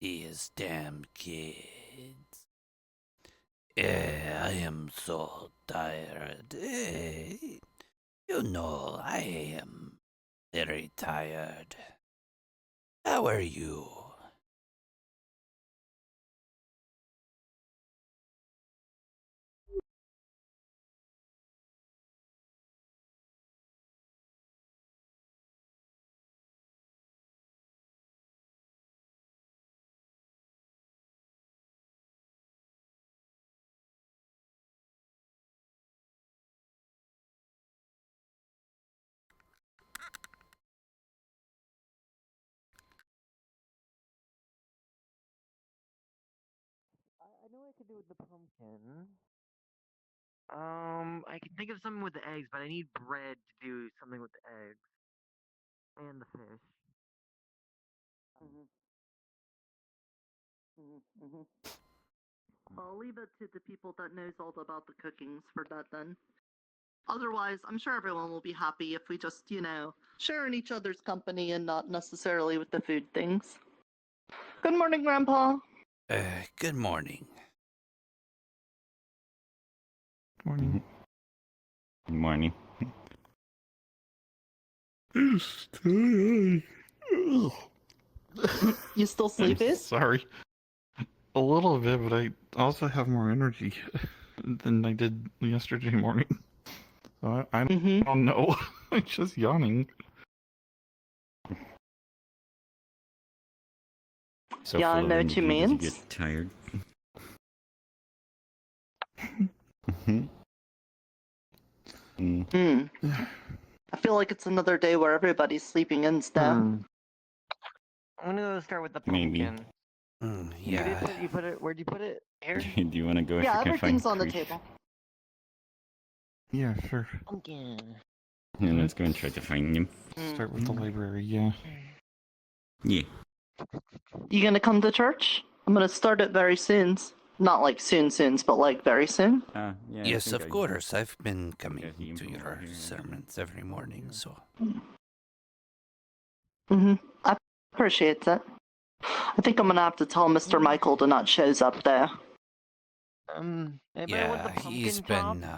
These damn kids. I am so tired. You know, I am very tired. How are you? I know I could do it with the pumpkin. I can think of something with the eggs, but I need bread to do something with the eggs and the fish. I'll leave it to the people that knows all about the cookings for that then. Otherwise, I'm sure everyone will be happy if we just, share in each other's company and not necessarily with the food things. Good morning, Grandpa. Good morning. Morning. Good morning. You still sleepy? Sorry. A little bit, but I also have more energy than I did yesterday morning. So I don't know. I'm just yawning. So Yeah, I know full of what you energy, does he mean. get tired? I feel like it's another day where everybody's sleeping in still. I'm gonna go start with the Maybe. pumpkin. Yeah. You put it? Where'd you put it? Here? Do you want to go? Yeah, if you can find everything's on the Creek? table. Yeah, sure. Pumpkin. And let's go and try to find him. Start with the library, yeah. Yeah. You gonna come to church? I'm gonna start it very soon. Not like soon, but like very soon. Yeah. Yes, of course. I've been coming the to info your here. sermons every morning, so. I appreciate that. I think I'm gonna have to tell Mr. Michael to not shows up there. Anybody want the Yeah, pumpkin he's chop? been,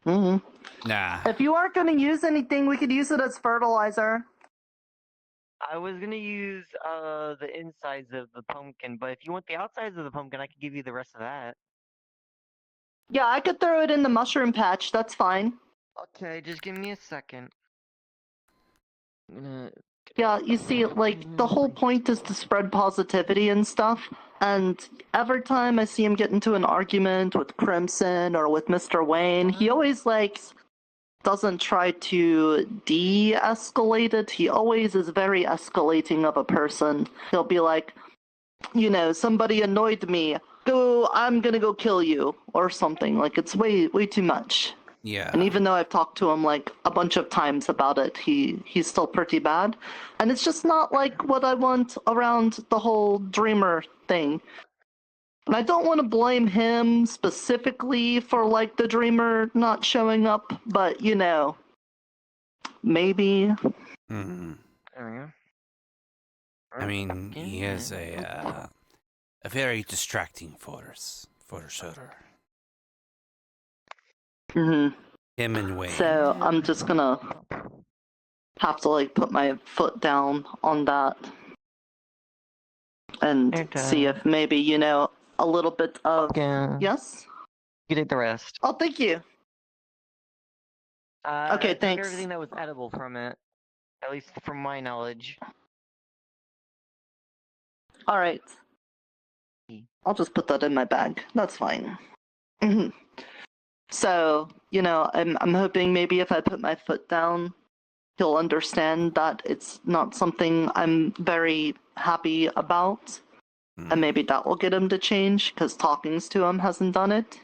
Mm-hmm. nah. If you aren't gonna use anything, we could use it as fertilizer. I was gonna use the insides of the pumpkin, but if you want the outsides of the pumpkin, I can give you the rest of that. Yeah, I could throw it in the mushroom patch. That's fine. Okay, just give me a second. I'm gonna... Yeah, you see, like, the whole point is to spread positivity and stuff. And every time I see him get into an argument with Crimson or with Mr. Wayne, he always, like, doesn't try to de-escalate it. He always is very escalating of a person. He'll be like, somebody annoyed me. I'm gonna go kill you, or something. Like, it's way too much. Yeah. And even though I've talked to him like a bunch of times about it, he's still pretty bad. And it's just not like what I want around the whole dreamer thing. And I don't want to blame him specifically for like the dreamer not showing up, but maybe. Mm. There we go. I mean, he is a very distracting force, for sure. Mm-hmm. Him and Wayne. So I'm just gonna have to like put my foot down on that and see if maybe a little bit of yes. You take the rest. Oh, thank you. Okay, I took thanks. everything that was edible from it, at least from my knowledge. All right. I'll just put that in my bag. That's fine. Mm-hmm. So, I'm hoping maybe if I put my foot down, he'll understand that it's not something I'm very happy about. And maybe that will get him to change, because talking to him hasn't done it.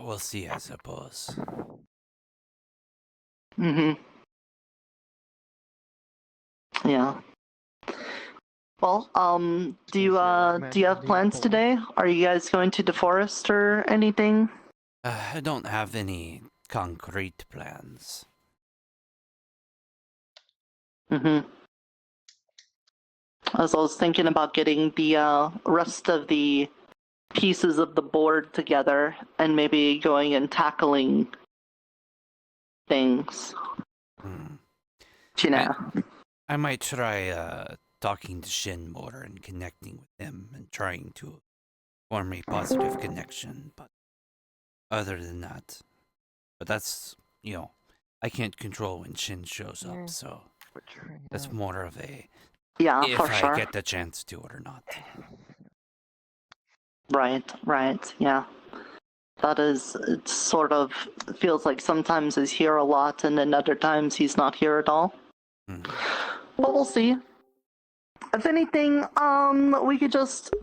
We'll see, I suppose. Mm-hmm. Yeah. Well, do you have plans today? Are you guys going to the forest or anything? I don't have any concrete plans. Mm-hmm. as I was thinking about getting the rest of the pieces of the board together and maybe going and tackling things. Hmm. You know. I might try talking to Shin more and connecting with him and trying to form a positive connection, but other than that, but that's, I can't control when Shin shows up, so that's more of a Yeah, if for sure. I get the chance to or not. Right, yeah. That is, it sort of feels like sometimes he's here a lot and then other times he's not here at all. Hmm. But we'll see. If anything, we could just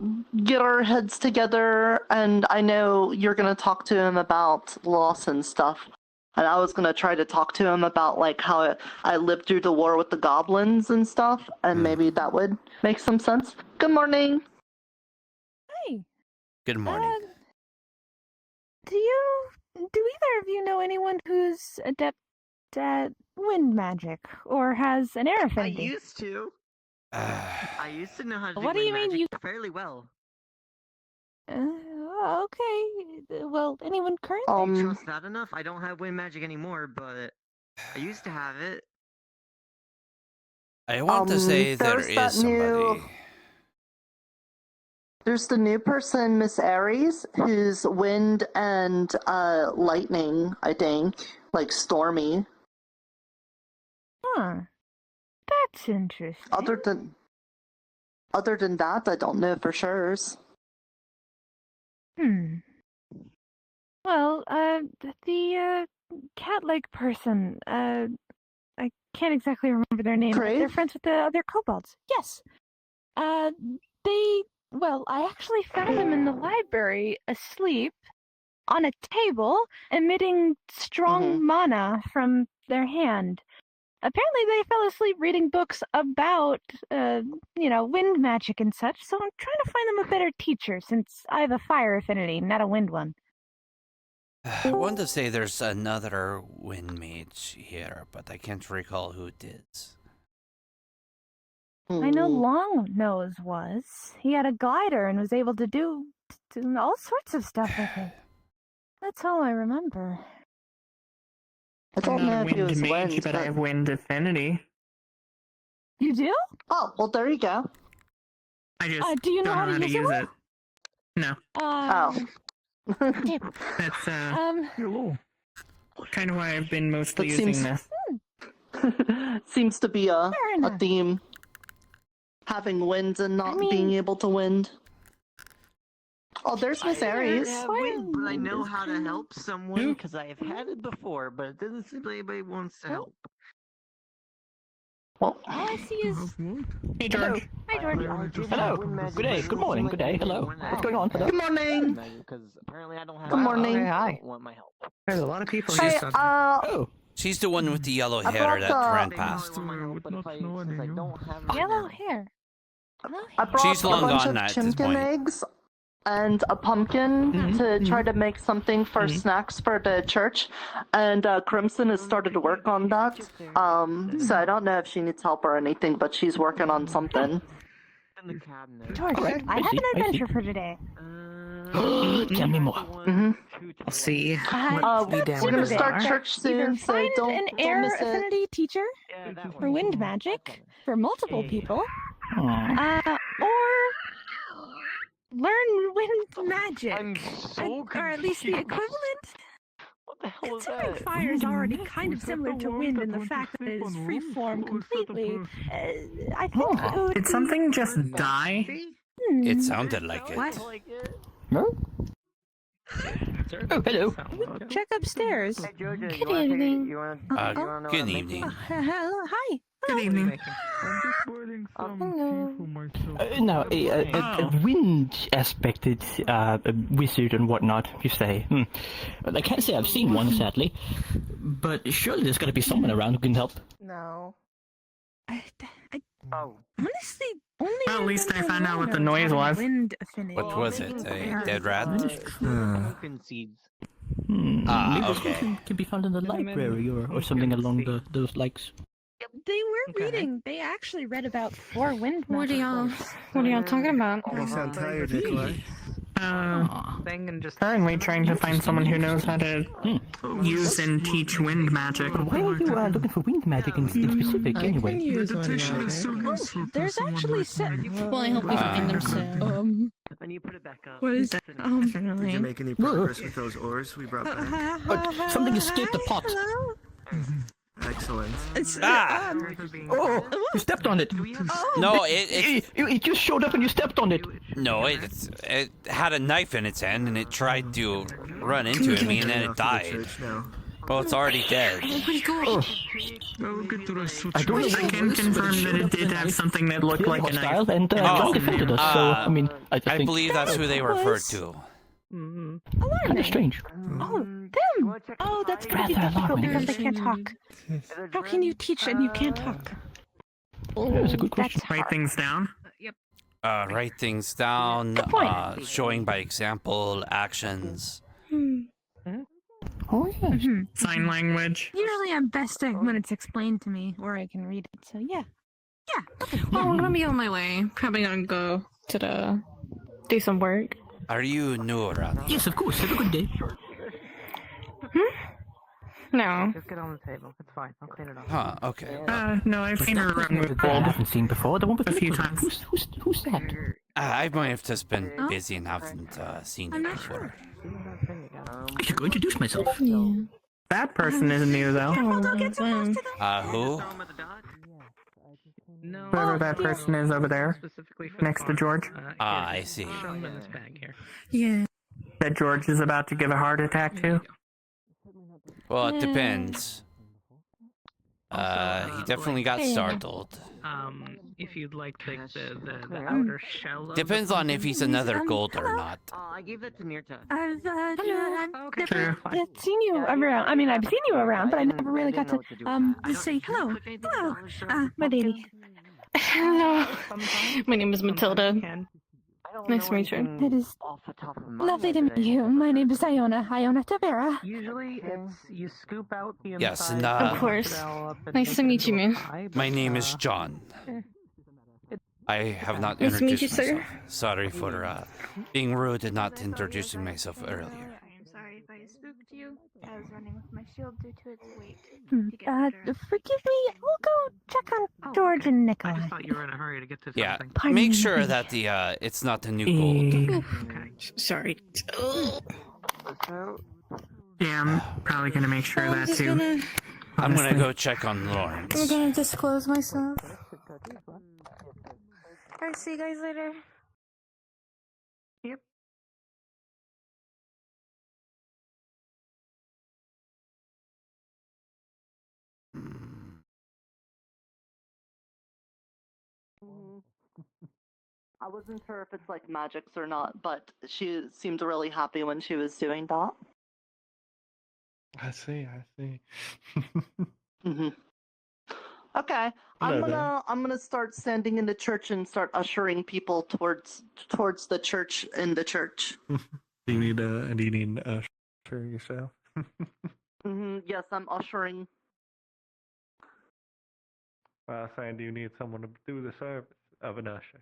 get our heads together, and I know you're gonna talk to him about loss and stuff. And I was gonna try to talk to him about like how I lived through the war with the goblins and stuff, and maybe that would make some sense. Good morning. Hi. Good morning. Do either of you know anyone who's adept at wind magic or has an air I affinity? used to. I used to know how to do What do you wind mean magic fairly well. Okay. Well, anyone currently? I trust that enough. I don't have wind magic anymore, but I used to have it. I want to say there there's that is somebody. There's the new person, Miss Aries, who's wind and lightning, I think, like stormy. Huh. That's interesting. Other than that, I don't know for sure. Well, the cat-like person, I can't exactly remember their name, but they're Crave? friends with the other kobolds. Yes. Well, I actually found them in the library, asleep, on a table, emitting strong mana from their hand. Apparently they fell asleep reading books about, wind magic and such, so I'm trying to find them a better teacher, since I have a fire affinity, not a wind one. I want to say there's another wind mage here, but I can't recall who it is. I know Longnose was. He had a glider and was able to do all sorts of stuff with it. That's all I remember. I don't know if he was wind, but I have wind affinity. You do? Oh, well, there you go. I just do you know don't how to use it? No. That's kind of why I've been mostly That using this. seems to be a Fair enough. theme. Having wind and not being able to wind. Oh, there's Miss Aries. I have wind, but I know how to help someone because I have had it before, but it doesn't seem like anybody wants to help. Well, All I see is... Hey, George. Hi, George. Hello. Good day. Good morning. Good day. Hello. What's going on? Hello. good morning. Because apparently I don't have. Good morning. Hey, hi. Don't want my help. There's a lot of people Hey, here. Oh. She's the one with the yellow I hair that brought, ran They past. probably want my help, but if since I don't have it Yellow now- hair. I brought She's long a bunch gone of now at this chimkin point. eggs and a pumpkin to try to make something for snacks for the church. And Crimson has started to work on that. So I don't know if she needs help or anything, but she's working on something. In the cabinet. George, Alright, I I have see, an I see. adventure for today. Tell me more. I'll see. We're gonna Today. start church soon, Either so find don't an air miss it. affinity teacher Yeah, that for one. wind magic for multiple people, Aw. or learn wind magic, I'm so or at least the confused. equivalent. What the hell is Considering that? fire is already kind of similar to wind in the fact that it is free form completely, I think it would Did be- something just die? It sounded like it. What? No? Oh, hello. Check upstairs. Hey, Jojo, Good evening. You wanna Uh, know good what I'm evening. making? Hello, hi. Good evening. Hello. Now, a wind aspected wizard and whatnot, you say. Well, I can't say I've seen one, sadly. But surely there's got to be someone around who can help. No. I Oh. honestly only. Well, at least I remember found out what the Lorna noise having was. Wind affinity. What was it? A dead rat? Pumpkin seeds. Maybe Okay. something can be found in the library or something along those likes. They were reading. They actually read about 4 wind What are y'all magic talking about? You sound tired, Nikolai. Currently trying to find someone who knows how to use and teach wind magic. But why are you looking for wind magic in specific anyway? There's actually Well, I hope we find them soon. When you put it back up. What is Did you make any progress with those ores we brought back? Something escaped the pot. Excellent. Oh, you stepped on it. No, it just showed up and you stepped on it. No, it had a knife in its hand and it tried to run into me and then it died. Well, it's already dead. I don't know. I can confirm that it did have something that looked like a knife. And defended us, so, I mean, I think... believe that's who they referred to. Kind of strange. Oh, them! Oh, that's pretty difficult because they can't talk. How can you teach and you can't talk? That's a good question. Write things down? Write things down, showing by example, actions. Oh, yes. Sign language. Usually I'm best at when it's explained to me, or I can read it, so yeah. Yeah, okay. Oh, I'm gonna be on my way. Probably gonna go to do some work. Are you new around here? Yes, of course. Have a good day. No. Just get on the table. It's fine. I'll clean it up. Huh, okay. No, I've seen her around with gold. I haven't seen before. The one with a few times. Who's that? I might have just been busy and haven't seen you before. I should go introduce myself. Yeah. That person isn't new, though. Who? Whoever that person is over there, next to George. I see. Yeah. That George is about to give a heart attack to? Well, it depends. He definitely got startled. If you'd like the outer shell. Depends on if he's another gold or not. I gave that to Nirta. I've never seen you around. I mean, I've seen you around, but I never really got to say hello. Hello, my baby. Hello. My name is Matilda. Nice to meet you. It is lovely to meet you. My name is Iona Tavera. Usually, it's you scoop out the inside. Yes, and Of course. Nice to meet you, man. my name is John. I have not Nice to meet introduced you, sir. myself. Sorry for being rude and not introducing myself earlier. I'm sorry if I spooked you. I was running with my shield due to its weight. Forgive me. We'll go check on George and Nikolai. I just thought you were in a hurry to get to Yeah, something. make sure that it's not the new gold. Okay. Sorry. Yeah, I'm probably gonna make sure of that too. I'm gonna go check on Lawrence. I'm gonna disclose myself. Alright, see you guys later. Yep. I wasn't sure if it's like magics or not, but she seemed really happy when she was doing that. I see. Okay, I'm gonna start standing in the church and start ushering people towards the church in the church. Do you need usher yourself? Yes, I'm ushering. I was saying, do you need someone to do the service of an usher?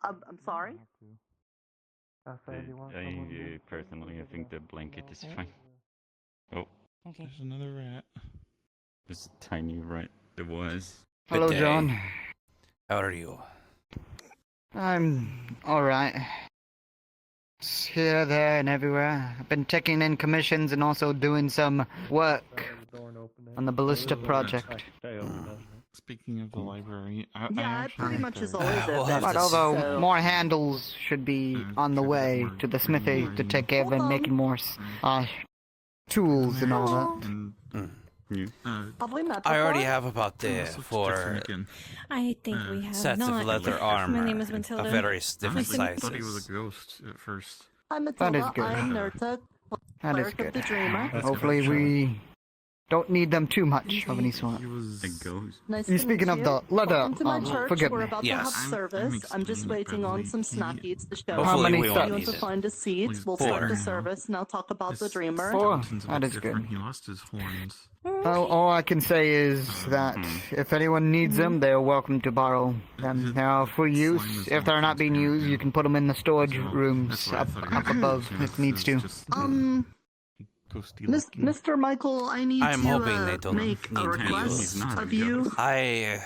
I'm sorry. I was saying, you want someone to... Personally, I think the blanket is fine. Oh. Okay. There's another rat. There's a tiny rat. There was. Hello, Good day. John. How are you? I'm alright. Here, there, and everywhere. I've been taking in commissions and also doing some work on the ballista project. Speaking of the library, Yeah, it pretty much is always it. But although more handles should be on the way to the smithy to take care of and making more tools and all that. I already have about 4 I think we have sets not. of leather armor My name is Matilda. of various different I thought he sizes. was a ghost at first. I'm That is Matilda. good. I'm Nurta, That is cleric of good. the Dreamer. Hopefully we don't need them too much of any sort. A ghost. Nice You're to speaking meet of the you. leather Welcome to my armor. church. Forgive We're me. about Yes. to have service. I'm just waiting on some snackies to show How up. many Hopefully we If won't you want need to it. find a seat, we'll 4. start the service and I'll talk about the Dreamer. 4. Skeleton's a That bit is different. good. He lost his horns. Well, all I can say is that if anyone needs them, they're welcome to borrow them. They are for use. If they're not being used, you can put them in the storage rooms up above if needs to. Mr. Michael, I need I'm to hoping they don't make need a to be request used. of you. I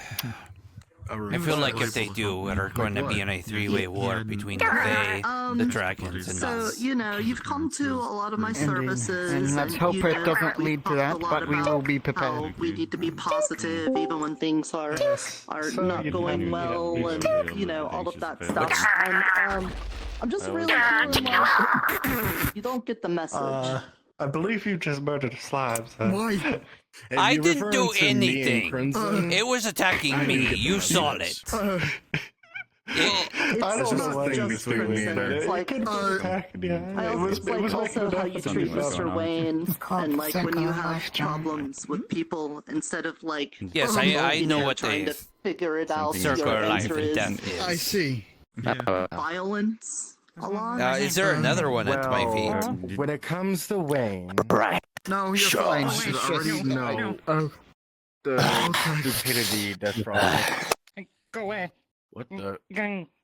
feel like if they do, we're going to be in a three-way war between the Fae, the dragons, and us. So, you know, you've come to a lot of my services. And let's hope it doesn't lead to that, but we will be prepared. We need to be positive even when things are not going well, and, you know, all of that stuff. And, I'm just really feeling like you don't get the message. I believe you just murdered a slab, so... Why? I didn't do anything. It was attacking me. You saw it. I don't know just Crimson. Like, it's like also how you treat Mr. Wayne, and like when you have problems with people, instead of like yes, I know what trying they to figure it out. circle your life answer and is death is. I see. Violence. A lot. Is there another one at my feet? When it comes to Wayne, No, you're fine. you should already know the stupidity that's wrong. Go away. What the?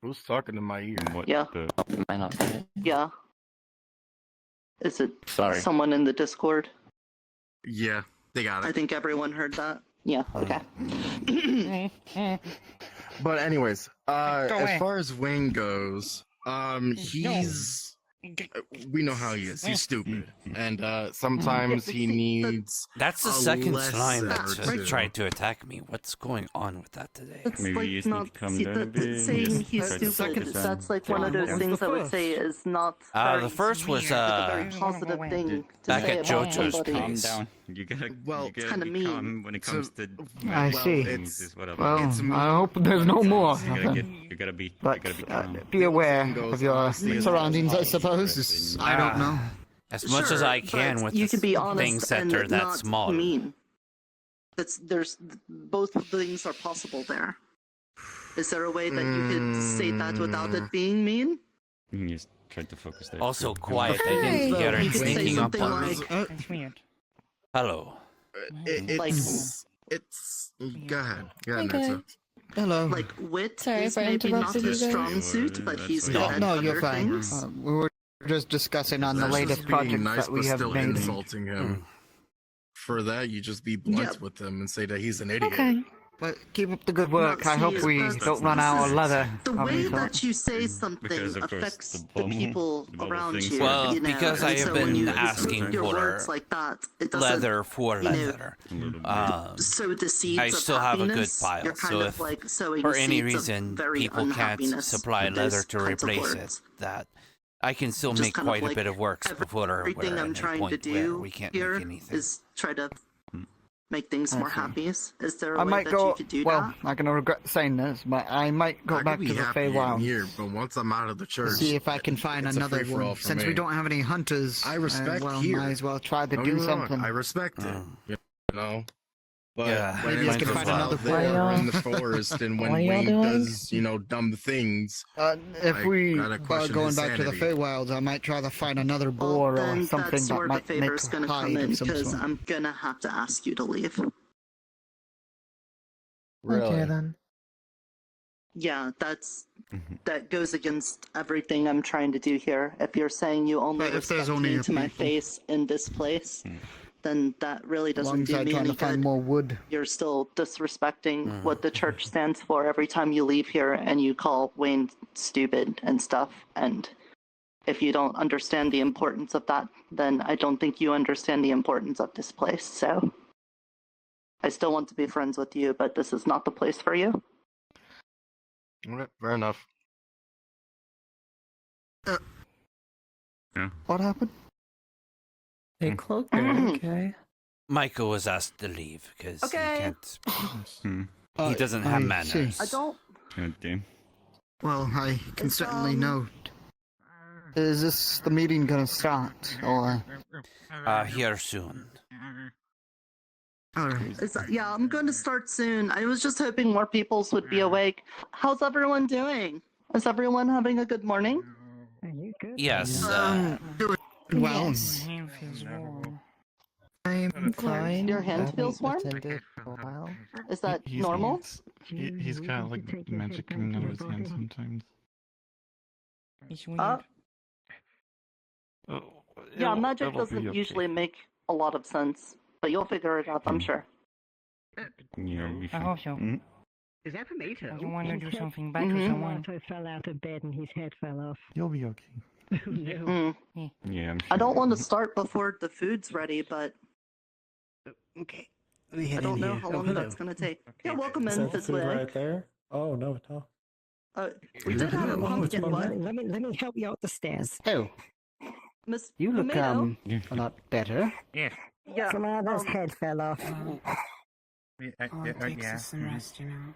Who's talking in my ear? What Yeah. the? Yeah. Is it someone in the Discord? Yeah, they got I it. think everyone heard that. Yeah. Okay. But anyways, away. as far as Wayne goes, he's we know how he is. He's stupid, and sometimes he needs. That's the a second lesson slime or that two. tried to attack me. What's going on with that today? It's Maybe like you just need not to calm down a bit. saying he's Try to stupid. focus on That's like one of those things. things I would say is not. The very first was like a very positive thing to back say at about JoJo's somebody. Calm place. down. You gotta kinda be mean. calm when it comes to. I see. things is what I'm- Well, I hope there's no more. You gotta be But calm. be aware of your surroundings, I suppose. I don't know. As much as I can but with you the can be honest things that and are that not small. mean. There's both things are possible there. Is there a way that you could say that without it being mean? You just try to focus there. Also quiet. I didn't So hear you it could say sneaking up something on me. like, That's weird. Hello. It's. Go ahead. Go ahead, Nursa. Hello. like wit Sorry is if I maybe not interrupted you his guys. strong suit, but he's good at No, other you're fine. things. We were just discussing on the That's latest just being projects nice, that we but have still made. insulting him. For that, you just be blunt Yeah. with him and say that he's an idiot. Okay. But keep up the good work. No, I hope see, we that's- don't run out of leather. The of way any sort. that you say something Because, of course, affects the the bubble- people the bubble around things you. Well, you know, because and I have so when been you asking your for words like that, it doesn't, leather for you know, leather. sow the seeds I of still have a good happiness. pile, You're kind so of if like sowing for any seeds of reason very people can't unhappiness supply with leather those to kinds of replace it, words. that I can still Just make kind of quite a like bit of works before Everything we're I'm at a trying to point where do we can't here make anything. is try to make things more happy. Is there a I way might that go. you could do Well, that? I'm gonna regret saying this, but I might go I back could to be the happy in Feywild. here, but once I'm out of the to church, see if I can find it's a another free-for-all one. for Since me. we don't have any hunters, I respect well, here. might as well try to Don't do get me wrong, something. I respect it. You know, but Yeah, when maybe I it can comes find out another there in the four. forest, and when What are y'all Wayne doing? does, dumb things, If I we gotta are question going his back to the sanity. Feywild, I might try to find another Well, boar or then something that's that where the might make favor's gonna come hide in, of some because sort. I'm gonna have to ask you to leave. Okay then. Yeah, that goes against everything I'm trying to do here. If you're saying you only But if there's respect only me a to my people- face in this place, then that really doesn't do Alongside me trying any to find good. more wood. You're still disrespecting what the church stands for every time you leave here, and you call Wayne stupid and stuff. And if you don't understand the importance of that, then I don't think you understand the importance of this place. So I still want to be friends with you, but this is not the place for you. Okay, fair enough. What happened? Hey, Cloak. Okay. Michael was asked to leave because Okay. he can't. He doesn't have I manners. see. I don't. God damn. Well, I can It's, certainly note. Is this the meeting gonna start, or? Here soon. Alright. Yeah, I'm going to start soon. I was just hoping more peoples would be awake. How's everyone doing? Is everyone having a good morning? Yes. Doing well. I'm fine. Your hand Haven't feels warm? attended for a while. Is that normal? He's got like magic coming out of his hand sometimes. It's Uh, Oh, yeah, it'll- magic it'll be doesn't okay. usually make a lot of sense, but you'll figure it out, I'm sure. Yeah, we I hope so. Mm. Is that from Ato? I don't want to do something bad to Mhm. someone. I fell out of bed and his head fell off. You'll be okay. Oh no. Mm. Yeah, I'm sure. I don't want to start before the food's ready, but Okay. Let me I head don't in know here. how Oh, long hello. that's going to take. Yeah, welcome Is in, that the food Fizzwig. right there? Oh, no, no. We did have a Oh, pumpkin, let what? me help you out the stairs. Oh, Miss you look Tomato? a lot better. Yes. Yeah. Samantha's head fell off. Yeah. some rest, you know.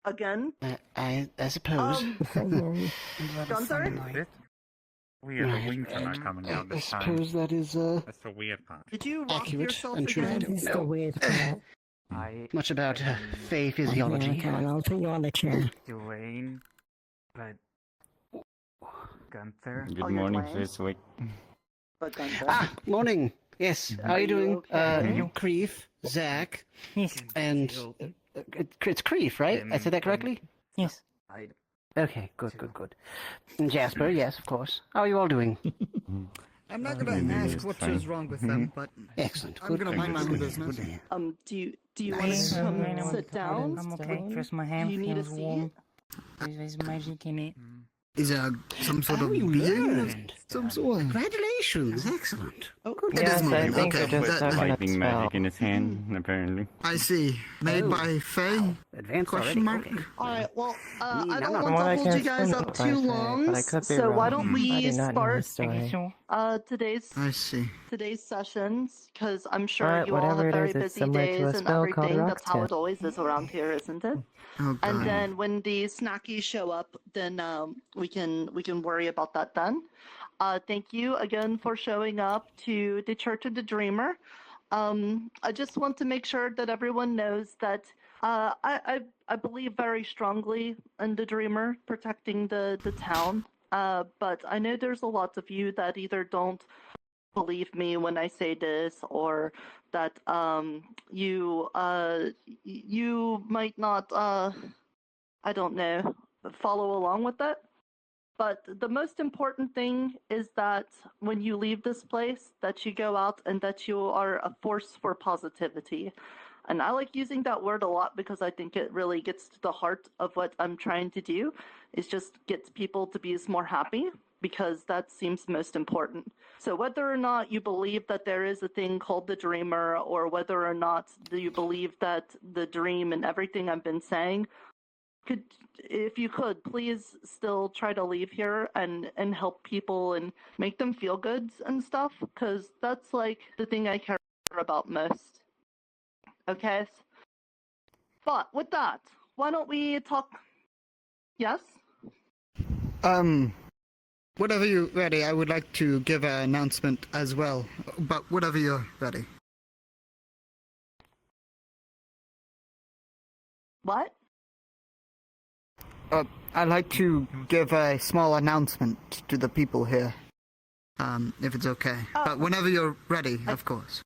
Again? I suppose. Gunther? This weird Right. wings are not coming out I this time. suppose that is That's the weird part. Did you rock accurate yourself and true. I again? don't That's the know weird part. much about fey physiology. Okay, I'll put you on the chair. Dwayne, but Gunther. Good you're morning, Dwayne? Fizzwick. But Gunther. Ah, morning. Yes, how are you doing? Creef, Zach, Yes. and it's Creef, right? I said that correctly? Yes. Okay, good. And Jasper, yes, of course. How are you all doing? I'm not gonna gonna ask ask what what is is wrong with them, but Excellent. I'm gonna mind my own business. Do you want to come sit down? I'm okay. Just my Do hand you need a feels warm. seat? There's magic in it. Is there some sort of you being? learned. Some sort. Congratulations, excellent. Oh, Yes, I think okay. you're just that- talking Lightning magic in his hand, apparently. I see. Made Oh. by Faye? Advanced Question already. mark? Okay. Alright, well, I I'm don't not- want Well, to I hold can you guys swim up by too Faye, long, but I could be so why wrong. don't I we do not know start his story. today's I see. sessions? Because I'm sure But you all have whatever it very is, it's busy similar to a days and spell called everything. That's how Rockstep. it always is around here, isn't it? Oh, And God. then when the snackies show up, then we can worry about that then. Thank you again for showing up to the Church of the Dreamer. I just want to make sure that everyone knows that I believe very strongly in the Dreamer protecting the town. But I know there's a lot of you that either don't believe me when I say this, or that you might not I don't know, follow along with it. But the most important thing is that when you leave this place, that you go out and that you are a force for positivity. And I like using that word a lot because I think it really gets to the heart of what I'm trying to do, is just get people to be more happy, because that seems most important. So whether or not you believe that there is a thing called the Dreamer, or whether or not you believe that the dream and everything I've been saying, if you could, please still try to leave here and help people and make them feel good and stuff, because that's like the thing I care about most. Okay? But with that, why don't we talk? Yes? Whenever you're ready, I would like to give an announcement as well. But whenever you're ready. What? I'd like to give a small announcement to the people here. If it's okay. Oh. But whenever you're ready, of course.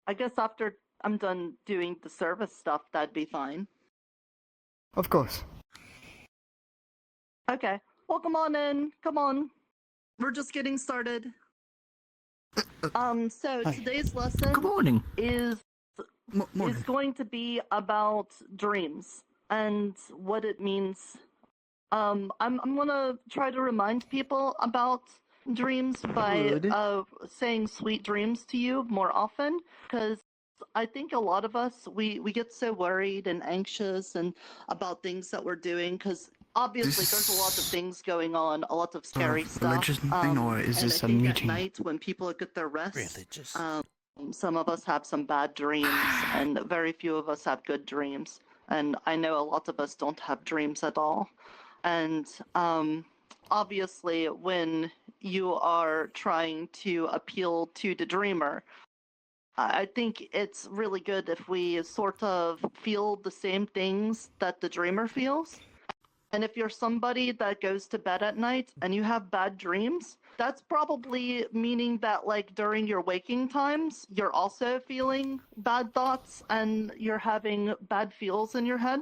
I guess after I'm done doing the service stuff, that'd be fine. Of course. Okay. Well, come on in. Come on. We're just getting started. So Hi. today's lesson Good morning. is Morning. going to be about dreams and what it means. I'm gonna try to remind people about dreams by saying sweet dreams to you more often, because I think a lot of us we get so worried and anxious and about things that we're doing, because obviously there's a lot of things going on, a lot of scary stuff. Religious thing, or is and this I a think meeting? at night when people get their rest, Religious. some of us have some bad dreams, and very few of us have good dreams. And I know a lot of us don't have dreams at all. And obviously, when you are trying to appeal to the dreamer, I think it's really good if we sort of feel the same things that the dreamer feels. And if you're somebody that goes to bed at night and you have bad dreams, that's probably meaning that, like, during your waking times, you're also feeling bad thoughts and you're having bad feels in your head.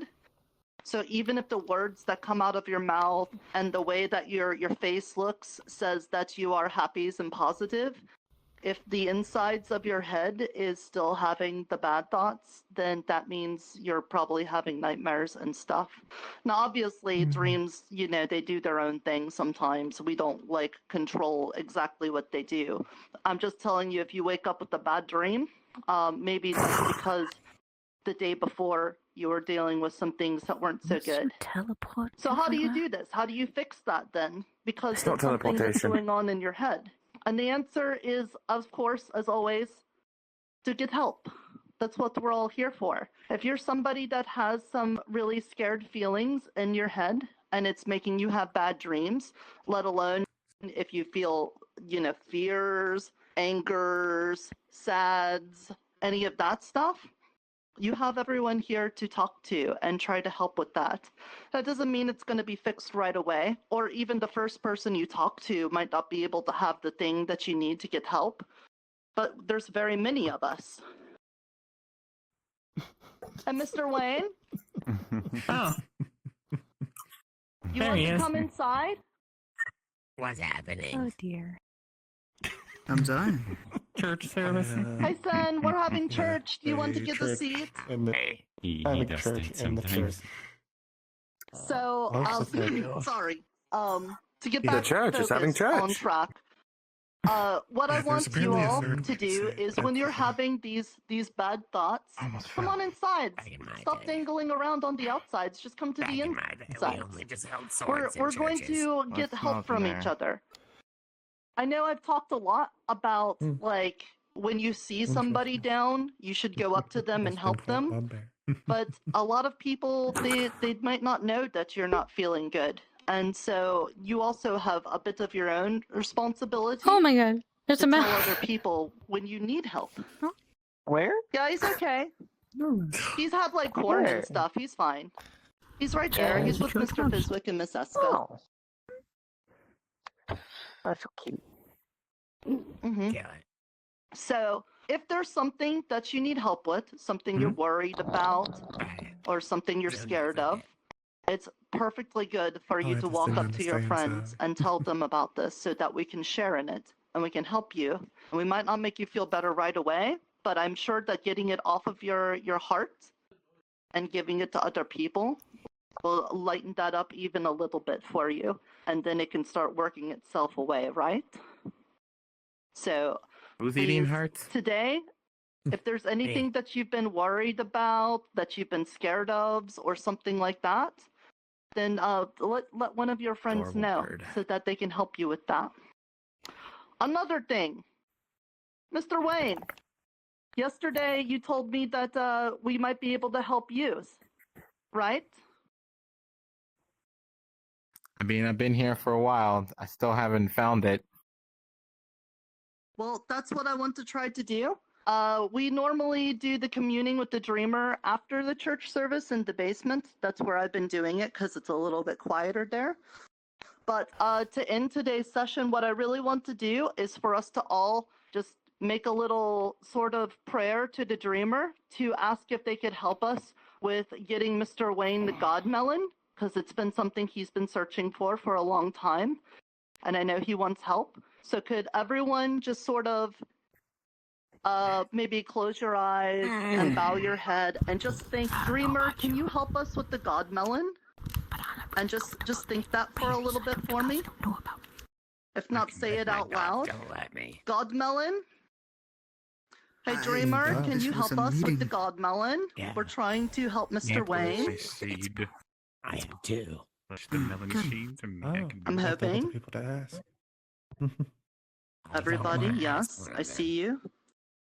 So even if the words that come out of your mouth and the way that your face looks says that you are happy and positive, if the insides of your head is still having the bad thoughts, then that means you're probably having nightmares and stuff. Now, obviously, dreams, you know, they do their own thing sometimes. We don't, like, control exactly what they do. I'm just telling you, if you wake up with a bad dream, maybe that's because the day before you were dealing with some things that weren't so good. Teleport. So how do you do this? How do you fix that then? Because It's not there's something that's teleportation. going on in your head. And the answer is, of course, as always, to get help. That's what we're all here for. If you're somebody that has some really scared feelings in your head and it's making you have bad dreams, let alone if you feel, you know, fears, angers, sads, any of that stuff, you have everyone here to talk to and try to help with that. That doesn't mean it's going to be fixed right away, or even the first person you talk to might not be able to have the thing that you need to get help, but there's very many of us. And Mr. Wayne? Oh. You There want he to is. come inside? What's happening? Oh dear. I'm sorry. Church service. Hi, son. We're having church. Do you want to get a seat? He Having does church that in the sometimes. church. So, Most of it. sorry. To get The back church is having focused on church. track. What I There's want you apparently a all third to do exit, is but when you're having these bad thoughts, come on inside. Stop dangling around on the outsides. Just come to the inside. We're going to get help from each other. I know I've talked a lot about like when you see somebody down, you should go up to them and help them. But a lot of people they might not know that you're not feeling good. And so you also have a bit of your own responsibility. Oh my god. There's to a tell map. other people when you need help. Where? Yeah, he's okay. He's had like corn Where? and stuff. He's fine. He's right there. Oh, He's with sure Mr. comes. Fizwick and Miss Eska. Oh. That's so cute. Mm-hmm. So, if there's something that you need help with, something you're worried about, or something you're scared of, it's perfectly good for you I to just walk didn't up to your understand, friends and tell them about this so that we can share in it and we can help you. And we might not make you feel better right away, but I'm sure that getting it off of your heart and giving it to other people will lighten that up even a little bit for you. And then it can start working itself away, right? So, Who's eating please, hearts? today, if there's anything that you've been worried about, that you've been scared of, or something like that, then let one of your friends Adorable know bird. so that they can help you with that. Another thing, Mr. Wayne, yesterday you told me that we might be able to help you, right? I mean, I've been here for a while. I still haven't found it. Well, that's what I want to try to do. We normally do the communing with the dreamer after the church service in the basement. That's where I've been doing it because it's a little bit quieter there. But to end today's session, what I really want to do is for us to all just make a little sort of prayer to the dreamer to ask if they could help us with getting Mr. Wayne the God Melon, because it's been something he's been searching for a long time. And I know he wants help. So could everyone just sort of maybe close your eyes and bow your head and just think, Dreamer, can you help us with the God Melon? And just think that for a little bit for me. If not, say it out loud. Don't let me. God Melon? Hey, Dreamer, thought can this you was help a us with meeting. the God Melon? Yeah. We're trying to help Mr. Wayne. Seed. I am too. Push the melon seeds and Oh, I can I'm I thought hoping. the people to ask. Everybody, wanna yes, ask one I of them. see you.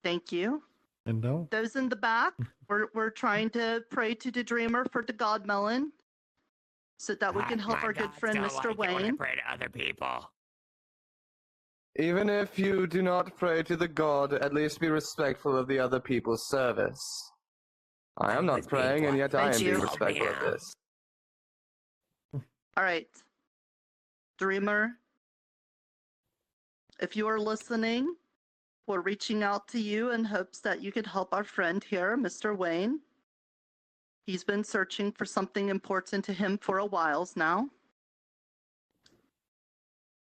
Thank you. And no. Those in the back, we're trying to pray to the Dreamer for the God Melon so that we can help My our good gods friend don't Mr. like it when I Wayne. pray to other people. Even if you do not pray to the god, at least be respectful of the other people's service. I am not Always be praying, and yet I Thank am you. being respectful of Help me this. Alright. Dreamer, if you are listening, we're reaching out to you in hopes that you could help our friend here, Mr. Wayne. He's been searching for something important to him for a while now.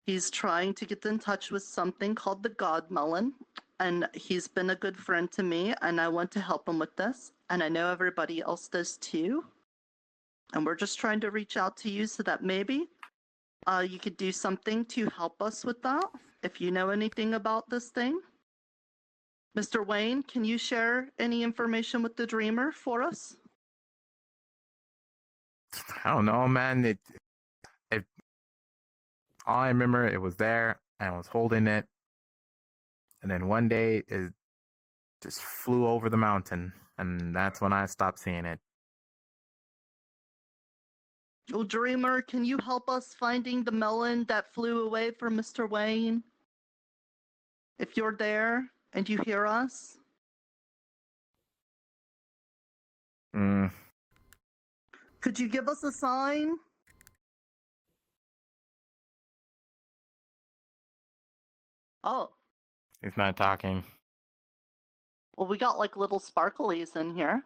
He's trying to get in touch with something called the God Melon, and he's been a good friend to me, and I want to help him with this, and I know everybody else does too. And we're just trying to reach out to you so that maybe you could do something to help us with that, if you know anything about this thing. Mr. Wayne, can you share any information with the Dreamer for us? I don't know, man. It all I remember, it was there and I was holding it, and then one day it just flew over the mountain, and that's when I stopped seeing it. Oh, Dreamer, can you help us finding the melon that flew away from Mr. Wayne? If you're there and you hear us. Could you give us a sign? Oh. He's not talking. Well, we got like little sparklies in here.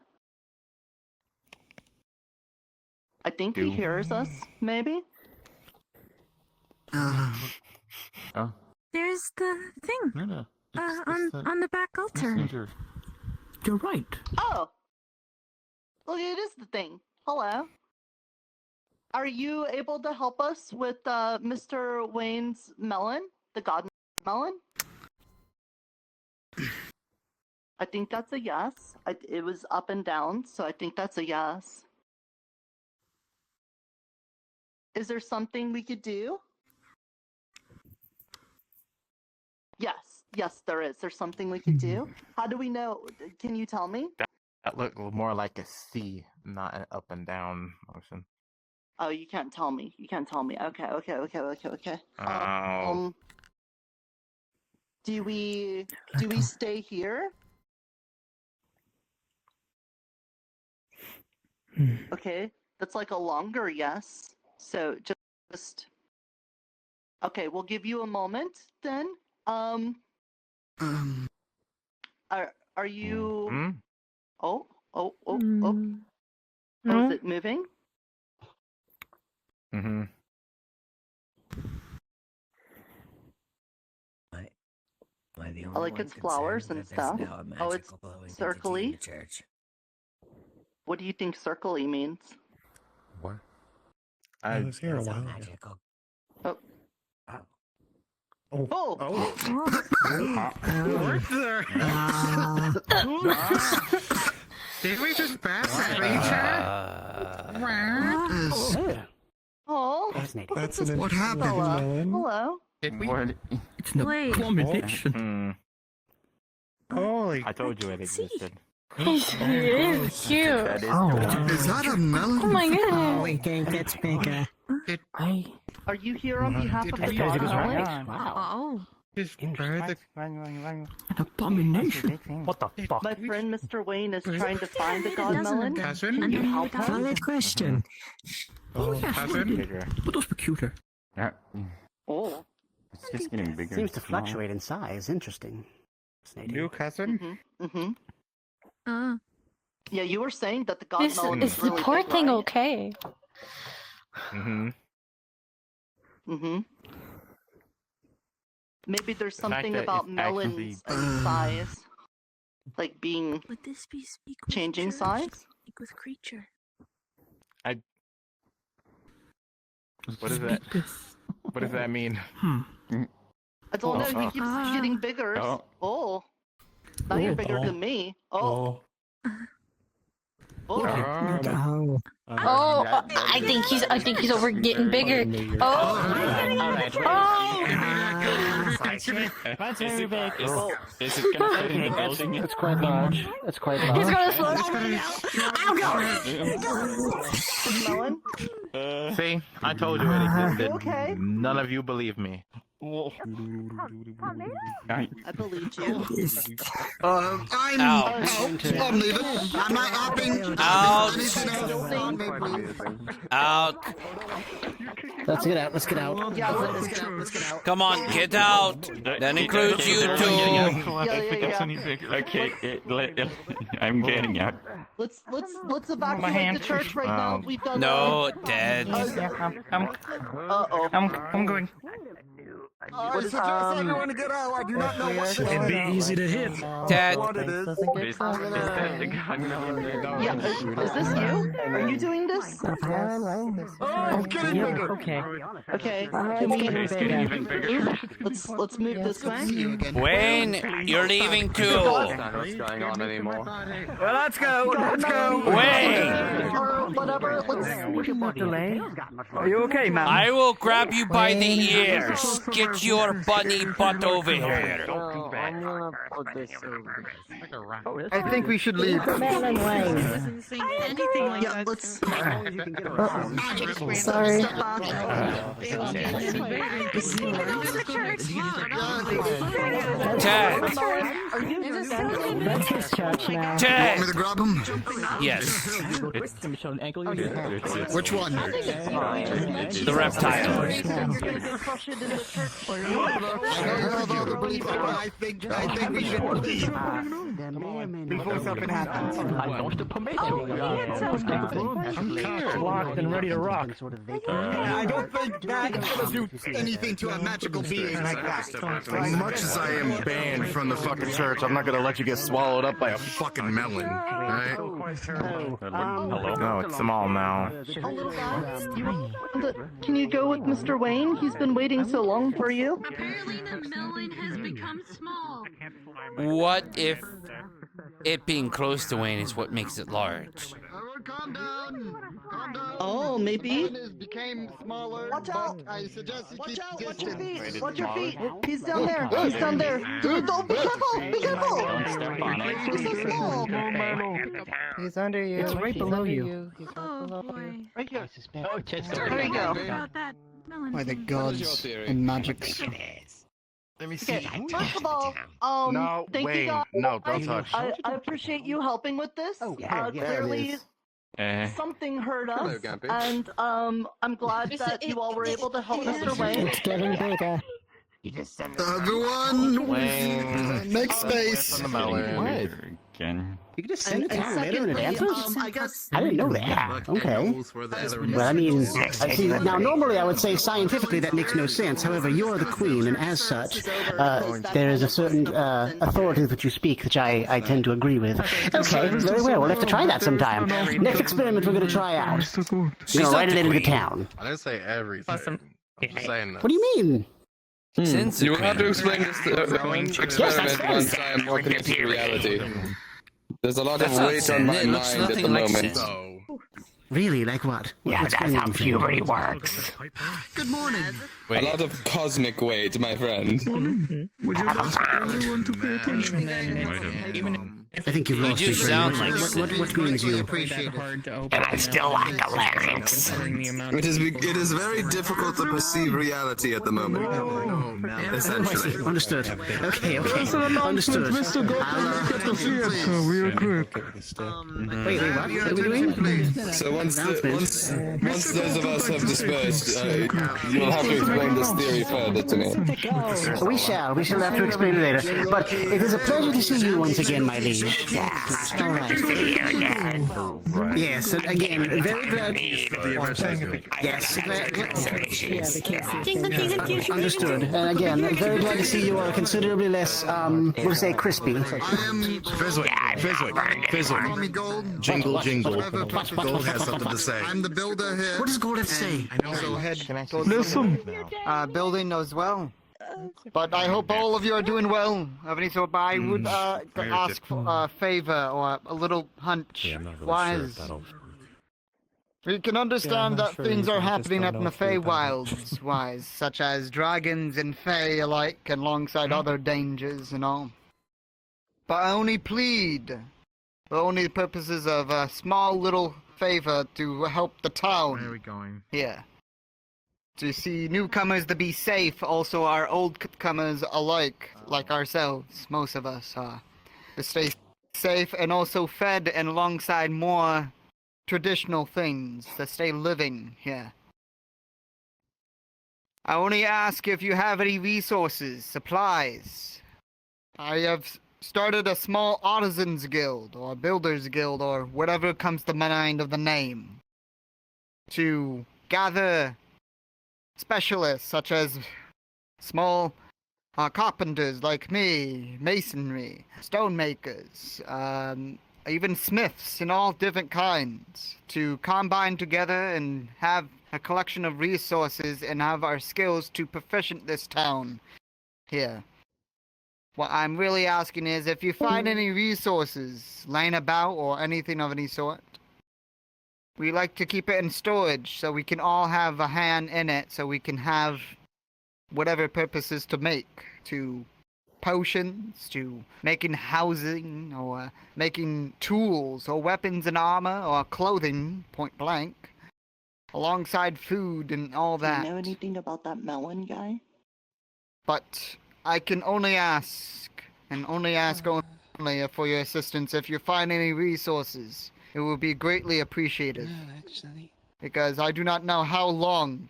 I think he hears us, maybe? Oh. There's the thing. On the back altar. You're right. Oh! Look, it is the thing. Hello. Are you able to help us with Mr. Wayne's melon? The God melon? I think that's a yes. It was up and down, so I think that's a yes. Is there something we could do? Yes, there is. There's something we could do. How do we know? Can you tell me? That looked more like a C, not an up and down motion. Oh, you can't tell me. You can't tell me. Okay. Oh. Do we stay here? Okay, that's like a longer yes. So just okay. We'll give you a moment then. Are you? Oh. No. Oh, is it moving? Am I the only Like one it's flowers and concerned that stuff. there's now a Oh, it's magical glowing entity in circly. the church? What do you think circly means? What? I was here a It's while magical. Oh. Oh. What the? Did we just pass that creature? Oh, That's an what interesting happened? melon. Hello. Did we? It's an abomination. Holy! I told you it existed. It is cute. That is Is that a melon? Oh my god. We game gets bigger. Are you here on behalf of the we- God Melon? Oh. Just further. An abomination. What the fuck? My friend Mr. Wayne is trying to find the God Melon. Cousin? Can you help him? Valid question. Oh, yes, Cousin? bigger. But those were cuter. Oh. It's just getting bigger. Seems to fluctuate in size. Interesting. New cousin? Yeah, you were saying that the God Is Melon the really poor big, thing right? okay? Maybe there's The fact something that about it's actually- melons and size, like being Would this be speak with changing church? size. Speak with creature. What is that? What does that mean? I don't know. He keeps getting bigger. Oh. Now you're bigger than me. Oh. Oh. I think he's over getting bigger. Oh. That's very big. Is it gonna fit in the building? It's quite large. It's quite large. He's gonna slow down. Melon? See, I told you it existed. Okay. None of you believe me. I believe you. I'm leaving. I'm not hopping. Out. Let's get out. Let's get out. Come on, get out. That includes you too. Okay, I'm getting out. Let's evacuate the church right now. We've done No, Dad. I'm going. I suggest everyone to get out. I do not know what It'd be easy to hit. Dad. what it is. Yeah, is this you? Are you doing this? Oh, get it bigger. Okay. Can we let's move this way. Wayne, you're leaving too. What's going on anymore? Well, let's go. Wayne, Or whatever. Are you okay, man? I will grab you by the ears. Get your bunny butt over here. I'm gonna put this over. I think we should leave. Yeah, let's. Sorry. Ted. That's his church now. Ted. Want me to grab him? Yes. Which one? The reptile. I think we should leave. Before something happens. I lost a tomato. I'm locked and ready to rock. I don't think that's gonna do anything to a magical being like that. As much as I am banned from the fucking church, I'm not gonna let you get swallowed up by a fucking melon, alright? No, it's small now. Can you go with Mr. Wayne? He's been waiting so long for you. Apparently the melon has become small. What if it being close to Wayne is what makes it large? Calm down. Oh, maybe. Became smaller. Watch out! I suggest you keep Watch your distance. feet! Watch your feet! He's down there! He's down there! Dude, don't be careful! Be careful! He's so small! He's under you. It's right below you. Oh boy. Right here. Oh, Chet's There you go. About that melon. By the gods and magics. Let me see. Okay, first of all, No, thank you Wayne, guys. no, don't touch. I appreciate you helping with this. Clearly, something hurt us, and I'm glad that you all were able to help Mr. Wayne. It's getting bigger. Everyone, make space. Again. You can just send it to And him later in secondly, advance? I guess I didn't know that. Okay. Well, I mean, I see, now normally I would say scientifically that makes no sense. However, you are the queen, and as such, there is a certain authority that you speak, which I tend to agree with. Okay, very well. We'll have to try that sometime. Next experiment we're going to try out. Right it into the town. I didn't say everything. I'm just saying that. What do you mean? Since You will have to explain this experiment once I am more connected to reality. There's a lot of weight on my mind at the moment. Really? Like what? Yeah, that's how puberty works. Good morning. A lot of cosmic weight, my friend. Would you ask everyone to pay attention? I think you've lost You just your sound brain. like What means you? And I still like a larynx. It is very difficult to perceive reality at the moment. Essentially. Understood. Okay. Understood. Mr. Goldman, get the theater real quick. Wait, what? What are we doing? So once those of us have dispersed, you'll have to explain this theory further to me. We shall have to explain it later. But it is a pleasure to see you once again, my liege. Yes. All right. Yes, and again, very glad. Yes, understood. And again, very glad to see you are considerably less, we'll say crispy. I am Fizzle. Call me Gold. Jingle. Whatever. Gold has something to say. I'm the builder here. What does Gold have to say? Go ahead. Listen. Building as well. But I hope all of you are doing well. So I would ask for a favor or a little hunch. Wise. We can understand that things are happening up in the Feywilds, Wise, such as dragons and Fey alike, and alongside other dangers and all. But I only plead for only the purposes of a small little favor to help the town. Where are we going? Here. to see newcomers to be safe, also our old-comers alike, like ourselves, most of us are, to stay safe and also fed and alongside more traditional things to stay living here. I only ask if you have any resources, supplies. I have started a small artisans guild, or builders guild, or whatever comes to mind of the name, to gather specialists such as small carpenters like me, masonry, stonemakers, even smiths in all different kinds, to combine together and have a collection of resources and have our skills to proficient this town here. What I'm really asking is if you find any resources laying about or anything of any sort, we like to keep it in storage so we can all have a hand in it, so we can have whatever purposes to make, to potions, to making housing, or making tools, or weapons and armor, or clothing, point blank, alongside food and all that. Do you know anything about that melon guy? But I can only ask, and only ask only for your assistance if you find any resources. It will be greatly appreciated. Because I do not know how long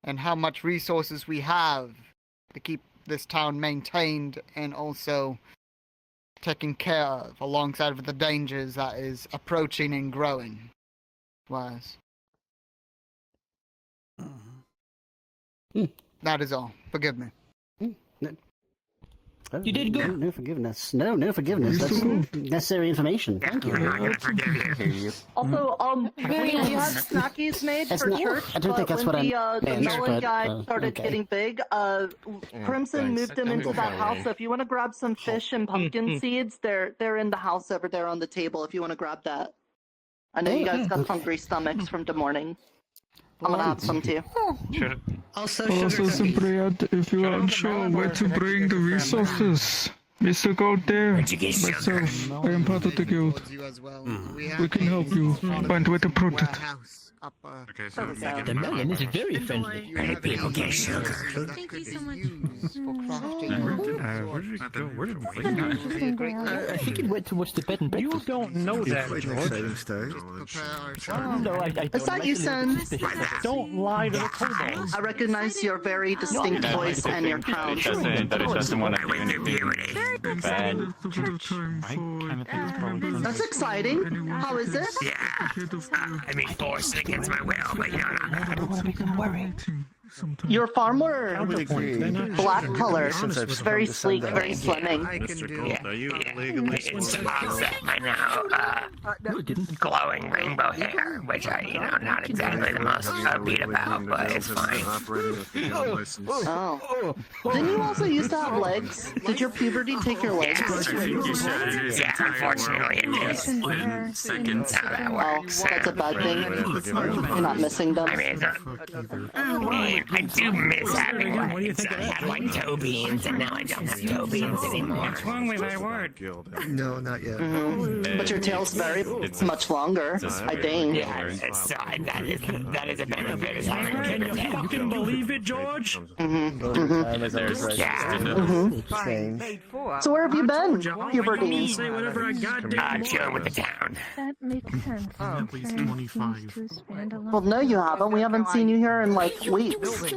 and how much resources we have to keep this town maintained and also taken care of alongside of the dangers that is approaching and growing. Wise. That is all. Forgive me. You did good. No forgiveness. No forgiveness. That's necessary information. Thank you. I'm not gonna forgive you. Also, we had snackies made That's for not- church, I don't think but that's when what the I meant, melon but, guy started okay. getting big, Crimson thanks. moved him Don't into go that far house. away. So if you want to grab some fish and pumpkin seeds, they're in the house over there on the table. If you want to grab that, I know you guys got hungry stomachs from the morning. I'm gonna have some too. Sure. Also, simply add if you are unsure where to bring the resources. Mr. Gold there, myself, I am part of the guild. We can help you find where to put it. Okay, The melon is very friendly. people get sugar. Thank you so much. Where did it go? Where did Wayne go? I think it went towards the bed and breakfast. You don't know that, George. No, I don't. Is that you, Sen? Don't lie to the kobolds. I recognize your very distinct voice and your crown. That it doesn't want to do anything bad. That's exciting. How is it? I mean, forced against my will, but you know, I don't want to make them worry. You're far more black color. Very sleek, very slimming. it's offset by now, glowing rainbow hair, which I, not exactly the most upbeat about, but it's fine. Oh. Didn't you also used to have legs? Did your puberty take your legs? Yeah, unfortunately it is. Seconds how that works. Oh, that's a bad thing. You're not missing them. I mean, I do miss having legs. I had like toe beans, and now I don't have toe beans anymore. What's wrong with my word? No, not yet. But your tail's very much longer, I think. Yeah, so that is a benefit. Is having You can believe it, George? Yeah. So where have you been, puberty? Say whatever I got. Chilling with the town. That makes sense. At least 25. Well, no, you haven't. We haven't seen you here in like weeks. No,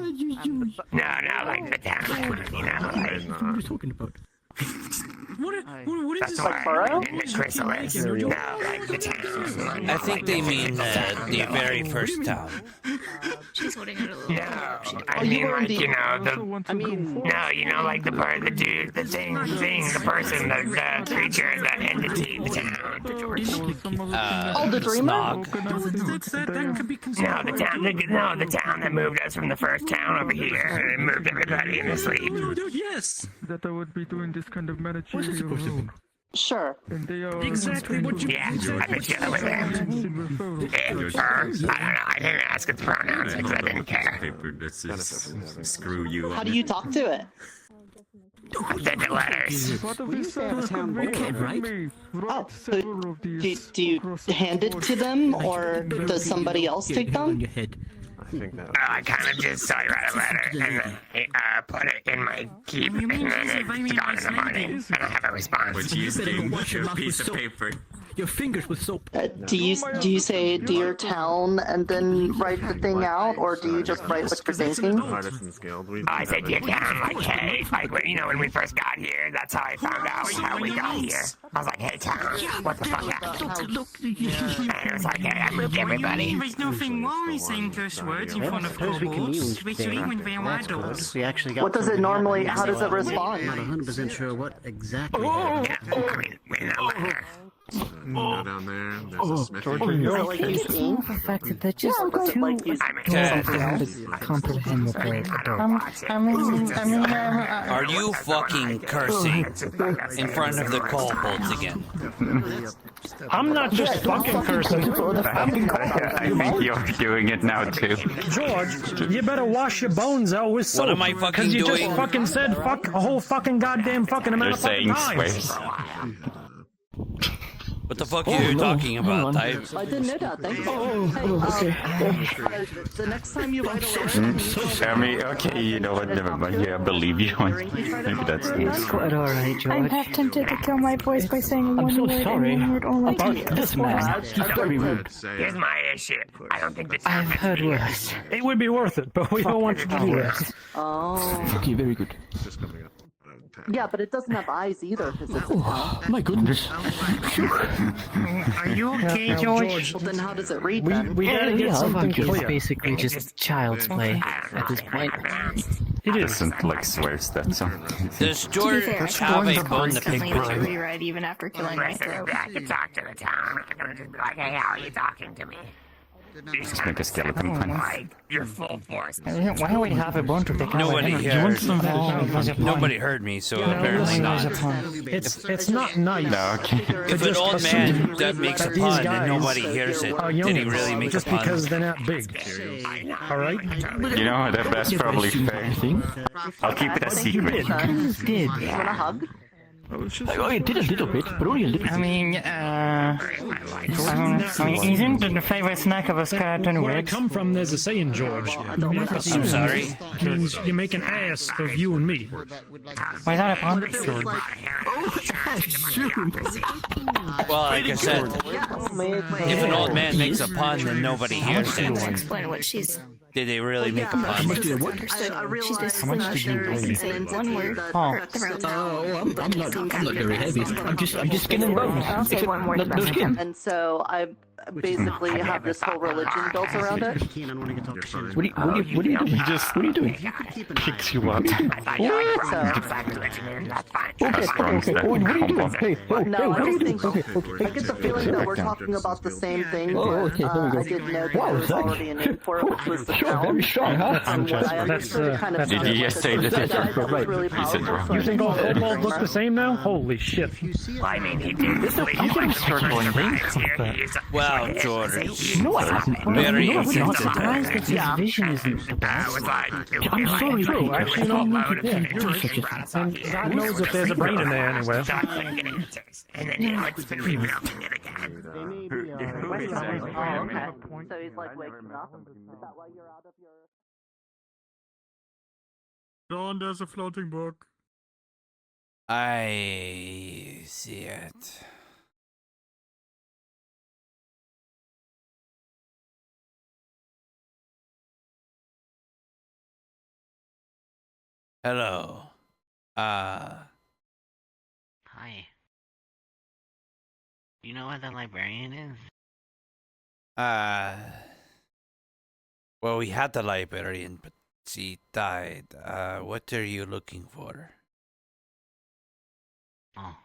not like the town. What are you talking about? What is That's this? why I went in the chrysalis. No, like the town. I think they mean the very first town. She's holding it a little. No, I mean like the like the bird, the dude, the thing, the person, the creature, the entity, the town. The dreamer? That could be The town that moved us from the first town over here and moved everybody in the sleep. Yes. That I would be doing this kind of managerial role. Sure. And they are Exactly what you. Yeah, I've been chilling with them. I don't know. I didn't ask its pronouns because I didn't care. Screw you. How do you talk to it? I sent it letters. Oh, so do you hand it to them, or does somebody else take them? I kind of just saw you write a letter and then put it in my keep, and then it's gone in the morning, and I have a response. What you do with your piece of paper? Your fingers with soap. Do you say dear town and then write the thing out, or do you just write what you're thinking? I said dear town, like hey, like when we first got here, that's how I found out how we got here. I was like, hey town, what the fuck happened? And it was like, hey, I moved everybody. There's nothing wrong with saying curse words in front of kobolds, especially when they're adults. We actually got. What does it normally? How does it respond? I'm not 100% sure what exactly. Yeah, I mean, in that letter. Down there, there's a smithy. I think it's more the fact that they're just too Okay. comprehend what they're Are you fucking cursing in front of the kobolds again? I'm not just fucking cursing. I think you're doing it now too. George, you better wash your bones out with soap. What am I fucking Because you doing? just fucking said fuck a whole fucking goddamn fucking amount You're of fucking saying times. swears. What the fuck are you talking about? I didn't know that. Thank you. The next time you write a letter, I mean, okay, you know what? Never mind. Yeah, I believe you. Maybe that's It's quite alright, George. I'm half tempted to kill my voice by saying one so word sorry and one word only. about this man. He's very rude. Here's my issue. I don't think the I've heard worse. It would be worth it, but we don't want you to do that. Oh. Okay, very good. Yeah, but it doesn't have eyes either. My goodness. Are you okay, George? Well, then how does it read then? We gotta get something It's clear. basically just child's play at this point. It is. Doesn't like swears that so. Does George have a bone to pick to with? rewrite even after killing my throat. I could talk to the town. I'm gonna just be like, hey, how are you talking to me? Just make a skeleton pun. Like, you're full force. Why do we have a bone to pick? Nobody heard. Nobody heard me, so apparently not. It's not nice. No, okay. If an old man that makes a pun and nobody hears it, are did he young, really make a just pun? because they're not big. Alright? You know, that's probably fair. I'll keep it a secret. You want a hug? Oh, it did a little bit, but only a little bit. I mean, isn't the favorite snack of a skeleton Where I ribs? come from, there's a saying, George. I'm sorry? Means you make an ass of you and me. Why is that a pun? Well, like I said, if an old man makes a pun, then nobody hears it. Explain what she's Did they really make a pun? I realized She's basically saying one word. Hurt the throat. I'm not very heavy. I'm just skin and bones. I'll say one word. No skin. And so I basically have this whole religion built around it. What are you doing? He just What are you doing? picks you up. So, Okay. What are you doing? Hey, no, what I are you just doing? think I get the feeling that we're talking about the same thing. Oh, okay, there we go. I didn't know that Wow, there was that- already a name for it, which was the Sure, town. very strong, huh? And what I understood it kind of Did sounded you like just a say that suicide it's that was really He said powerful, wrong. so I You think all decided to kobolds bring look the mine. same now? Holy shit. I mean, he did. I'm getting circling rings like that. Wow, George. No, I haven't. Very No, I would not. insensitive. That his vision isn't the best. I'm sorry, Peter. Actually, I no, don't mean to do such a thing. And God knows if there's a brain in there anywhere. And then he puts the rebuilding it again. Oh, okay. So he's like waking up. Is that why you're out of your... John, there's a floating book. I see it. Hello. Hi. Do you know what the librarian is? Well, we had the librarian, but she died. What are you looking for? Oh.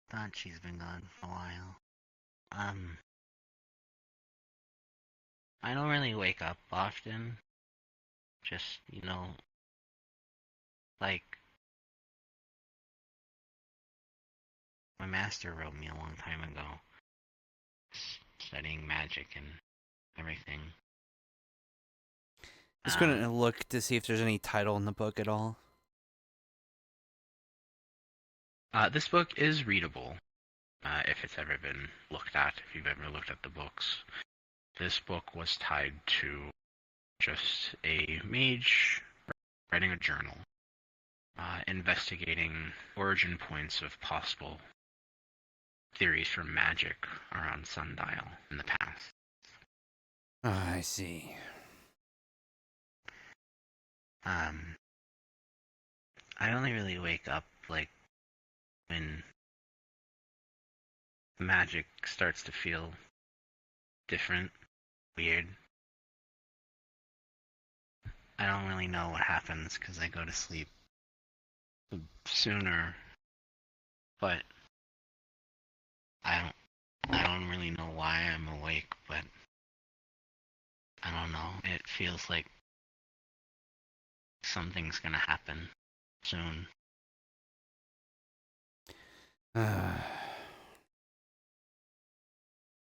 Thought she's been gone for a while. I don't really wake up often. Just, like, my master wrote me a long time ago, studying magic and everything. Just gonna look to see if there's any title in the book at all. This book is readable, if it's ever been looked at. If you've ever looked at the books, this book was tied to just a mage writing a journal, investigating origin points of possible theories for magic around Sundial in the past. I see. I only really wake up, like, when magic starts to feel different, weird. I don't really know what happens because I go to sleep sooner, but I don't really know why I'm awake, but I don't know. It feels like something's gonna happen soon.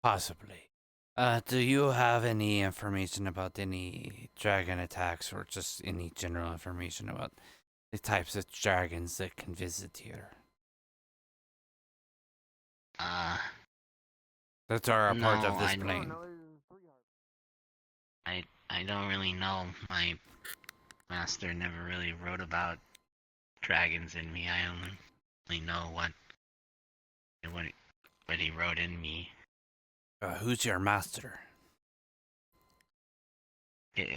Possibly. Do you have any information about any dragon attacks or just any general information about the types of dragons that can visit here? That are a part of this plane. I don't really know. My master never really wrote about dragons in me. I only know what he wrote in me. Who's your master? He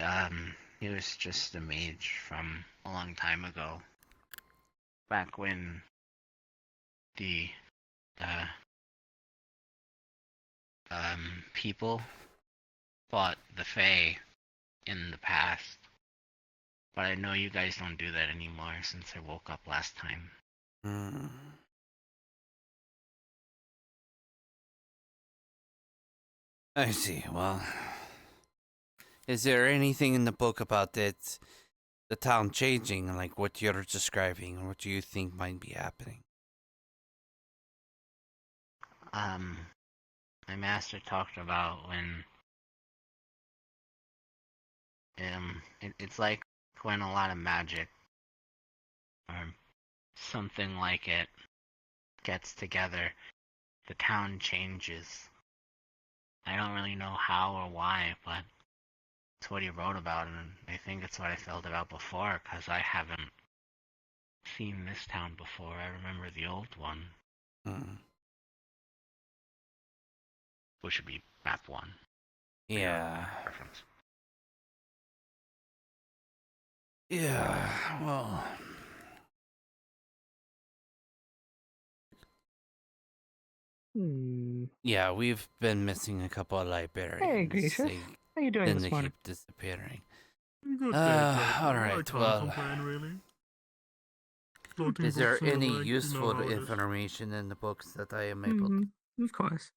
was just a mage from a long time ago. Back when the people fought the Fae in the past. But I know you guys don't do that anymore since I woke up last time. I see. Well, is there anything in the book about the town changing, like what you're describing, or what do you think might be happening? My master talked about when it's like when a lot of magic or something like it gets together, the town changes. I don't really know how or why, but it's what he wrote about, and I think it's what I felt about before, because I haven't seen this town before. I remember the old one. Which would be map 1. Yeah. Reference. Yeah, well... Yeah, we've been missing a couple of librarians. Hey, Grisha. How you doing this morning? They keep disappearing. Good Alright, well... Is there any useful information in the books that I am able to... Of course.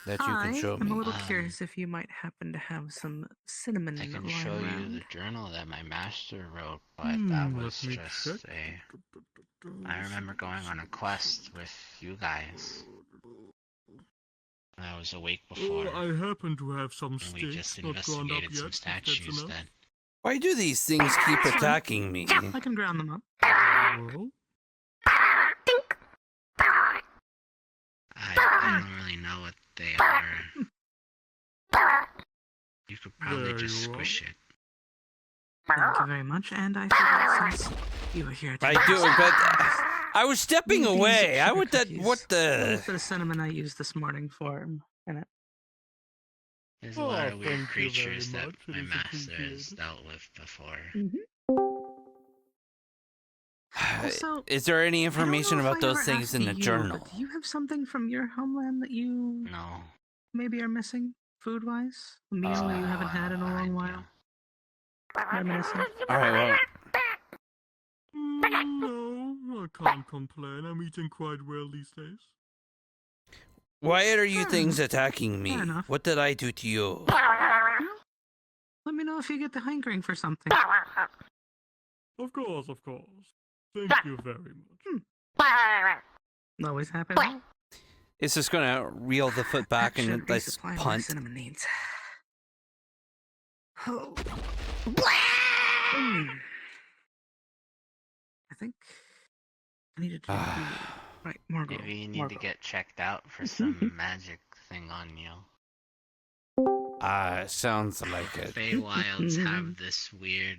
That you can show me? I'm a little curious if you might happen to have some cinnamon I can lying show you around. the journal that my master wrote, but that was just I remember going on a quest with you guys. I was awake before. I happen to have some and we just investigated some statues that... Why do these things keep attacking me? I can ground them up. I don't really know what they are. You could probably just squish it. Thank you very much, and I figured since you were here I do, but I was stepping away. I would that. What the? What is the cinnamon I used this morning for in it? There's a lot of weird creatures that my master has dealt with before. Also, is there any information I don't know about if I those ever things asked in the you, journal? but do you have something from your homeland that you maybe are missing food-wise? A meal that you haven't had in a long while? Reminiscent. Alright, well... No, I can't complain. I'm eating quite well these days. Why are you things attacking me? Fair enough. What did I do to you? Let me know if you get the hankering for something. Of course, of course. Thank you very much. Always happy. It's just gonna reel the foot back and like punt. Cinnamon needs. Oh. I think I needed to right more. Maybe you need to get checked out for some magic thing on you. Sounds like it. Feywilds have this weird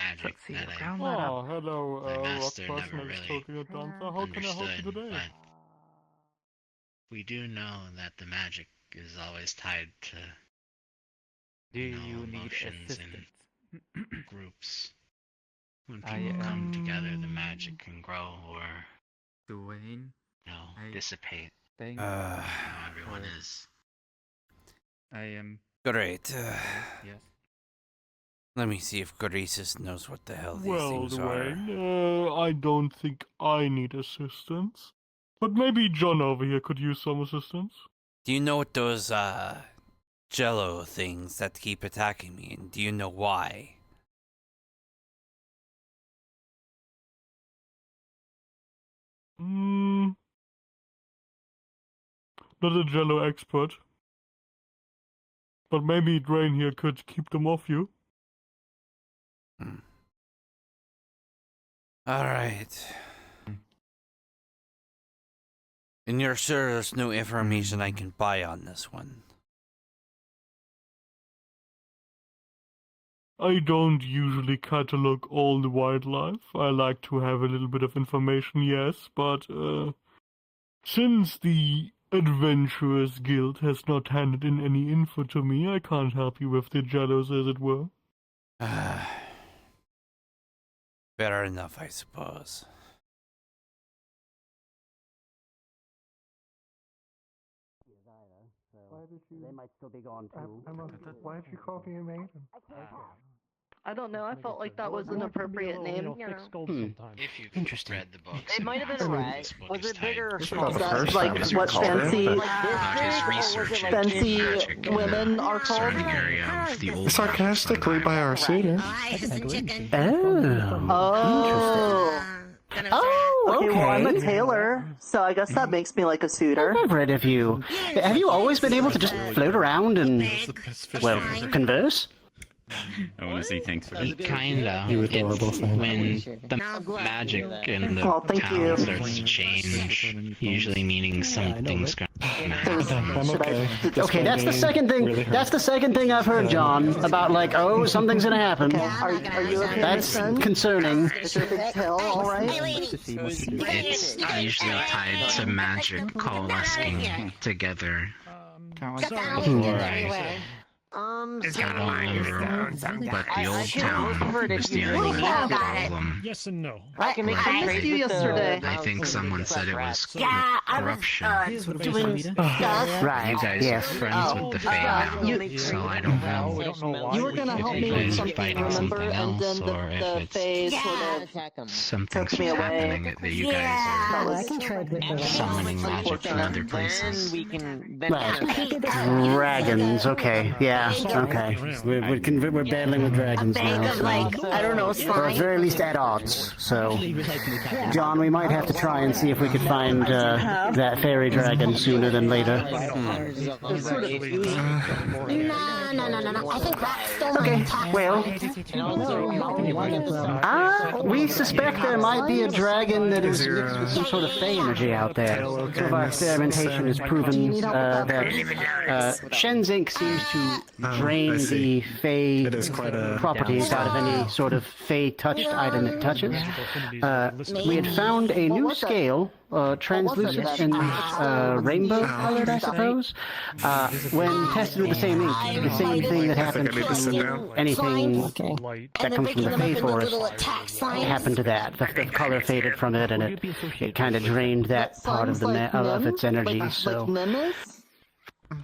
magic that Oh, hello, my master Rock never Person really talking at Dancer. How can I help you understood, today? but we do know that the magic is always tied to emotions and groups. When people come together, the magic can grow or dissipate. How everyone is. I am. Great. Yes. Let me see if Graces knows what the hell these Well, things are. Dwayne, I don't think I need assistance. But maybe John over here could use some assistance. Do you know what those, jello things that keep attacking me, and do you know why? Not a Jello expert. But maybe Dwayne here could keep them off you. Alright. And you're sure there's no information I can buy on this one? I don't usually catalog all the wildlife. I like to have a little bit of information, yes, but since the Adventurers Guild has not handed in any info to me, I can't help you with the jellos, as it were. Fair enough, I suppose. They might still be gone too. Why did you call me a maiden? I don't know. I felt like that was an appropriate name. If you've read the books, It might have been rat. Was it bigger or small? That's like what fancy women are called. Sarcastically by our suitor. Okay, well, I'm a tailor, so I guess that makes me like a suitor. I've read of you. Have you always been able to just float around and, well, converse? I want to say thanks for that. Kinda. You adorable friend. When the magic in the town starts to change, usually meaning something's gonna happen. Okay, that's the second thing. That's the second thing I've heard, John, about like, oh, something's gonna happen. Are you okay? That's concerning. Is your big tail alright? It's usually tied to magic coalescing together. Before I got along, but the old town was dealing with the problem. Yes and no. I can make I missed you yesterday. I think someone said it was corruption. Right. You guys Yes. are friends with the Fae now, so I don't know You were gonna help me with something, fighting remember? something And then else, or the if Fae it's sort of something's took me away. happening that you guys are summoning magic from other places. Right. Dragons. Okay. Yeah. Okay. We're battling with dragons now. So. I don't know, Or at very least at odds. So, John, we might have to try and see if we could find that fairy dragon sooner than later. No. I think that's still Okay, well, we suspect there might be a dragon that is mixed with some sort of fey energy out there. Some of our experimentation has proven that Shen's ink seems to drain the fey properties out of any sort of fey-touched item it touches. We had found a new scale, translucent and rainbow-colored, I suppose, when tested with the same ink. The same thing that happened to anything that comes from the Fey Forest happened to that. The color faded from it, and it kind of drained that part of of its energy. So,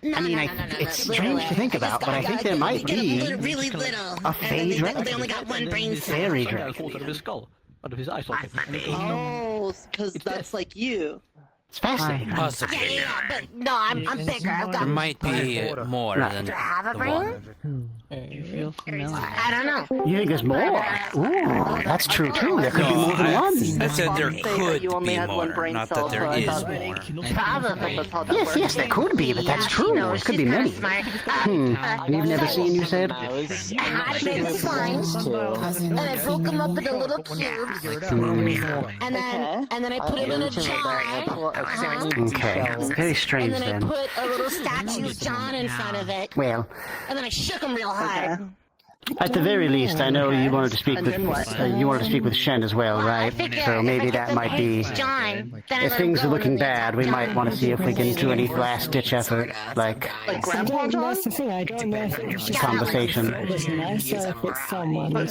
I mean, it's strange to think about, but I think there might be a Fey dragon. They only got one brain cell. Fairy dragon. Out of his eye socket. Oh, because that's like you. It's fascinating. Possibly. But no, I'm bigger. I've got. There might be more than Do I have a the brain? one. You feel I don't know. You think there's more? Ooh, that's true too. There could be more than one. I said there could You only be had one more, brain not cell, that there so I is thought more. Probably. Yes, there could be, but that's true. There could be many. You've never seen, you said? I had big slimes, and I broke them up into little cubes, and then I put it in a jar, Okay, very strange And then then. I put a little statue of John in front of it. Well, And then I shook him real hard. at the very least, I know you wanted to speak with Shen as well, right? So maybe that might be. John. Then If things are looking bad, we might want to see if we can do any last-ditch effort, like Grandpa John? That's the thing, I don't know if it was just conversation. it was nicer if it's someone.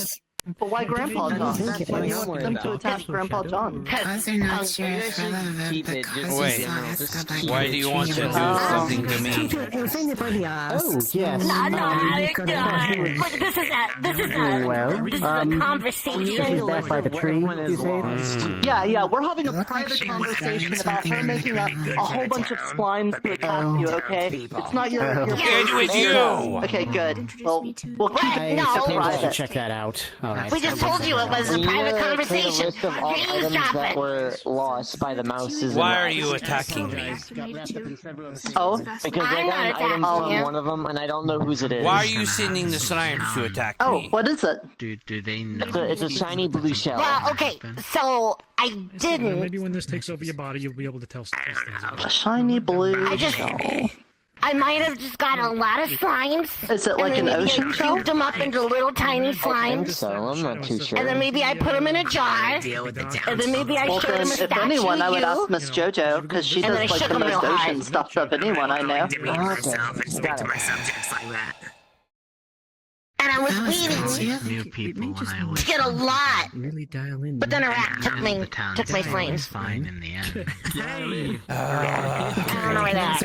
But why Grandpa John? Why do you want them to attack Grandpa John? Because they're not sure if Wait, why do you want to do something to me? Oh, yes. Look, this is a conversation. Back by the tree, you say? Yeah, we're having a private conversation about her making up a whole bunch of slimes to attack you, okay? It's not your Good with you! Okay, good. Well, we'll keep it private. Check that out. All right. We just told you it was a private conversation. List of all items that were lost by the mouses. Why are you attacking me? Oh, because I got an item from one of them, and I don't know whose it is. Why are you sending the slimes to attack me? Oh, what is it? Do they know? It's a shiny blue shell. Well, okay, so I didn't. Maybe when this takes over your body, you'll be able to tell things. A shiny blue shell. I might have just got a lot of slimes. Is it like an ocean shell? Cubed them up into little tiny I think slimes. so. I'm not too sure. And then maybe I put them in a jar. And then maybe I Well, showed then, them a if statue anyone, I of would you. ask Miss JoJo, because she And then does I like shook the them real most hard. ocean stuff of anyone I know. And I was waiting New people when I was to get a lot. Really dial in. But then a rat took my flames. fine in the end. I don't know where that.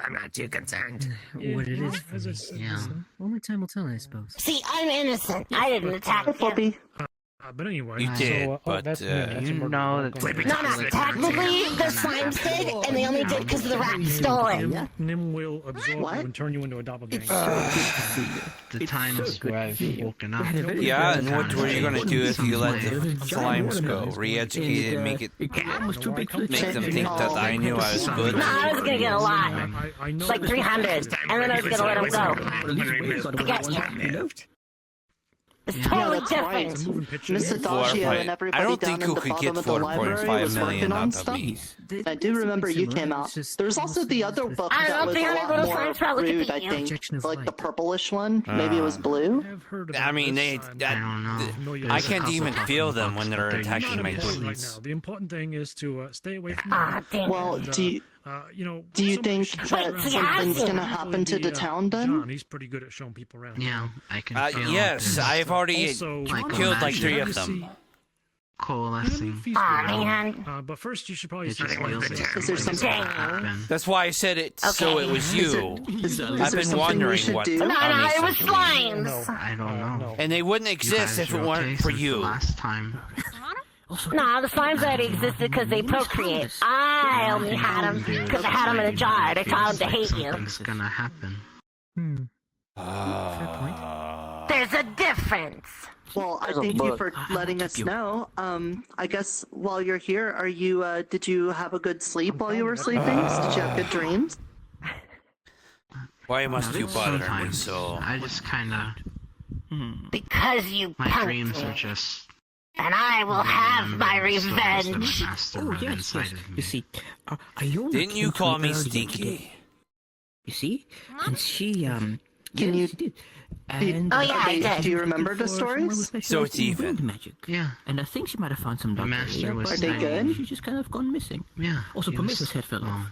I'm not too concerned. What it is? Yeah. Only time will tell, I suppose. See, I'm innocent. I didn't attack you. But anyway, You did, but you know that No, technically the slimes did, and they only did because the rat stole it. Nim will absorb you and turn you into a doppelganger. the times where I've woken up. Yeah, and what were you gonna do if you let the slimes go? Re-educate it, make them think that I knew I was good? No, I was gonna get a lot. Like 300, and then I was gonna let him go. It's totally different. Miss Adagio and everybody down in the bottom of the library was working on stuff. I do remember you came out. There was also the other book that was a lot more rude, I think. Like the purplish one. Maybe it was blue. I mean, I can't even feel them when they're attacking my boots. The important thing is to stay away from Well, do you think that something's gonna happen to the town then? He's pretty good at showing people around. Yeah, I can feel yes, I've already killed like 3 of them. Coalescing. Man. But first, you should probably It just feels like Is there something? That's why I said it, so it was you. I've been wondering what. No, it was slimes. I don't know. And they wouldn't exist if it weren't for you. Last time. No, the slimes already existed because they procreate. I only had them because I had them in a jar. They taught them to hate you. Something's gonna happen. There's a difference. Well, I thank you for letting us know. I guess while you're here, did you have a good sleep while you were sleeping? Did you have good dreams? Why must you bother me so? I just kinda. Because you My punked dreams me. are just. And I will have my revenge. Yes. You see, Iona Didn't you came to call me earlier stinky? today. You see, and she Can yes, you? she did. And Oh, yeah, I did. Do you remember the stories? So it's even. Wind magic. Yeah. And I think she might have found some doctor master here, was but Are they good? she's just kind of gone missing. Yeah. Also, he was- Prometheus head fell off.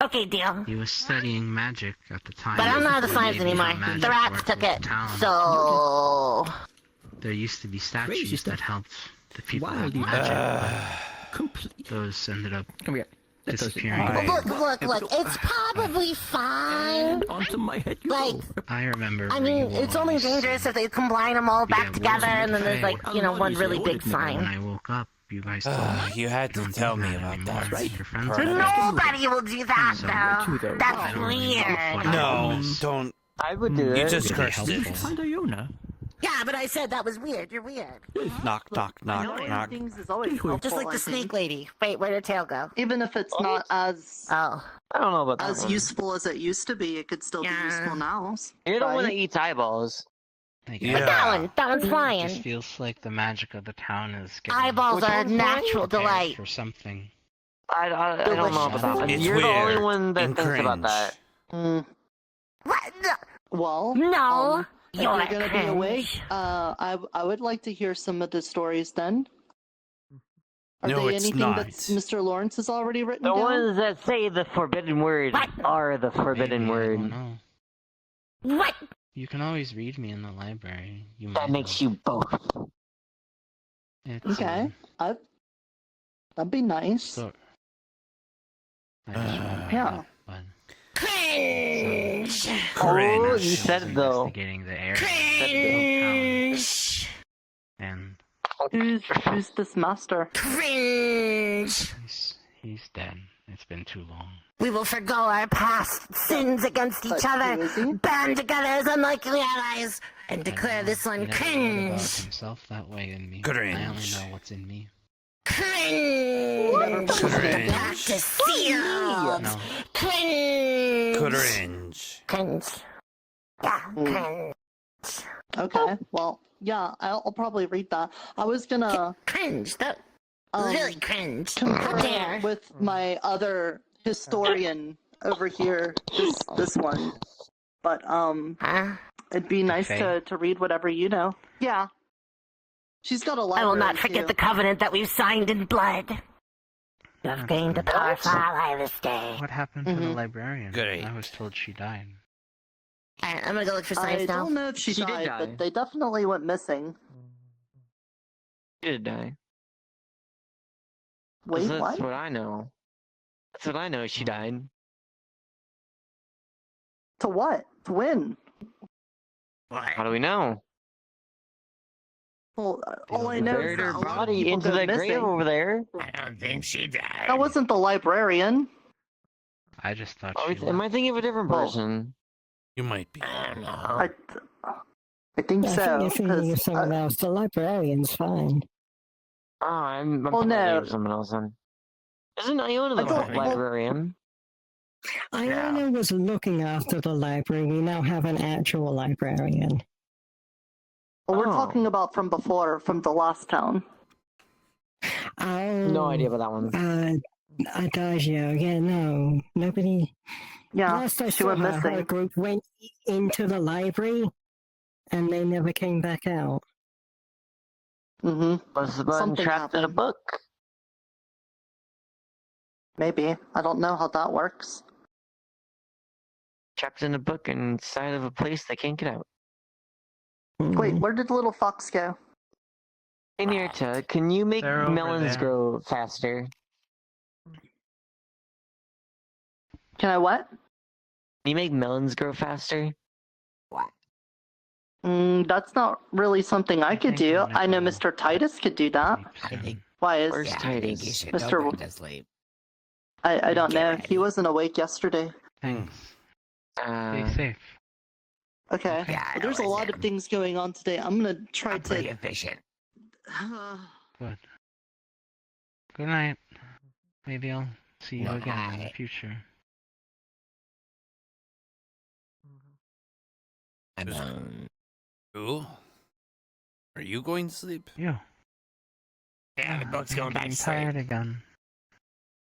Okay, deal. He was studying magic at the time. But I'm not the slimes Maybe anymore. how magic The rats worked took in it. town. So. There used to be Crazy statues stuff. that helped the people have Wildly magic. Complete. Those ended up Come here. disappearing. Look, it's probably fine. Onto my head you Like, go. I remember. I mean, it's only dangerous if they combine them all back together and then there's like, one really big When sign. I woke up, you guys told me. You had to tell me about that. Your friends Perfect. Nobody will do that, though. That's I don't really know what weird. No, don't. I would do You it. just cursed We it. should find Iona. Yeah, but I said that was weird. You're weird. Knock, knock, knock, knock. Things is always helpful, Just like I the think. snake lady. Wait, where'd her tail go? Even if it's not as Oh. I don't know about that as one. useful as it used to be, it could still be Yeah. useful now. You're the one that right? eats eyeballs. Like, Yeah. That one's It flying. just feels like the magic of the town is getting Eyeballs are a natural prepared delight. for something. I don't know about that one. It's You're the only weird one that and thinks about that. What? Well, No. if You're you're gonna be cringe. awake, I would like to hear some of the stories then. Are No, they it's anything not. that Mr. Lawrence has already written The down? ones that say the forbidden word are the forbidden Maybe, I word. don't know. What? You can always read me in the library. You That might makes have. you both. It's, Okay, that'd be nice. So, I just won't yeah. up, but Cringe. Oh, you Sundial said was it though. investigating the area. Cringe. And Who's this master? Cringe. he's dead. It's been too long. We will forgo our past sins against each other, band together as unlikely allies, and declare this He one never wrote about cringe. himself that way in me. Cringe. I only know what's in me. Cringe. Cringe. Back to seals. No. Cringe. Cringe. Cringe. Yeah, cringe. Okay, well, yeah, I'll probably read that. I was gonna cringe. That really cringe. How compare dare. with my other historian over here, this one. But it'd be nice to read whatever you know. Yeah. She's got a library. I will not forget too. the covenant that we've signed in blood. You have gained a powerful ally this day. What happened to the librarian? I was told she died. Alright, I'm gonna go look for signs I now. don't know if she She did died, die. but they definitely went missing. She did die. Wait, That's what? what I know. That's what I know. She died. To what? To when? How do we know? Well, all I know is Buried that her a lot of body people into go that grave missing. over there. I don't think she died. That wasn't the librarian. I just thought Oh, she am I thinking of a different person? You might be. I don't know. I think I so. think you're thinking of 'cause, someone else. The librarian's fine. Oh, I'm Well, probably no. thinking of someone else then. Isn't Iona the librarian? Iona was looking after the library. We now have an actual librarian. Well, we're Oh. talking about from before, from the last town. Oh. No idea about that one. Adagio. Yeah, no. Nobody. Yeah, Last I she saw went her, missing. her group went into the library and they never came back out. Mm-hmm. Was the button Something trapped in a happened. book? Maybe. I don't know how that works. Trapped in a book inside of a place they can't get out. Wait, where did the little fox go? Hey, Nirta, can you make They're over melons there. grow faster? Can I what? Can you make melons grow faster? That's not really something I could do. I know Mr. Titus could do that. Why is Where's Titus? Mr. to sleep. I don't Get know. ready. He wasn't awake yesterday. Thanks. Stay safe. Okay. Yeah, Well, there's a lot of things going on today. I'm gonna try I'm pretty to. efficient. Good. Good night. Maybe I'll see you Good again in the night. future. Who? Are you going to sleep? You. Yeah, the book's going I'm back getting to sleep. tired again.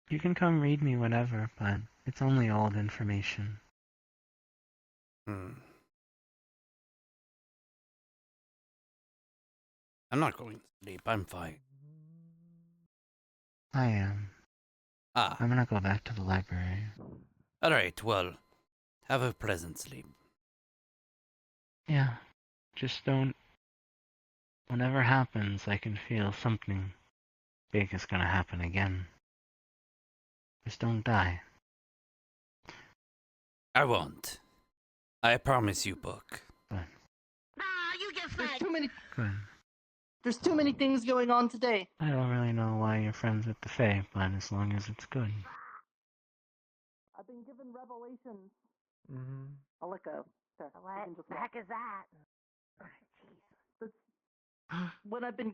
You can come read me whenever, but it's only old information. I'm not going to sleep. I'm fine. I am. I'm gonna go back to the library. All right. Well, have a pleasant sleep. Yeah. Just don't. Whatever happens, I can feel something big is gonna happen again. Just don't die. I won't. I promise you, Book. There's too many. Good. There's too many things going on today. I don't really know why you're friends with the Fae, but as long as it's good. I've been given revelations. I'll let go. There, What the heck is that? When I've been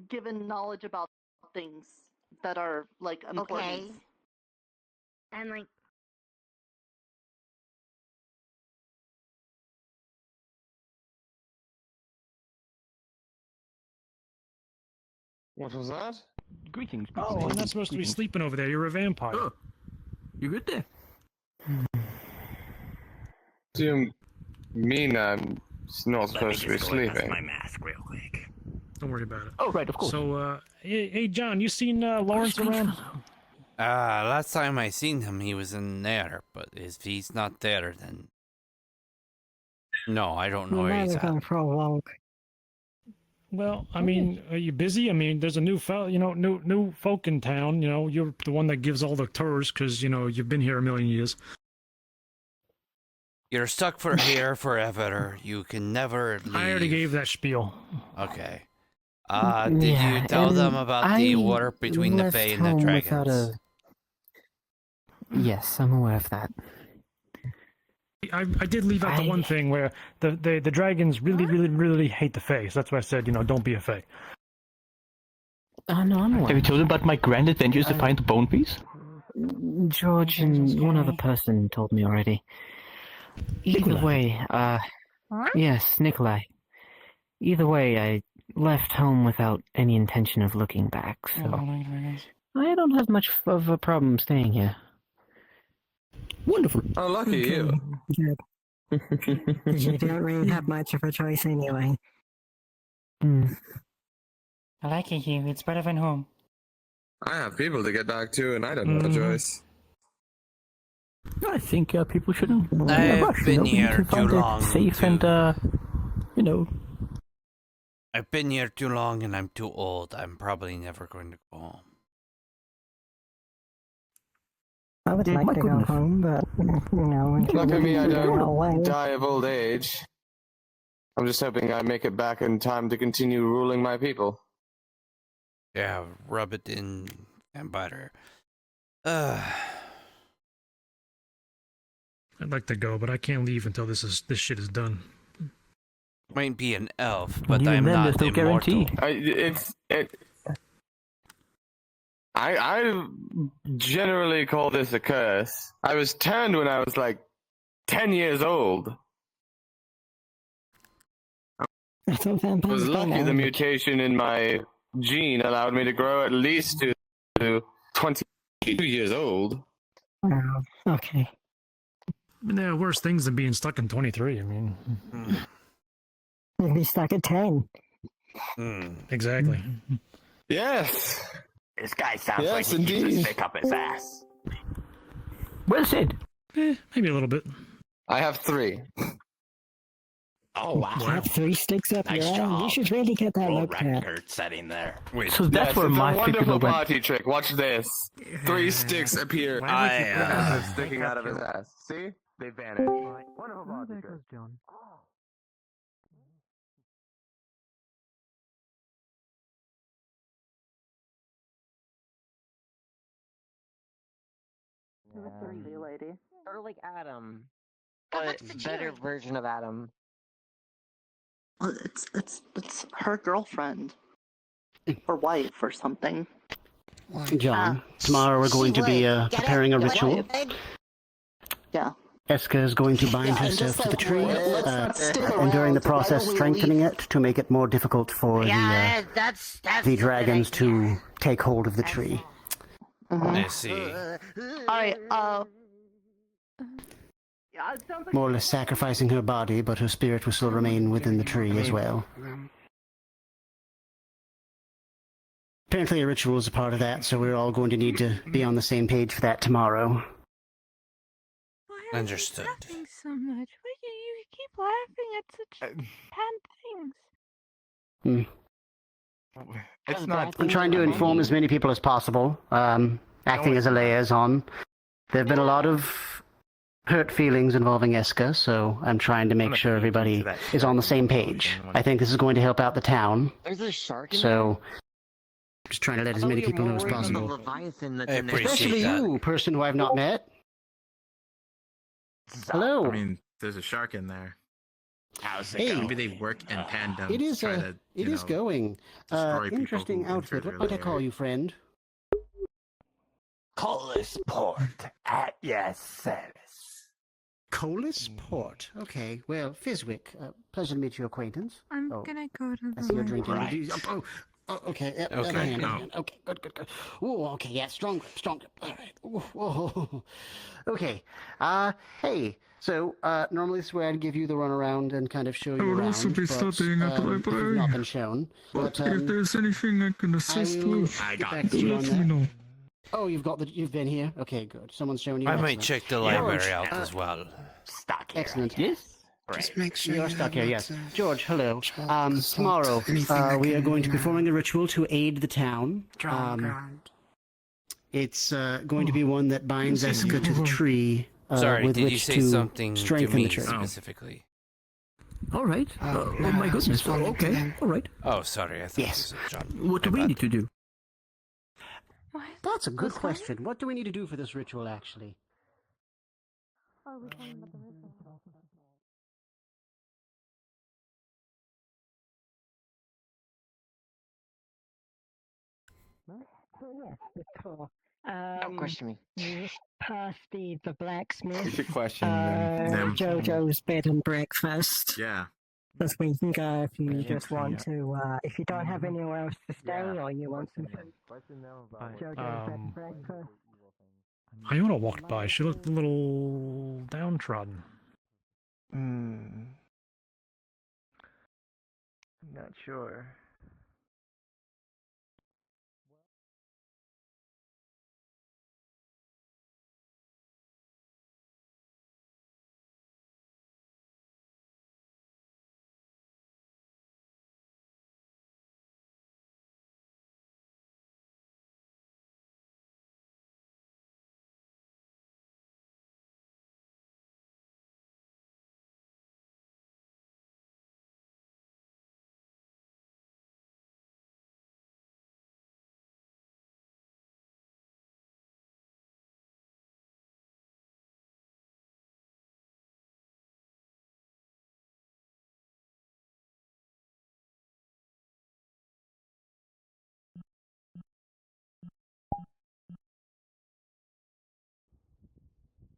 given knowledge about things that are like important. Okay. And like, What was that? Greetings. Oh, I'm not supposed to be sleeping over there. You're a vampire. Oh, you good there? Do you mean I'm not supposed to be sleeping? mask real quick. Don't worry about it. Oh, right, of course. So, hey, John, you seen Lawrence around? Last time I seen him, he was in there, but if he's not there, then... No, I don't know where he's at. Well, I mean, are you busy? I mean, there's a new new folk in town. You know, you're the one that gives all the tours because, you know, you've been here a million years. You're stuck for here forever. You can never leave. I already gave that spiel. Okay. Did you tell them about the war between the Fae and the dragons? Yes, I'm aware of that. I did leave out the one thing where the dragons really hate the Fae. So that's why I said, you know, don't be a Fae. No, I'm aware. Have you told them about my grand adventures to find the bone piece? George and one other person told me already. Either way, yes, Nikolai. Either way, I left home without any intention of looking back, so I don't have much of a problem staying here. Wonderful. Oh, lucky you. Good. You don't really have much of a choice anyway. Hmm. I like it here. It's better than home. I have people to get back to, and I don't have a choice. I think people shouldn't I've rush. been We need here to too find it long safe to- and, you know. I've been here too long and I'm too old. I'm probably never going to go home. I would like to go home, but, you know... Lucky me, I don't away. die of old age. I'm just hoping I make it back in time to continue ruling my people. Yeah, rub it in and butter. I'd like to go, but I can't leave until this shit is done. Might be an elf, but Even I'm then, not there's no immortal. guarantee. I generally call this a curse. I was turned when I was like 10 years old. I was lucky the mutation in my gene allowed me to grow at least to 22 years old. Oh, okay. I mean, there are worse things than being stuck in 23. I mean, You'd be stuck at 10. Exactly. Yes. This guy sounds Yes, like he keeps indeed. a stick up his ass. Well said. Maybe a little bit. I have 3. Oh, wow. You have 3 sticks up Nice your ass. job. You should really get that World looked at. record setting there. Wait, So that's Yes, where it's my a wonderful particular went. party trick. Watch this. 3 sticks appear sticking out of his ass. See? They vanish. Wonderful party trick. John. lady. Sort of like Adam, but better version of Adam. Well, it's her girlfriend. Or wife or something. John, tomorrow we're going to be preparing a ritual. Yeah. Eska is going to bind herself to the tree, and during the process strengthening it to make it more difficult for the dragons to take hold of the tree. I see. Alright, More or less sacrificing her body, but her spirit will still remain within the tree as well. Apparently a ritual is a part of that, so we're all going to need to be on the same page for that tomorrow. Understood. Laughing so much. Why do you keep laughing at such bad things? It's not. I'm trying to inform as many people as possible, acting as a liaison. There have been a lot of hurt feelings involving Eska, so I'm trying to make sure everybody is on the same page. I think this is going to help out the town, There's a shark in so just trying to let as many people know as possible. Leviathan that's I in there. Especially you, person who I've not met. Hello. I mean, there's a shark in there. How's it Hey. going? Maybe they work in tandem. It is to try to, it you is know, going. destroy people Interesting who outfit. enter What might I their call lair. you, friend? Colas Port at your service. Colas Port. Okay, well, Fizwick, pleasure to meet your acquaintance. I'm Oh, gonna go to I the see you're library. drinking. Right. Oh, Oh, okay. Yep, Okay. other hand, other hand. Okay, good. Ooh, okay, yeah, strong grip. All right. Ooh, whoa. Okay. Hey. So, normally this is where I'd give you the runaround and kind of show I you would around, also be but studying at the if you've library. not been shown. But if there's anything I can assist with, get back to do you on let me that. know. Oh, you've been here? Okay, good. Someone's showing you. I might Excellent. check the George, library out as well. Stuck here. Excellent. Yes. Just Great. make sure you're stuck here, yes. George, hello. Tomorrow, we are going to be performing a ritual to aid the town. It's going to be one that binds Essica to the tree Sorry, with did you which say to something to strengthen me the tree. specifically? All right. Oh my goodness. Okay. All right. Oh, sorry. I thought Yes. it was John. What do we need to do? That's a good question. What do we need to do for this ritual, actually? Oh, we're talking about the ritual. Don't question me. Past the blacksmith. You should question them. Jojo's bed and breakfast. Yeah. Because we can go if you Yeah, just want to, if you don't have anywhere else to stay or you want some food. Jojo's bed and breakfast. Iona walked by. She looked a little downtrodden. Not sure.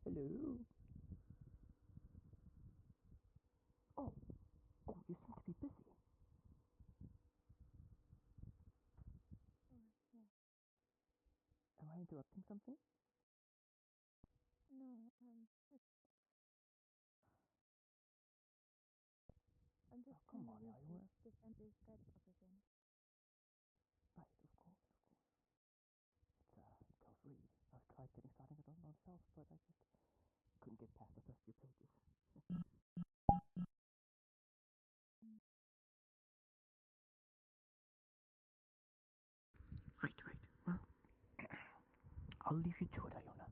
Hello. Oh, you seem to be busy. Am I interrupting something? No, I'm just come on, trying to Iowa. use the center's guide up again. Right, of course. It's tough read. I've tried getting started on myself, but I just couldn't get past the first few pages. Right. Well, I'll leave you to it, Iona.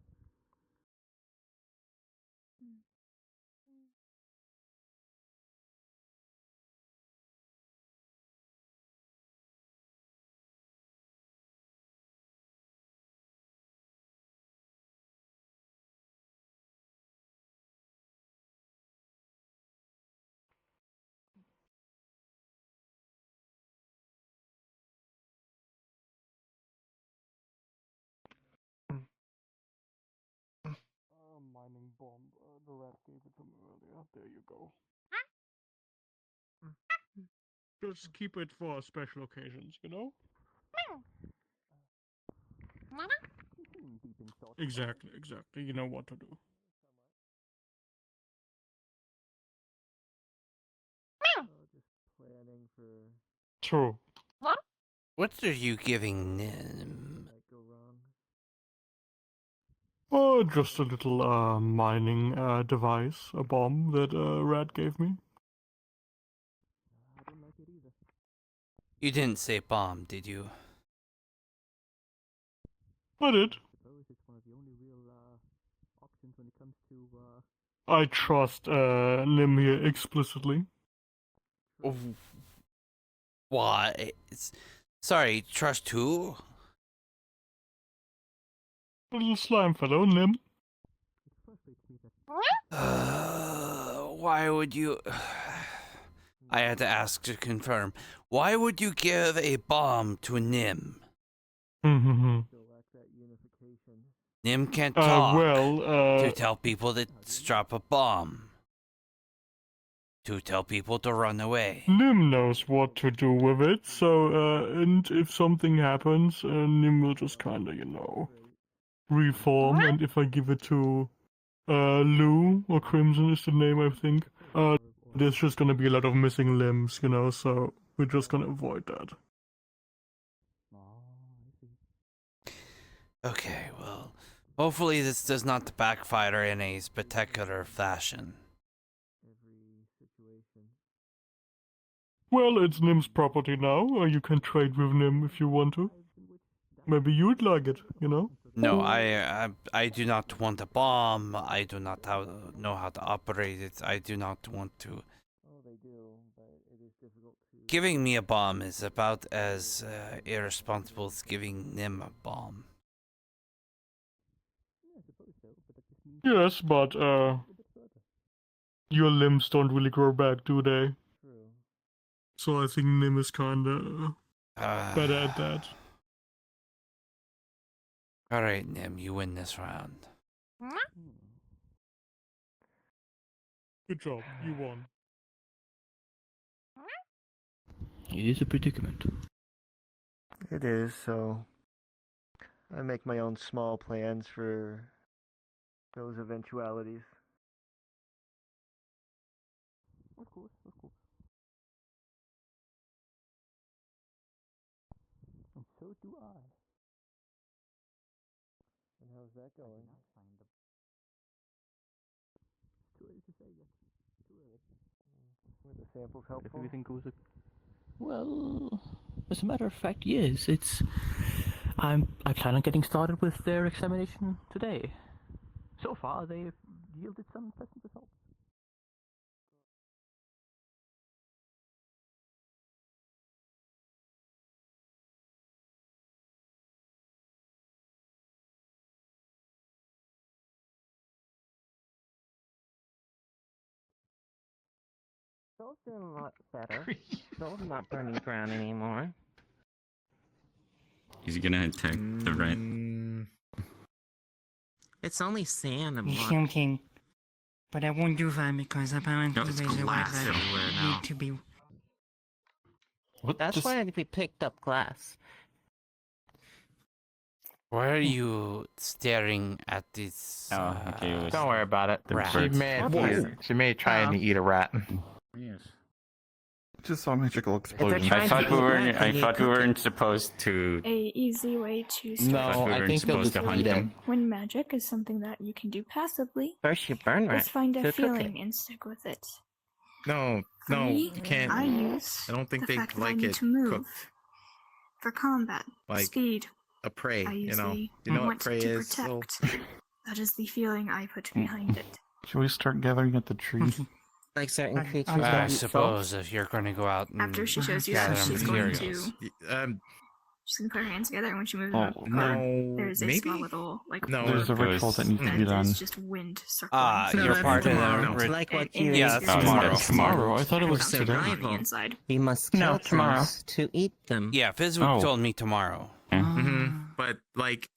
Mining bomb. The rat gave it to me earlier. There you go. Just keep it for special occasions, you know? Exactly. You know what to do. Just planning for True. What are you giving them? might go wrong. Oh, just a little mining device, a bomb that Rat gave me. I don't like it either. You didn't say bomb, did you? I did. Suppose it's one of the only real options when it comes to I trust Nim here explicitly. Why? Sorry, trust who? A little slime fellow, Nim. Why would you... I had to ask to confirm. Why would you give a bomb to a Nim? Nim can't talk to tell people to drop a bomb. to tell people to run away. Nim knows what to do with it, so, and if something happens, Nim will just kinda, reform, and if I give it to, Lou, or Crimson is the name, I think, there's just gonna be a lot of missing limbs, so we're just gonna avoid that. Okay, well, hopefully this does not backfire in a spectacular fashion. Well, it's Nim's property now, or you can trade with Nim if you want to. Maybe you'd like it, No, I do not want a bomb. I do not know how to operate it. I do not want to. Giving me a bomb is about as irresponsible as giving Nim a bomb. Yes, but, your limbs don't really grow back, do they? So I think Nim is kinda better at that. Alright, Nim, you win this round. Good job, you won. It is a predicament. It is, so I make my own small plans for those eventualities. Of course, of course. And so do I. And how's that going? Too early to say yet. Too early. Were the samples If helpful? everything goes well, as a matter of fact, yes. I plan on getting started with their examination today. So far, they've yielded some pleasant results. Soul's doing a lot better. Soul's not burning brown anymore. He's gonna attack the rat. It's only sand and blood. Something. But I won't do that because apparently No, it's there's a word glass that everywhere now. need to be. That's why we picked up glass. Why are you staring at this? Don't worry about it. rat? She may try and eat a rat. Yes. Just saw a magical explosion. I thought we weren't supposed to. A easy way to start No, I think they'll just eat him. when magic is something that you can do passively. First you burn rat. Is find a to cook feeling it. and stick with it. No, Me, you can't. I use I don't think the they fact that I like need it to move cooked for combat, like speed. a prey. I You usually know what want prey to is. So protect. That is the feeling I put behind it. Should we start gathering at the tree? Like certain creatures. I that eat suppose if you're going to go out and After she shows you gather that, she's going materials. to. She's gonna put her hands together, and when she moves Oh, up, no, there's a maybe? small little like. No, There's a ritual that needs to be done. It's just wind circling. You're part of the Like what you yeah, that's tomorrow. Tomorrow? I thought it was For today. survival. Inside. We must kill No, tomorrow. things to eat them. Yeah, Fizz told me tomorrow. but like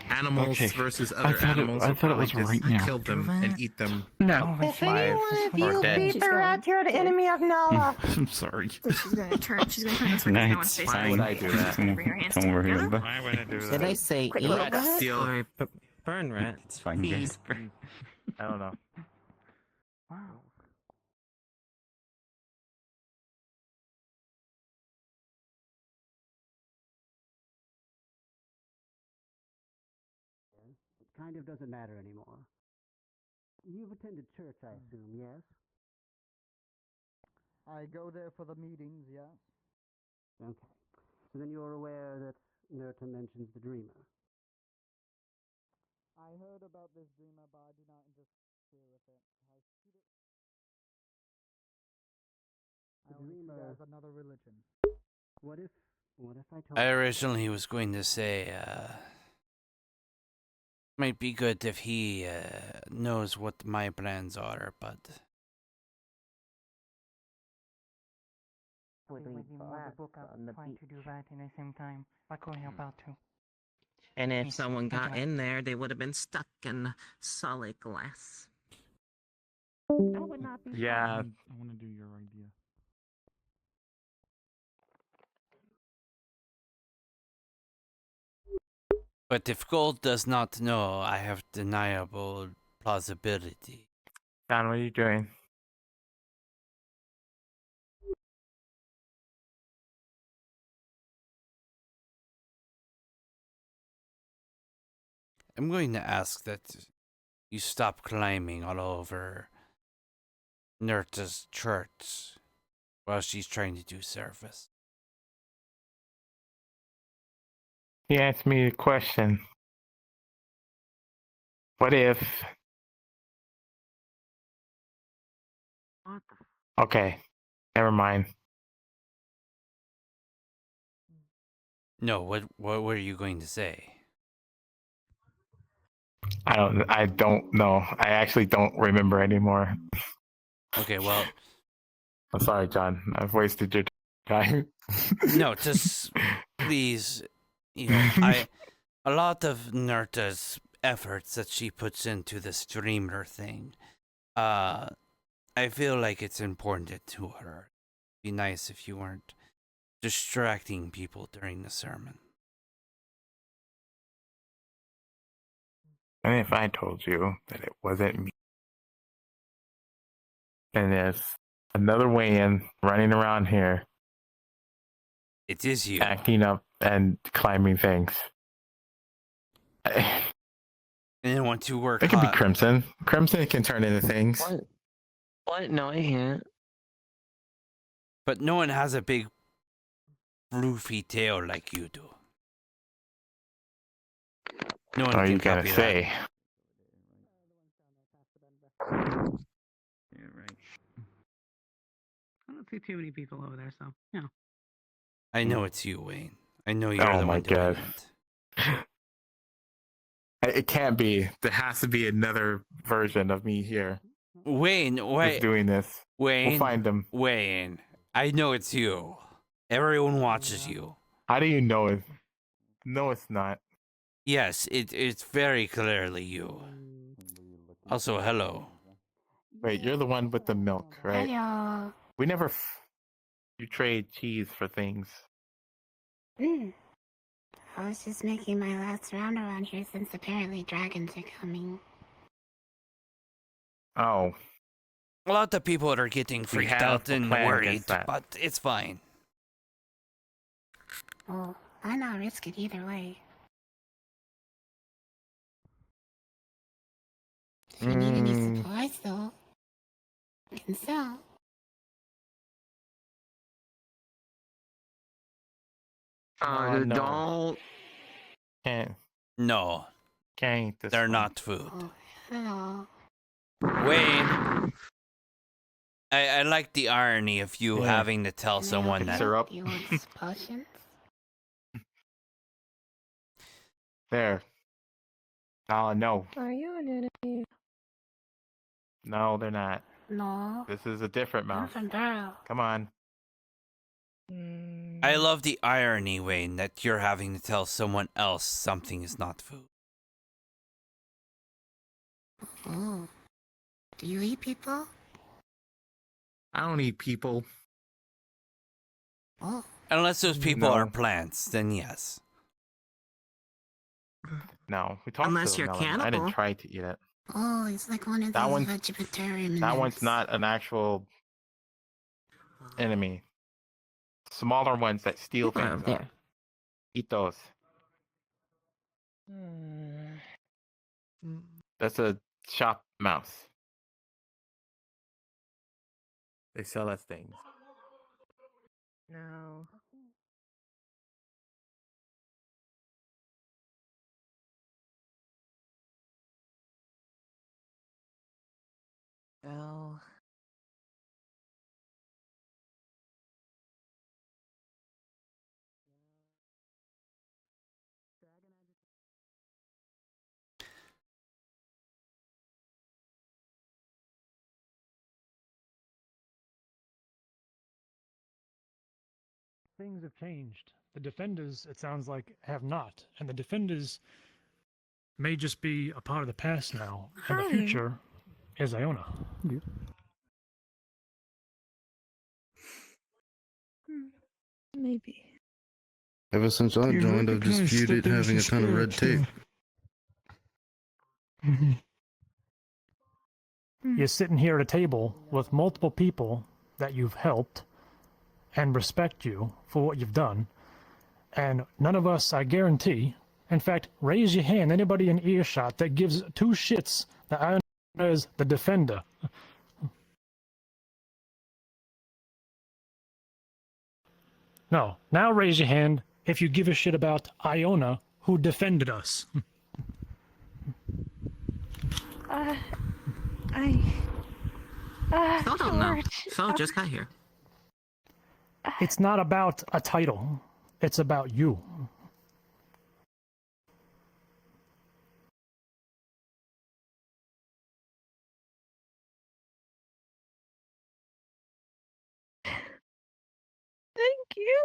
animals Okay. versus I other thought it- animals, I will thought it was probably just right now. kill them and eat them. No. If any one of you dead. beat the rat, you're the enemy of Nala. I'm sorry. So she's gonna turn. She's gonna turn this way. No Nice. one's facing Why her. would I do that? Bring her hands Don't worry together. about it. Why would I do Did that? I say Quick eat little rat Steal. or burn rat? It's fine, Jasper. I don't know. It kind of doesn't matter anymore. You've attended church, I assume, yes? I go there for the meetings, yes. Okay. So then you're aware that Nerta mentions the dreamer. I heard about this dreamer, but I do not interfere with it. I only see that as another religion. What if I told I originally was going to say, might be good if he knows what my plans are, but Reading another book, I'm trying to do that in the same time. Like we're about to. And if Yes, someone got okay. in there, they would have been stuck in solid glass. Yeah. I want to do your But if Gold does not know, I have deniable plausibility. Don, what are you doing? I'm going to ask that you stop climbing all over Nerta's church while she's trying to do service. He asked me a question. What if... Okay, never mind. No, what were you going to say? I don't know. I actually don't remember anymore. Okay, well... I'm sorry, John. I've wasted your time. No, just please, a lot of Nerta's efforts that she puts into the streamer thing, I feel like it's important to her. It'd be nice if you weren't distracting people during the sermon. And if I told you that it wasn't me, and there's another Wayne running around here. It is you. Acting up and climbing things. And then want to work It could be Crimson. Crimson can turn into things. What? No, I can't. But no one has a big floofy tail like you do. No one Oh, can you gotta copy say. Yeah, right. I don't see too many people over there, so yeah. I know it's you, Wayne. I know you're the my one doing God. it. It can't be. There has to be another version of me here. Wayne, Who's doing this? Wayne, We'll find him. Wayne, I know it's you. Everyone watches you. How do you know it? No, it's not. Yes, it's very clearly you. Also, hello. Wait, you're the one with the milk, right? Hello. We never. You trade cheese for things. I was just making my last round around here since apparently dragons are coming. Oh. A lot of people are getting freaked have out a and plan worried, against that. but it's fine. Well, why not risk it either way? If you need any supplies, though, I can sell. Oh, no. Don't. Can't. No. Can't eat this. They're one. not food. Hello. Wayne, I like the irony of you having to tell someone that. Syrup. You want potions? There. No. Are you an enemy? No, they're not. No. This is a different I'm mouse. from Barrow. Come on. I love the irony, Wayne, that you're having to tell someone else something is not food. Oh. Do you eat people? I don't eat people. Oh. Unless those people No. are plants, then yes. No, we talked Unless to you're a melon. I cannibal. didn't try to eat it. Oh, it's like one of That those one's- vegetarian That minutes. one's not an actual enemy. Smaller ones that steal People things. out there. Eat those. That's a shop mouse. They sell us things. No. Well. Things have changed. The defenders, it sounds like, have not, and the defenders may just be a part of the past now, and the Hi. future is Iona. Maybe. Ever since I joined, I've disputed having a ton of red tape. You're sitting here at a table with multiple people that you've helped and respect you for what you've done, and none of us, I guarantee, in fact, raise your hand, anybody in earshot that gives two shits that I is the defender. No, now raise your hand if you give a shit about Iona, who defended us. Still don't know. So just got here. It's not about a title. It's about you. Thank you.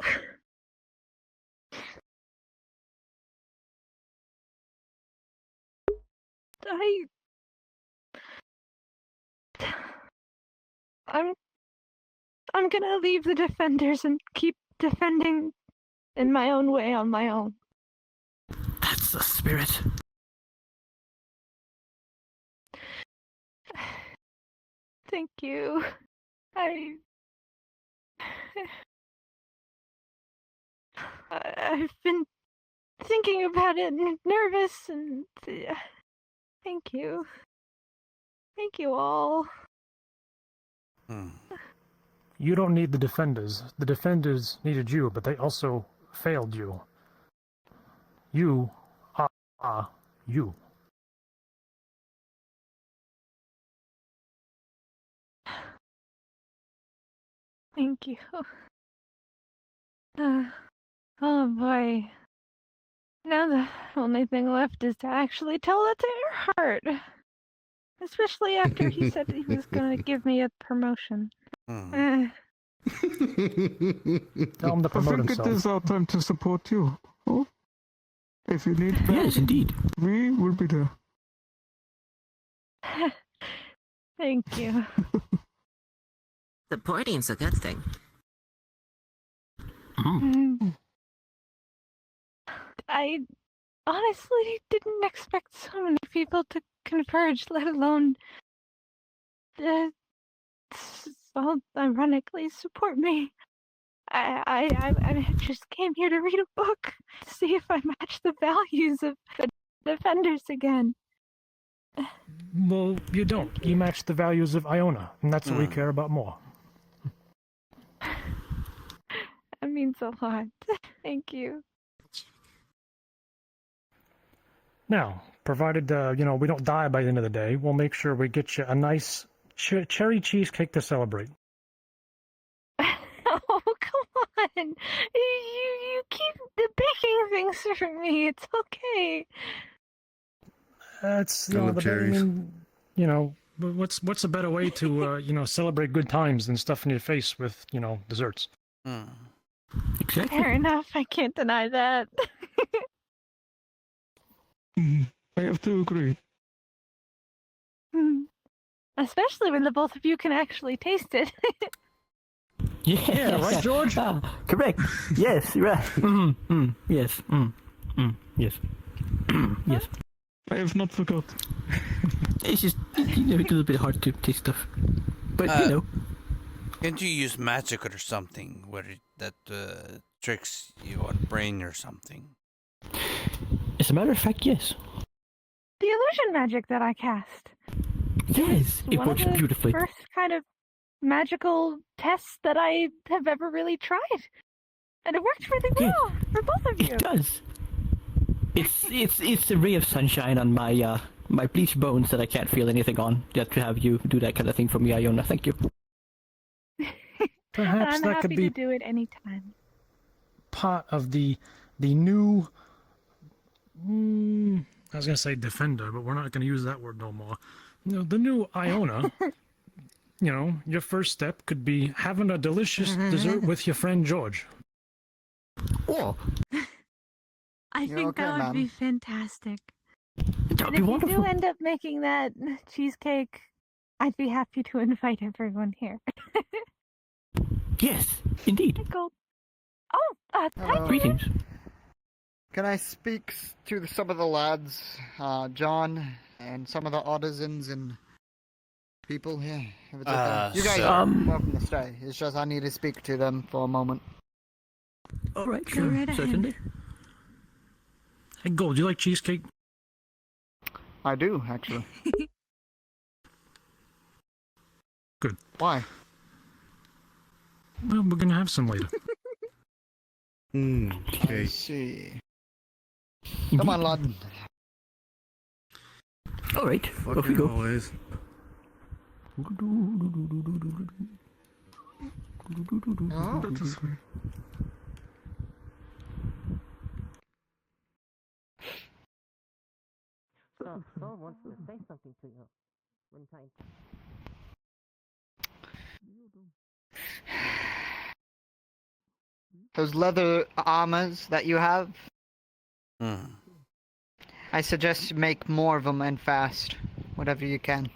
I'm gonna leave the defenders and keep defending in my own way on my own. That's the spirit. Thank you. I've been thinking about it and nervous and thank you. Thank you all. You don't need the defenders. The defenders needed you, but they also failed you. You are you. Thank you. Oh boy. Now the only thing left is to actually tell it to Earhart. Especially after he said he was going to give me a promotion. Tell him to promote I think himself. it is our time to support you. Oh, if you need help, Yes, indeed. we will be there. Thank you. Supporting's a good thing. I honestly didn't expect so many people to converge, let alone well, ironically support me. I just came here to read a book to see if I match the values of the defenders again. Well, you don't. You match the values of Iona, and that's what we care about more. That means a lot. Thank you. Now, provided, we don't die by the end of the day, we'll make sure we get you a nice cherry cheesecake to celebrate. Oh, come on. You keep baking things for me. It's okay. That's, I love cherries. What's a better way to, celebrate good times than stuffing your face with, desserts? Exactly. Fair enough. I can't deny that. I have to agree. Especially when the both of you can actually taste it. Yeah, right, George? Correct. Yes, right. Yes. Yes. Yes. I have not forgot. It's just it's a little bit hard to taste stuff. But, Can't you use magic or something where that tricks your brain or something? As a matter of fact, yes. The illusion magic that I cast. Yes, it works beautifully. First kind of magical tests that I have ever really tried. And it worked really well for both of you. It does. It's a ray of sunshine on my my bleached bones that I can't feel anything on. Just to have you do that kind of thing for me, Iona. Thank you. Perhaps I'm that happy could be to do it anytime. part of the new. I was gonna say defender, but we're not gonna use that word no more. The new Iona. Your first step could be having a delicious dessert with your friend George. Oh. I think okay, that would ma'am. be fantastic. That'd And be if you wonderful. do end up making that cheesecake, I'd be happy to invite everyone here. Yes, indeed. Michael. Oh, thank you. Greetings. Can I speak to some of the lads, John, and some of the artisans and people here? If it's okay. You guys are welcome to stay. It's just I need to speak to them for a moment. All right, sure, certainly. Hey, Gold, do you like cheesecake? I do, actually. Good. Why? Well, we're gonna have some later. I see. Come on, lad. All right, off we go. Always. Oh. Someone wants to say something to you. One time. Those leather armors that you have, I suggest you make more of them and fast. Whatever you can.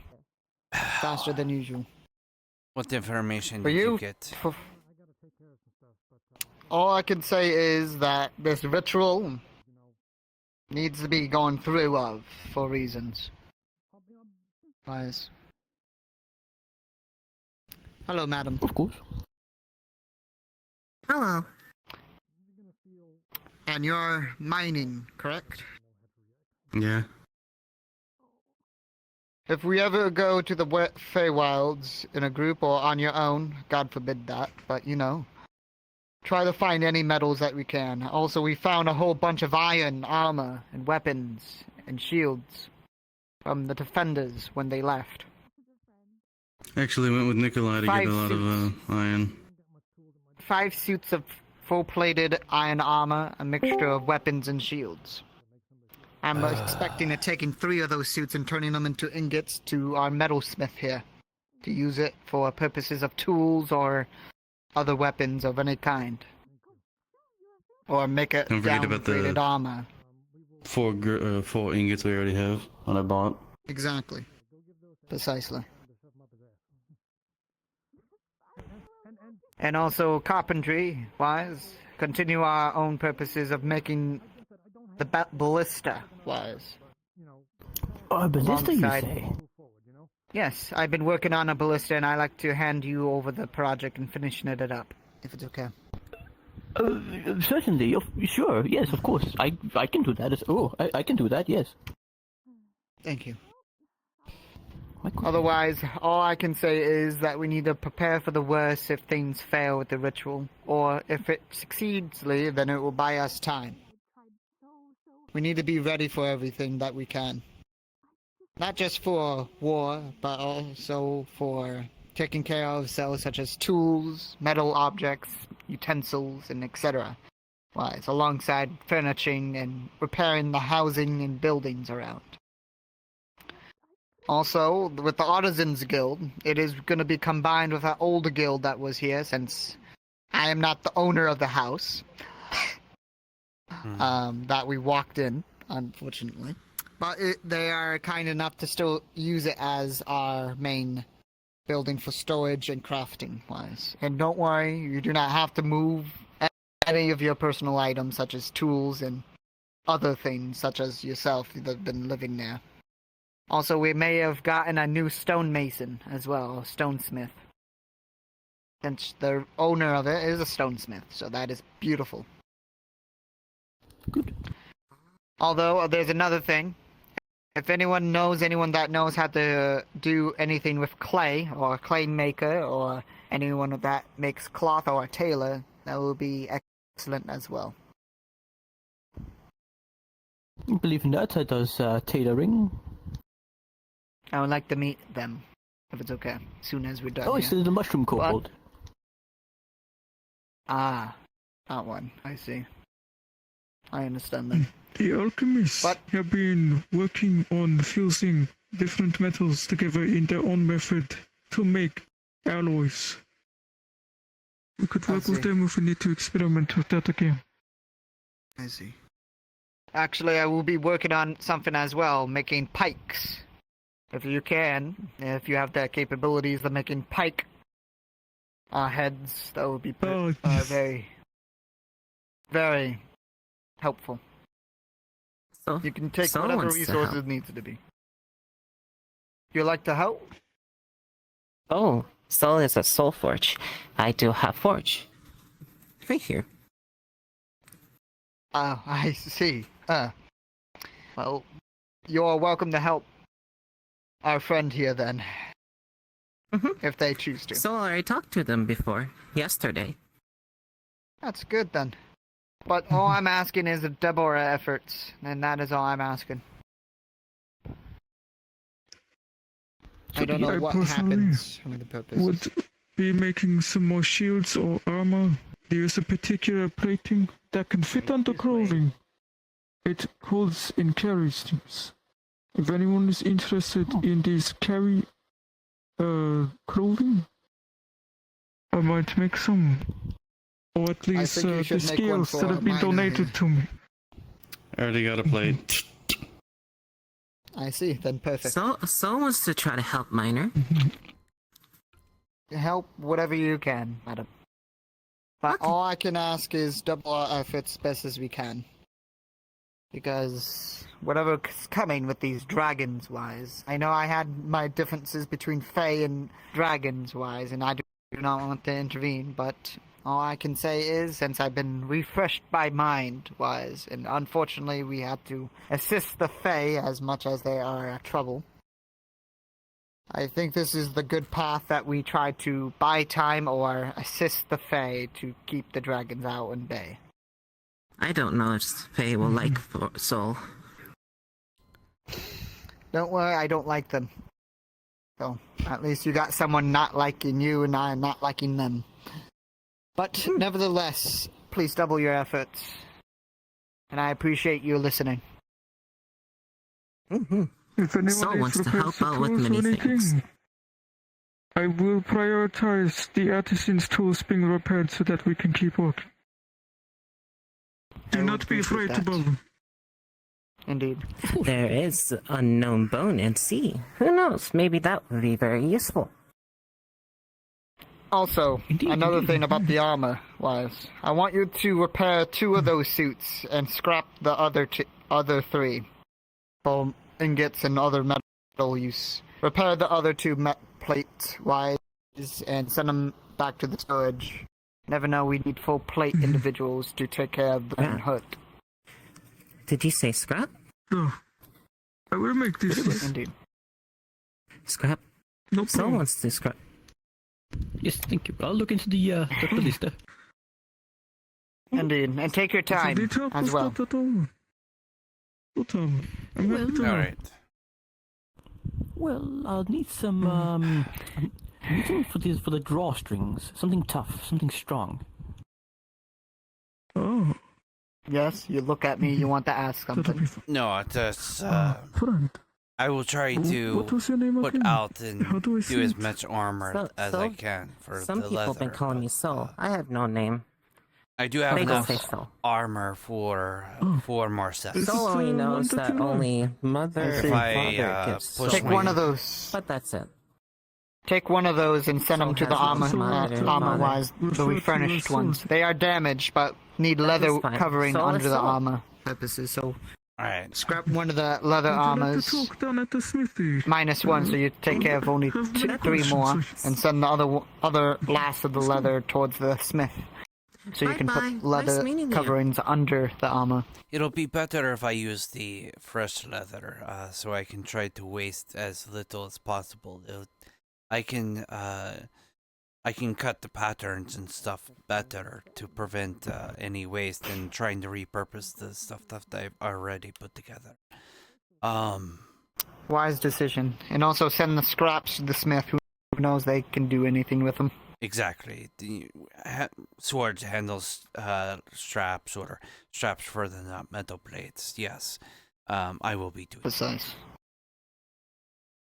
Faster than usual. What information For did you, you get? All I can say is that this ritual needs to be gone through of for reasons. Guys. Hello, madam. Of course. Hello. And you're mining, correct? Yeah. If we ever go to the Feywilds in a group or on your own, God forbid that, but you know, try to find any metals that we can. Also, we found a whole bunch of iron armor and weapons and shields from the defenders when they left. Actually went with Nikolai to get a lot of iron. 5 suits of full-plated iron armor, a mixture of weapons and shields. I'm expecting to taking 3 of those suits and turning them into ingots to our metalsmith here, to use it for purposes of tools or other weapons of any kind. Or make it Don't forget about downgraded the armor. 4 ingots we already have on I bought. Exactly. Precisely. And also carpentry-wise, continue our own purposes of making the ballista-wise. Ballista, you say? Yes, I've been working on a ballista, and I like to hand you over the project and finishing it up, if it's okay. Certainly, sure, yes, of course. I can do that. I can do that, yes. Thank you. Otherwise, all I can say is that we need to prepare for the worst if things fail with the ritual, or if it succeeds, then it will buy us time. We need to be ready for everything that we can. Not just for war, but also for taking care of ourselves, such as tools, metal objects, utensils, and etc. Wise, alongside furnishing and repairing the housing and buildings around. Also, with the Artisans Guild, it is going to be combined with our older guild that was here, since I am not the owner of the house that we walked in, unfortunately. But they are kind enough to still use it as our main building for storage and crafting-wise. And don't worry, you do not have to move any of your personal items, such as tools and other things, such as yourself, that have been living there. Also, we may have gotten a new stonemason as well, a stonesmith. Since the owner of it is a stonesmith, so that is beautiful. Good. Although, there's another thing. If anyone that knows how to do anything with clay, or a clay maker, or anyone that makes cloth or a tailor, that will be excellent as well. I believe in that. I does tailoring. I would like to meet them, if it's okay, as soon as we're done. Oh, it's the mushroom kobold. Ah, that one. I see. I understand that. The alchemists have been working on fusing different metals together in their own method to make alloys. We could work with them if we need to experiment with that again. I see. Actually, I will be working on something as well, making pikes. If you can, if you have the capabilities of making pike heads, that would be very, very helpful. You can take Sol whatever wants to resources help. needs to be. You like to help? Oh, Sol is a soul forge. I do have forge. Right here. I see. Well, you're welcome to help our friend here then. If they choose to. Sol, I talked to them before, yesterday. That's good then. But all I'm asking is to double our efforts, and that is all I'm asking. I don't know what happens from the purpose. Would be making some more shields or armor. There's a particular plating that can fit under clothing. It holds in carry steams. If anyone is interested in these carry clothing, I might make some. Or at least the scales that have been donated to me. I already got a plate. I see, then perfect. Sol wants to try to help Miner. Help whatever you can, madam. But all I can ask is double our efforts best as we can. Because whatever's coming with these dragons-wise, I know I had my differences between Fae and dragons-wise, and I do not want to intervene, but all I can say is, since I've been refreshed by mind-wise, and unfortunately we had to assist the Fae as much as they are at trouble, I think this is the good path that we try to buy time or assist the Fae to keep the dragons out in bay. I don't know if Faye will like Sol. Don't worry, I don't like them. So, at least you got someone not liking you and I not liking them. But, nevertheless, please double your efforts. And I appreciate you listening. If anyone Sol is wants to prepared help out with tools or many anything, things. I will prioritize the artisan's tools being repaired so that we can keep working. Do not be afraid to bother. Indeed. There is unknown bone in sea. Who knows? Maybe that would be very useful. Also, another thing about the armor was, I want you to repair 2 of those suits and scrap the other 3 for ingots and other metal use. Repair the other 2 plate-wise and send them back to the storage. Never know, we need full plate individuals to take care of the hurt. Did you say scrap? No. I will make this. Indeed. Scrap? No Sol problem. wants to scrap. Yes, thank you. I'll look into the list. Indeed, and take your time as well. Alright. Well, I'll need some, I need something for the drawstrings. Something tough, something strong. Oh. Yes, you look at me, you want to ask something. No, just, I will try to What was your name put again? out and How do I do say as it? much armor as I can for Some the people leather. have been calling me Sol. I have no name. I do have They enough just say so. armor for more sets. Sol only knows that only mother If and I, father gives push Sol. Take one of those. But that's it. Take one of those and send them to the has no armor-wise, the refurnished ones. They are damaged, but need leather fine. covering Sol is under the Sol. armor purposes, so Alright. scrap one of the leather armors, Down at the smithy. -1, so you take care of only 3 more, and send the other last of the leather towards the smith. So you can Bye-bye. put leather Nice meeting you. coverings under the armor. It'll be better if I use the fresh leather, so I can try to waste as little as possible. I can cut the patterns and stuff better to prevent any waste and trying to repurpose the stuff that I've already put together. Wise decision. And also send the scraps to the smith, who knows they can do anything with them. Exactly. The swords handles straps or straps for the metal plates. Yes, I will be doing.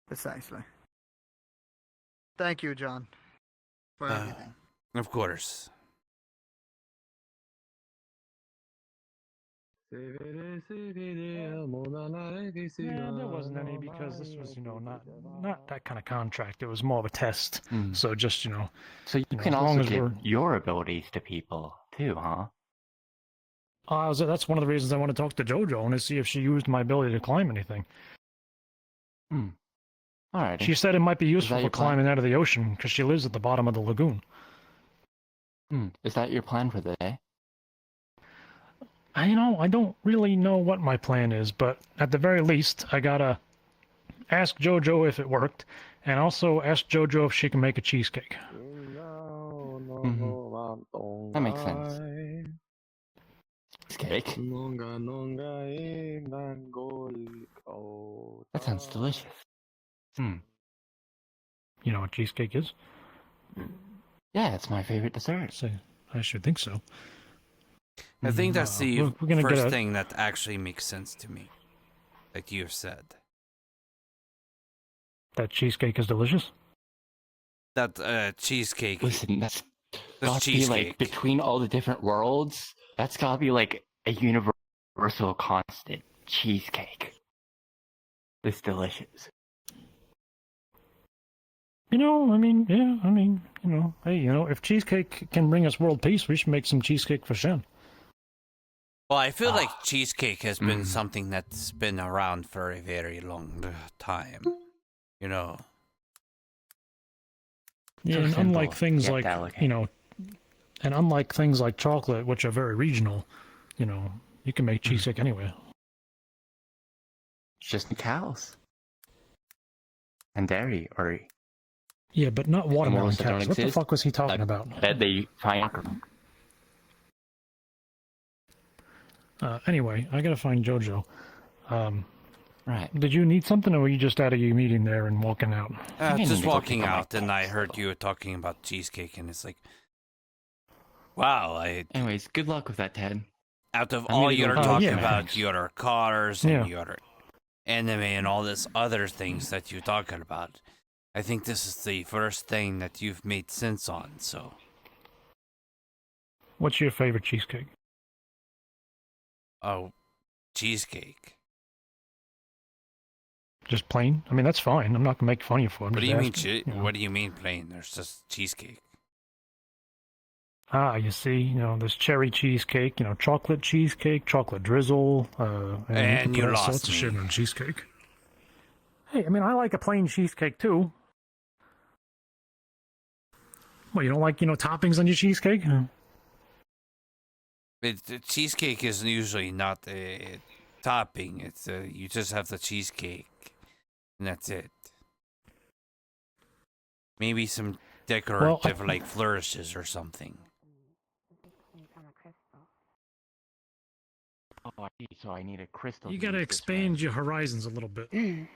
Precisely. Thank you, John, for everything. Of course. Yeah, there wasn't any because this was, not that kind of contract. It was more of a test. So just, So you can as long also as give we're... your abilities to people too, huh? That's one of the reasons I want to talk to JoJo and to see if she used my ability to climb anything. Alright. She said it might be useful for climbing out of the ocean because she lives at the bottom of the lagoon. Is that your plan for the day? I don't really know what my plan is, but at the very least, I gotta ask JoJo if it worked, and also ask JoJo if she can make a cheesecake. That makes sense. Cheesecake? That sounds delicious. You know what cheesecake is? Yeah, it's my favorite dessert. So, I should think so. I think that's the we're gonna first get thing that actually makes sense to me, like you have said. That cheesecake is delicious? That cheesecake. Listen, that's This got to be like cheesecake. between all the different worlds. That's got to be like a universal constant. Cheesecake. It's delicious. Hey, if cheesecake can bring us world peace, we should make some cheesecake for Shen. Well, I feel like cheesecake has been something that's been around for a very long time. You know. Yeah, and unlike things like, and unlike things like chocolate, which are very regional, you can make cheesecake anywhere. It's just cows. And dairy, or... Yeah, but not watermelon Animals that don't cows. What the exist? fuck was he talking about? That they find. Anyway, I gotta find JoJo. Right. Did you need something, or were you just out of your meeting there and walking out? Just walking out, and I heard you were talking about cheesecake, and it's like, wow. Anyways, good luck with that, Ted. Out of I'm all gonna you're go- talking yeah, about, thanks. your cars and Yeah. your anime and all this other things that you're talking about, I think this is the first thing that you've made sense on. So, What's your favorite cheesecake? oh, cheesecake. Just plain? I mean, that's fine. I'm not gonna make fun of you for it. I'm What do just you mean? asking, What do you mean plain? There's just cheesecake. You see, there's cherry cheesecake, chocolate cheesecake, chocolate drizzle, And you you put all lost sorts of me. shit on cheesecake. Hey, I mean, I like a plain cheesecake too. Well, you don't like, toppings on your cheesecake? The cheesecake is usually not a topping. It's you just have the cheesecake, and that's it. Maybe some decorative like flourishes or something. Oh, I see. So I need a crystal. You to gotta use this expand your horizons a little bit. way.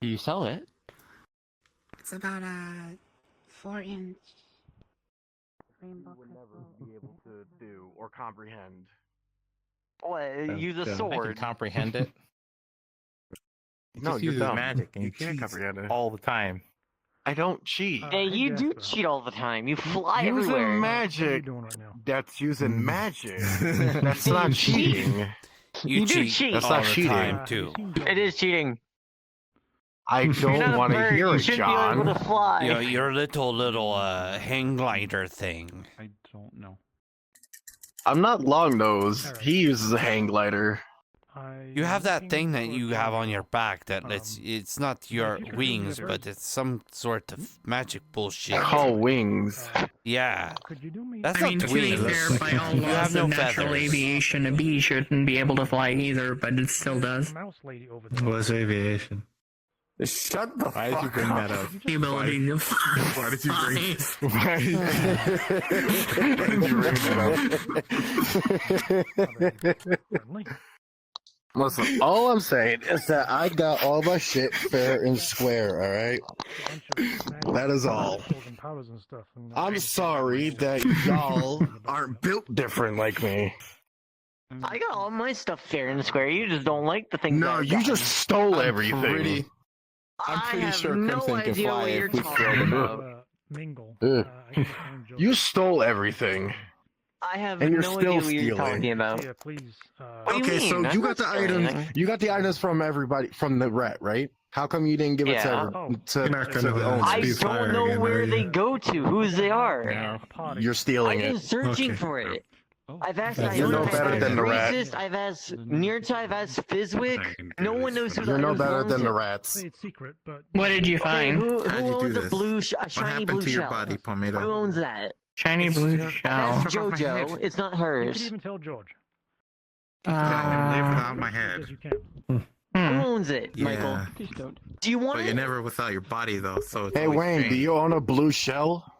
Do you sell it? It's about a 4-inch rainbow crystal. Be able to do or comprehend. What? Use a I can sword. comprehend it. No, Just you're uses dumb. magic, and You you can't cheat comprehend it. all the time. I don't cheat. Hey, you do cheat all the time. You fly Using everywhere. magic. That's using magic. That's You not cheat. cheating. You do cheat cheat. That's all not the cheating. time too. It is cheating. I You're not don't a want to bird. hear You it, should be able John. to fly. Your little hang glider thing. I don't know. I'm not long nose. He uses a hang glider. You have that thing that you have on your back that lets. It's not your wings, but it's some sort of magic bullshit. Call wings. Yeah. That's I mean, not to be wings. fair, by all You laws have no of natural feathers. aviation, a bee shouldn't be able to fly either, but it still does. What's aviation? Shut the Why did you bring that up? The ability to fly. Why did you bring? Why did you bring it up? Listen, all I'm saying is that I got all my shit fair and square. All right. That is all. I'm sorry that y'all aren't built different like me. I got all my stuff fair and square. You just don't like the things. No, I you got. just stole everything. I'm pretty I sure have Crimson no can idea fly what if you're we talking throw them about. Mingle. Ugh. You stole everything. I have And you're no still idea what you're stealing. talking about. Yeah, please. What do you Okay, mean? so I'm you not got the stealing items. anything. You got the items from everybody from the ret, right? How come you didn't give it Yeah. to You're not to gonna the owner? I Be don't fired know again, where are they you? go to, whose they are. You're stealing I'm it. just searching Okay. for it. I've asked You're no better than the rat. Racist, I've asked Nircha, I've asked Fizwick. No one knows who You're the no hell better owns than the it. rats. It's secret, but What did you Okay, find? who How'd you do owns a this? blue, a What shiny happened blue to your shell? body, Palmetto? Who owns that? Shiny blue That's shell. JoJo. It's not you could hers. even tell George. I live without my head. As you can. Who owns it, Michael? Yeah. Please don't. Do you want But it? you're never without your body, though, so it's Hey always Wayne, do strange. you own a blue shell?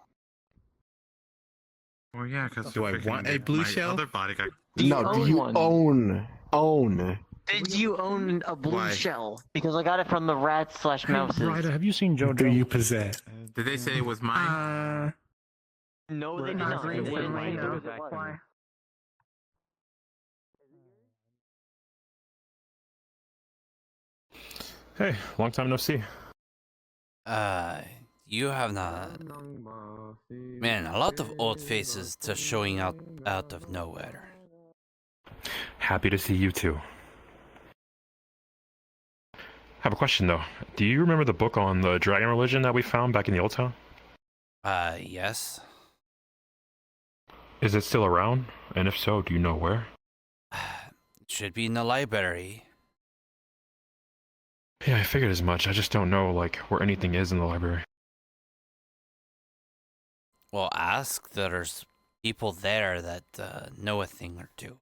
Well, yeah, because Do I want a blue my shell? other body got... Do you No, do own you one? own? Did you own a blue Why? shell? Because I got it from the rats slash Hey, mouses. Ryder, have you seen JoJo? Do you possess? Did they say it was mine? No, they did Not not. They recently, didn't say no. it was Why? Hey, long time no see. You have not. Man, a lot of old faces just showing out of nowhere. Happy to see you too. Have a question though. Do you remember the book on the dragon religion that we found back in the old town? Yes. Is it still around? And if so, do you know where? It should be in the library. Yeah, I figured as much. I just don't know, like, where anything is in the library. Well, ask. There's people there that know a thing or two.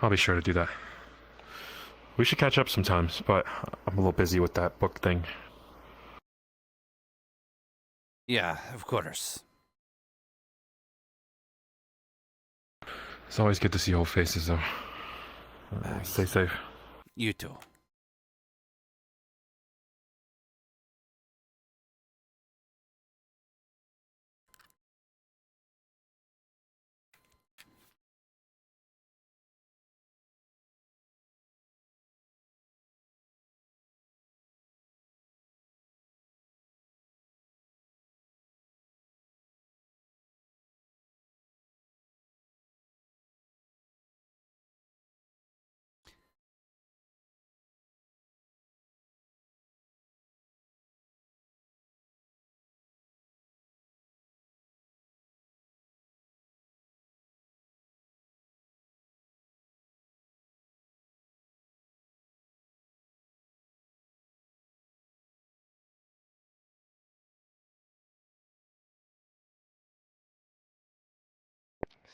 I'll be sure to do that. We should catch up sometimes, but I'm a little busy with that book thing. Yeah, of course. It's always good to see old faces, though. Stay safe. You too.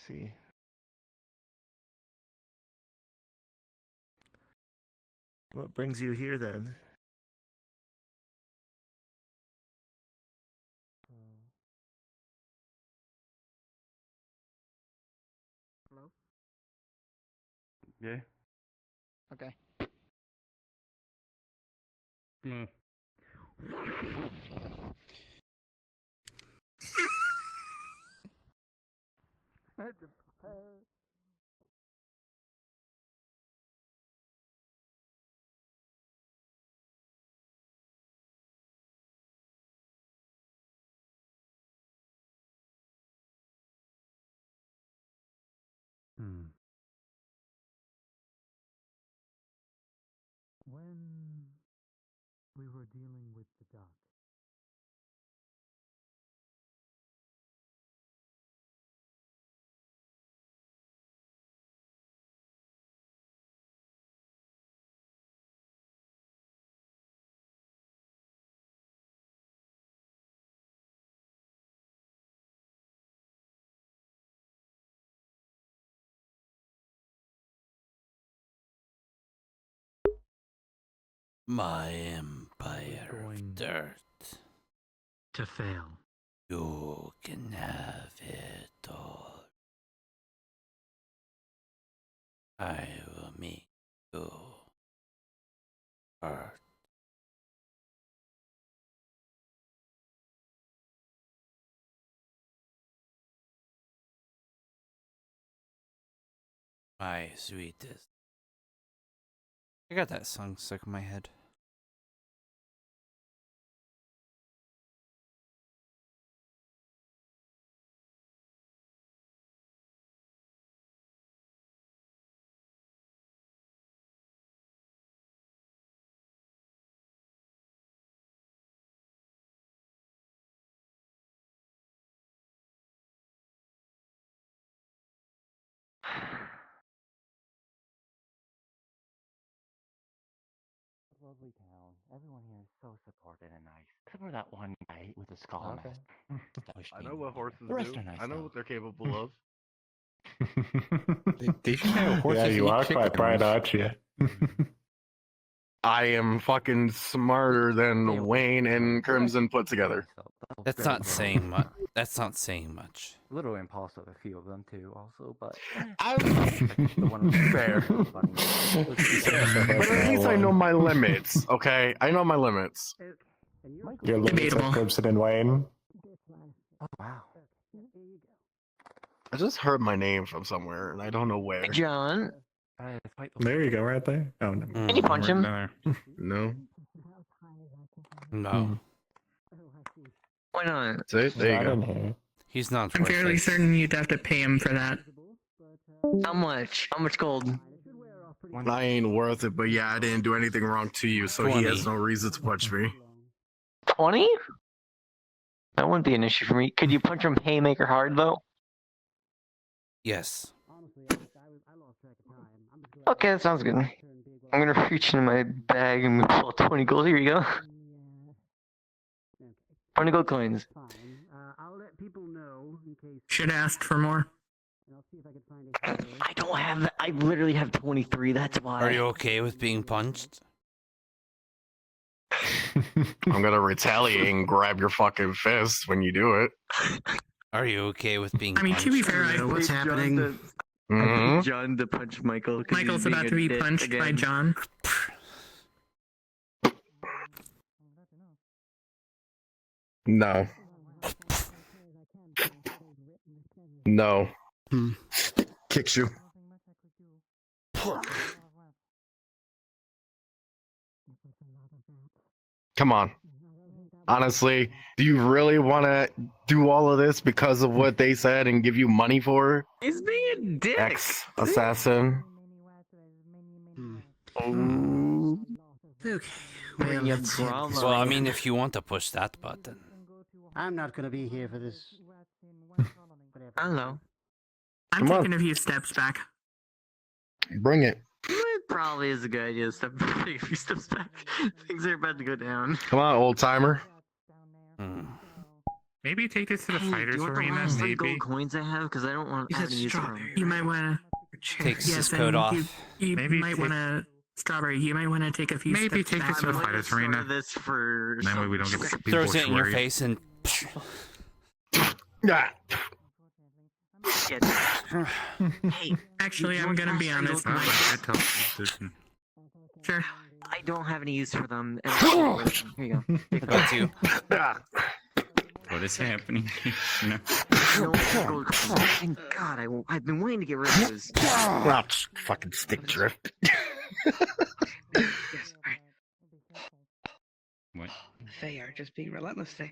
See. What brings you here then? Hello? Yeah. Okay. When we were dealing with the doc, My empire of dirt. to fail. You can have it all. I will make you hurt. My sweetest. I got that song stuck in my head. lovely town. Everyone here is so supportive and nice. Except for that one guy with the skull mask. That was I know what horses The rest do. are nice, I know though. what they're capable of. They should have horses. Yeah, you are quite bright, aren't you? I am fucking smarter than Wayne and Crimson put together. That's not saying much. That's not saying much. A little impulsive, a few of them too, also, but Fair. But at least I know my limits, okay? I know my limits. Your limits are Crimson and Wayne. Oh wow. I just heard my name from somewhere, and I don't know where. John. There you go, right there. Oh no. Can you punch him? No. No. Why not? That's it. There you go. He's not. I'm fairly certain you'd have to pay him for that. How much? How much gold? I ain't worth it, but yeah, I didn't do anything wrong to you, so 20. he has no reason to punch me. 20? That wouldn't be an issue for me. Could you punch him haymaker hard though? Yes. Okay, that sounds good. I'm gonna reach into my bag and pull out 20 gold. Here you go. 20 gold coins. Should have asked for more. I don't have. I literally have 23. That's why. Are you okay with being punched? I'm gonna retaliate and grab your fucking fist when you do it. Are you okay with being I mean, punched? to be fair, What's happening? John to punch Michael. Michael's about to be punched by John. No. No. Kicks you. Come on. Honestly, do you really want to do all of this because of what they said and give you money for? He's being a dick. Ex-assassin. Oh. Okay. Well, I mean, if you want to push that button. I'm not going to be here for this. I don't know. I'm Come on. taking a few steps back. Bring it. It probably is a good idea to take a few steps back. Things are about to go down. Come on, old timer. Maybe take this to the Hey, fighters do you want the arena. last 3 Maybe. gold coins I have? Because I don't want to have to use them. You might want to Takes his yes, coat and off. You Maybe might take- want to strawberry. You might want to take a few. Maybe steps take back. this to the fighters arena. This for That way we don't get people Throws it in your worried. face and. Yeah. Hey, Actually, I'm gonna be honest. Sure. I don't have any use for them. Here you go. That's you. What is happening? No. No gold coins. Thank God, I've been waiting to get rid of those. Well, fucking stick drift. What? They are just being relentless today.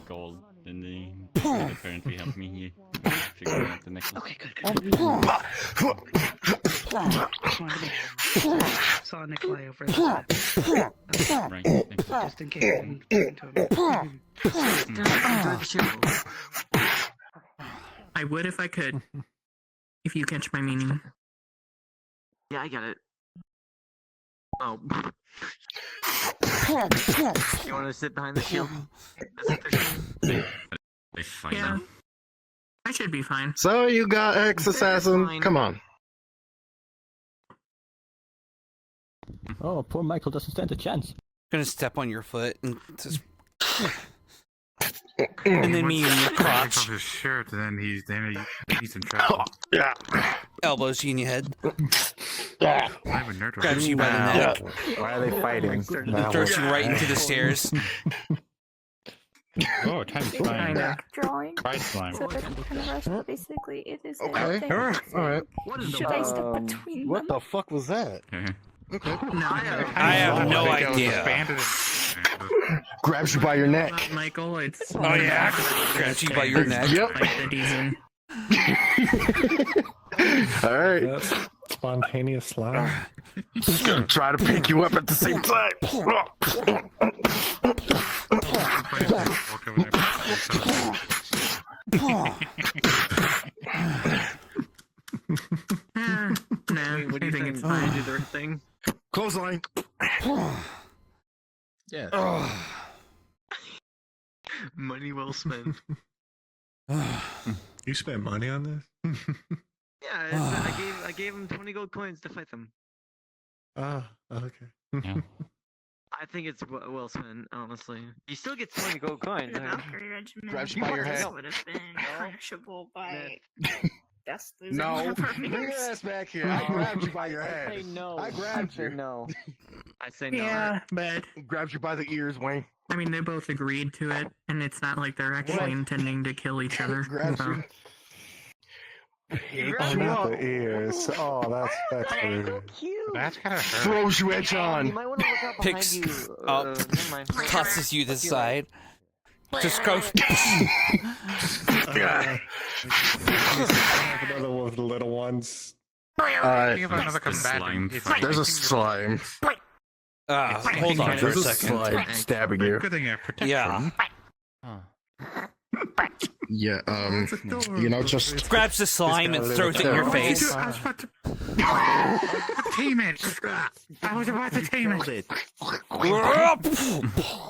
Gold, and they apparently helped me here figure out the necklace. Okay, Saw Nikolai over there. Right. Just in case I can get into him. I would if I could. If you catch my meaning. Yeah, I got it. Oh. You want to sit behind the shield? Yeah. I should be fine. So you got ex-assassin. Come on. Oh, poor Michael doesn't stand a chance. Gonna step on your foot and just. And then me in your crotch. Off his shirt, and then he's in trouble. Yeah. Elbows you in your head. Yeah. Grabs you by the neck. Why are they fighting? Throws you right into the stairs. Oh, time's flying. Drawing. Try slime. So that basically it is a Okay. thing. Alright. Should I step between What them? the fuck was that? Okay. I have no idea. Grabs you by your neck. Michael, it's. Oh yeah, grabs you by your neck. Yep. That he's in. All right. Spontaneous slime. Just gonna try to pick you up at the same time. Nah, I think it's Money well spent. You spent money on this? Yeah, I gave him 20 gold coins to fight them. Ah, okay. Yeah. I think it's well spent, honestly. He still gets 20 gold coins. The Valkyrie regiment Grabs you by your head. would have been punishable by death losing No, one of our bring your fingers. ass back here. I grabbed you by your head. I say no. I grabbed you. No. I say no. Yeah, but Grabbed you by the ears, Wayne. I mean, they both agreed to it, and it's not like they're actually intending to kill each other. Grabs so. you. Oh, not the ears. Oh, that's weird. That's kind of hurt. Throws you edge You on. might want to look up behind Picks you. up, Never mind. tosses you to the side. Just go. Another one of the little ones. There's a slime. Hold on for a There's a second. slime stabbing you. Good thing I have protection. Yeah. Yeah, you know, just Grabs the slime and throws it in your face. I was about to tame it. I was about to tame it.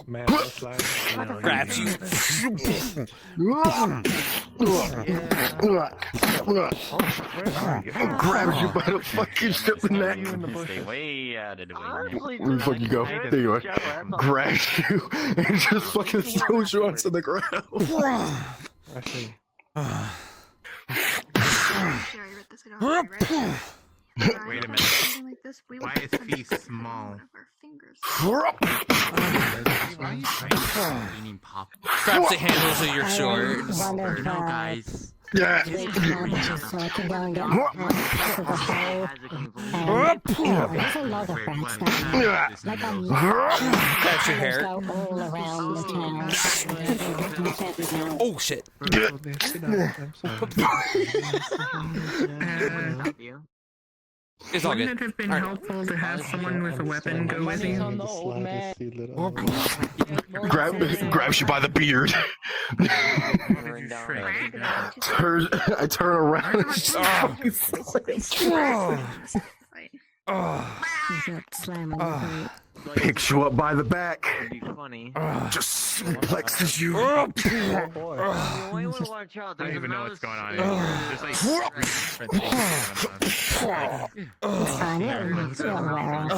Man, that's like... Grabs you. grabs you by the fucking ship neck. Stay way out of the way. Honestly, Where the fuck you go? There you are. Grabs you and just fucking throws you onto the ground. Actually, Wait a minute. Why is he small? Grabs the handles of your sword. No, guys. Yeah. Grabs your hair. Oh shit. It's all Wouldn't good. it have been helpful to have someone with a weapon go with you? Grabs you by the beard. I turn around and just fucking picks you up by the back. Just suplexes you. You might want to watch out. I don't There's even know another what's going on. s- There's like different things going on.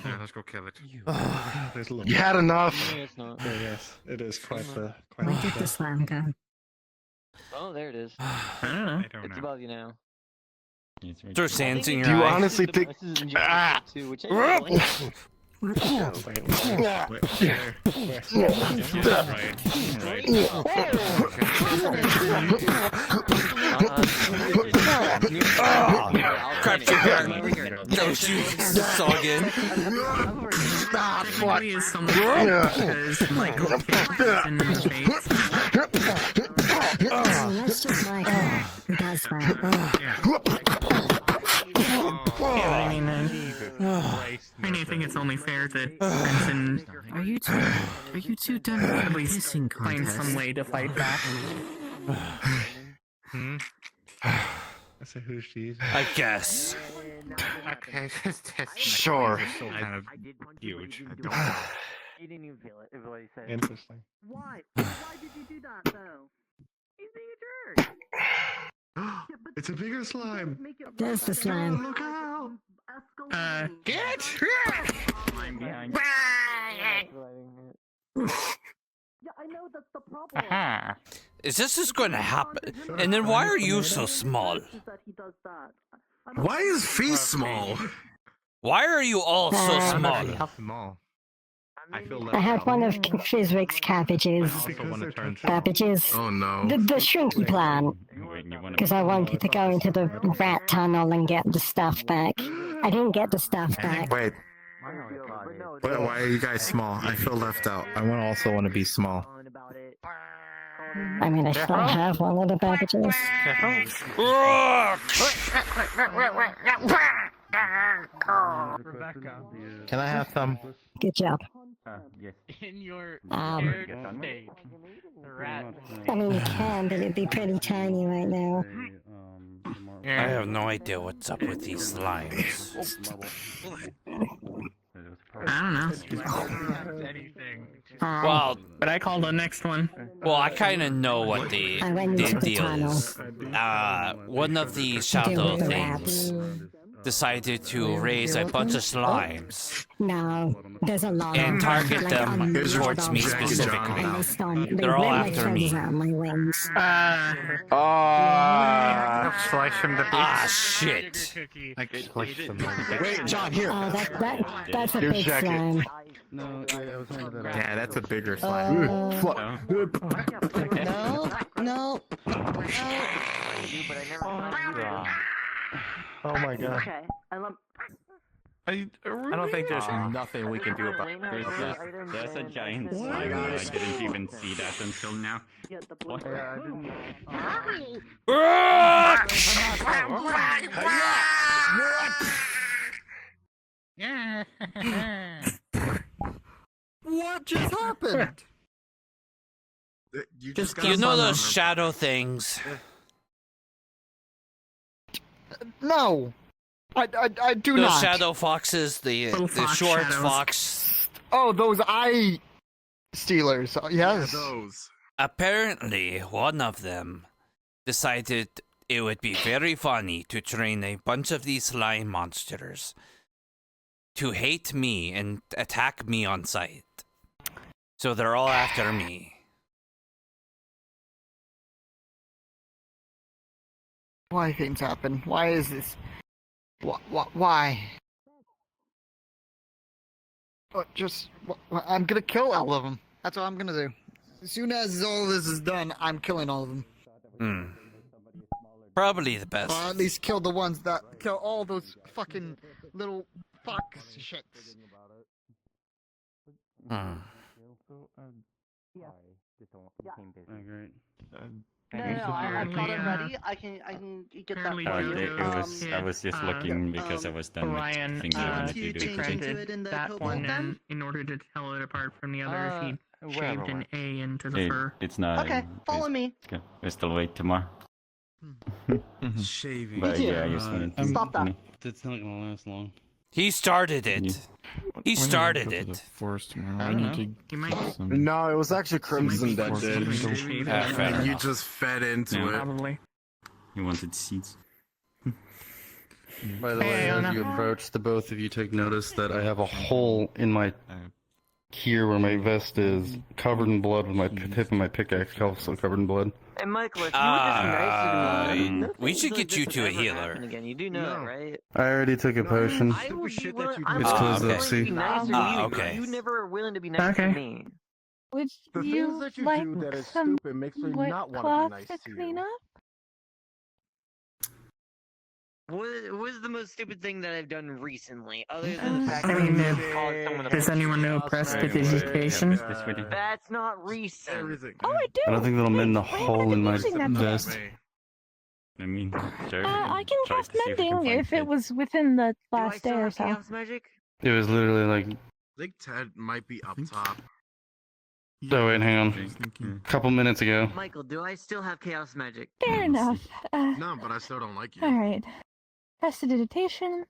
Yeah, let's go kill it. You had enough. yes, it is quite the... Where did the slime go? Oh, there it is. I don't know. It's above you now. Throw sands in your Do you eye. honestly think... Ah! Grabs your hair. Throws you saw again. Ah, fuck. Technically is someone because Michael kicked in the face. That's just Michael who does that. Yeah, I mean, I think it's only fair that Benson Are you two done at with least pissing find contest? some way to fight back. I say who's she? I guess. Okay, this Sure. is so kind of huge. I don't You didn't even feel it. Is what he said. Interesting. Why? Why did you do that, though? He's being a jerk. It's a bigger slime. There's the slime. Look out! get! I'm behind. Yeah, I know that's the problem. Aha. Is this just going to happen? And then why are you so small? That he does that. Why is Fee small? Why are you all so small? Small. I feel I had one of Fizwick's cabbages. Cabbages. Oh no. The shrinky plan. Because I wanted to go into the rat tunnel and get the stuff back. I didn't get the stuff back. Wait. Why are you guys small? I feel left out. I also want to be small. I mean, I still have one of the cabbages. Can I have some? Good job. Yes. In your state, the rat. I mean, you can, but it'd be pretty tiny right now. I have no idea what's up with these slimes. I don't know. Well, but I called the next one. Well, I kind of know what the I went into the deal tunnel. is. One of the Deal shadow with the things decided to raise a bunch of slimes No, there's a lot and of target like, them a lot towards of me them. specifically. And they stun. They They're all rip my after me. feathers out of my wings. Slice him to Ah, shit. Slice him. Wait, John, here. Oh, that's a Here's big jacket. slime. No, I was under that. Yeah, that's a bigger slime. No. Oh my god. Okay. I don't think there's nothing we can do about it. There's a giant slime. I didn't even see that until now. What? What just happened? You know those shadow things? No, I do Those not. shadow foxes, the short shadows. fox. Oh, those eye stealers. Yes. Those. Apparently, one of them decided it would be very funny to train a bunch of these slime monsters to hate me and attack me on sight. So they're all after me. Why things happen? Why is this? Why? I'm gonna kill all of them. That's what I'm gonna do. As soon as all this is done, I'm killing all of them. Probably the best. Or at least kill the ones that kill all those fucking little fox shits. I caught it ready. I can get that for you. I was just looking because I was done Orion, with things I wanted to do. printed that one in order to tell it apart from the others. He shaved an A into the fur. It's not. Okay, follow me. We'll still wait tomorrow. Shaving. But yeah, I just wanted to. Stop that. That's not gonna last long. He started it. He started it. Forest I need to No, it was actually Crimson that did. fair And you enough. just fed into it. Probably. You wanted seeds. By the way, as you approach, the both of you take notice that I have a hole in my here where my vest is, covered in blood, with my tip of my pickaxe also covered in blood. Hey, Michael, if you were just nicer to me, we should get you this to a would never healer. happen again. You do know that, right? I already took a potion. I would be willing, It's closed I'm up, willing to see? be nicer to you. okay. You never are willing to be nice to me. Would The you things that you like do that is some stupid makes me wet not want to cloth be nice to to clean you. up? What is the most stupid thing that I've done recently, other than the fact I that mean, I've caused someone to does anyone know prestidigitation? That's not recent. Oh, I do. I don't think that'll mend the hole in my using that today. vest. I mean, sure. I can Try cast to see if we can mending find if it it. was within the Do I last still day or have so. chaos magic? It was literally like. I think Ted might be up top. Oh wait, hang on. A couple minutes ago. Michael, do I still have chaos magic? Fair enough. No, but I still don't like you. Alright. Prestidigitation.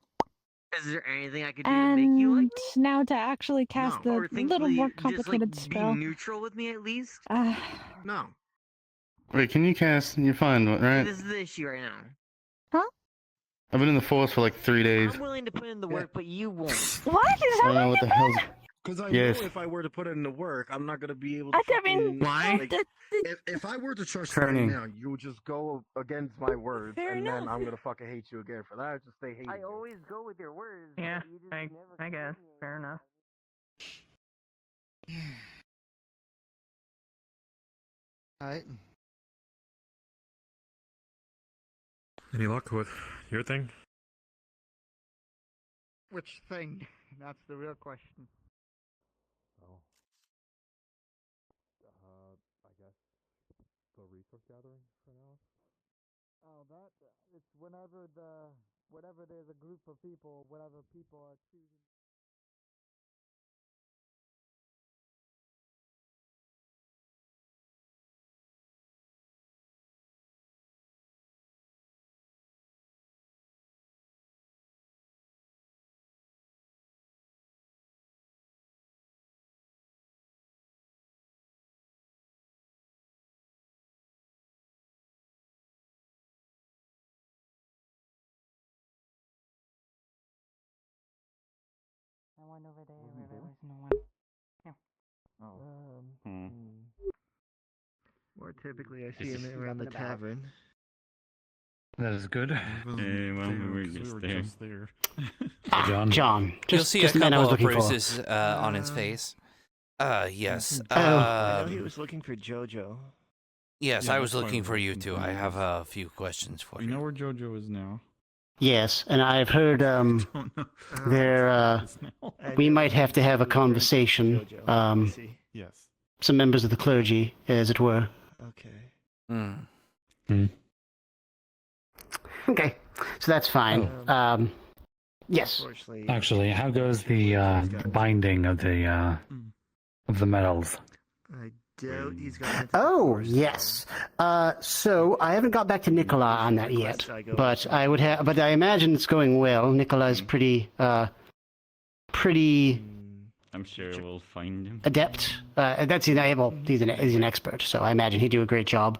Is there anything I could do to make you like And now to actually cast or the think little more just, like, complicated be spell. neutral with me at least? No. Wait, can you cast? You're fine, right? This is the issue right now. I've been in the forest for like 3 days. I'm willing to put in the work, but you won't. What? Is I don't know what the hell's. Because I Yes. know if I were to put in the work, I'm not gonna be able to. I mean, Why? Like, if I were to trust Turning. you right now, you would just go against my words, Fair and enough. then I'm gonna fucking hate you again for that. I just say hate. I always go with your words. but Yeah, you just I never guess. continue. Fair enough. Alright. Any luck with your thing? Which thing? That's the real question. Oh. I guess the resource gathering for now. Oh, it's whenever there's a group of people, whenever people are choosing. More typically, I see him around the tavern. That is good. Well, we were just there. John. You'll see just a the man I couple was of looking for. bruises on his face. Yes. I know he was looking for Jojo. Yes, Yeah, I was that's why looking we're for you looking too. for I you. have a few questions for We you. know where Jojo is now. Yes, and I've heard there we might have to have a conversation. Yes. Some members of the clergy, as it were. Okay. Okay, so that's fine. Yes. Actually, how goes the binding of the metals? I doubt he's got. Oh, yes. So I haven't got back to Nicola on that yet, but I would have. But I imagine it's going well. Nicola is pretty I'm sure we'll find him. adept. That's well, he's an expert, so I imagine he'd do a great job.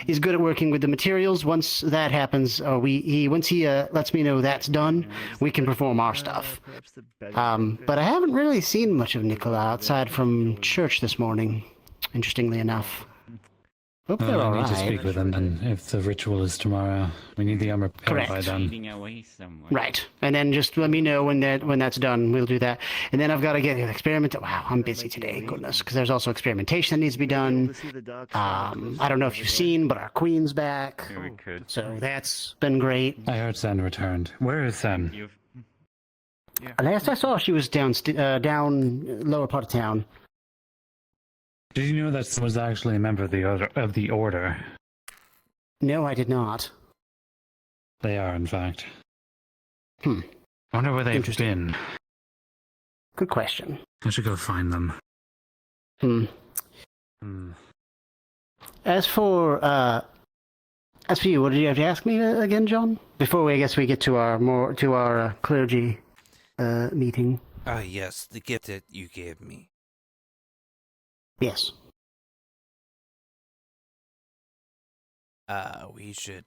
He's good at working with the materials. Once that happens, once he lets me know that's done, we can perform our stuff. But I haven't really seen much of Nicola outside from church this morning. Interestingly enough. Hope they're all I need to right. speak with them then. If the ritual is tomorrow, we need the armor prepared by Correct. then. Hiding away somewhere. Right, and then just let me know when that's done. We'll do that, and then I've got to get an experiment. Wow, I'm busy today, goodness, because there's also experimentation that needs to be done. I don't know if you've seen, but our queen's back, Yeah, we could. so that's been great. I heard Sen returned. Where is Sen? Last I saw, she was down lower part of town. Did you know that Sen was actually a member of the order? No, I did not. They are, in fact. I wonder where they've been. Good question. I should go find them. As for you, what did you have to ask me again, John? Before we get to our clergy meeting. Yes, the gift that you gave me. Yes. We should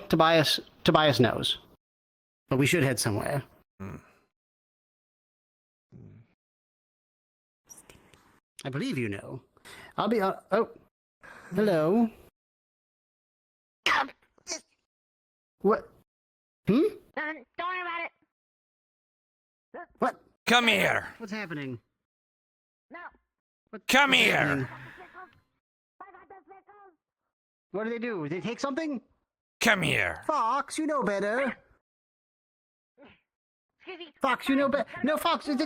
Tobias knows. But we should head somewhere. I believe you know. I'll be hello. What? Don't worry about it. What? Come here. What's happening? No. Come What's here. happening? What do? Did they take something? Come here. Fox, you know better. Fox, you know better. No, Fox. What?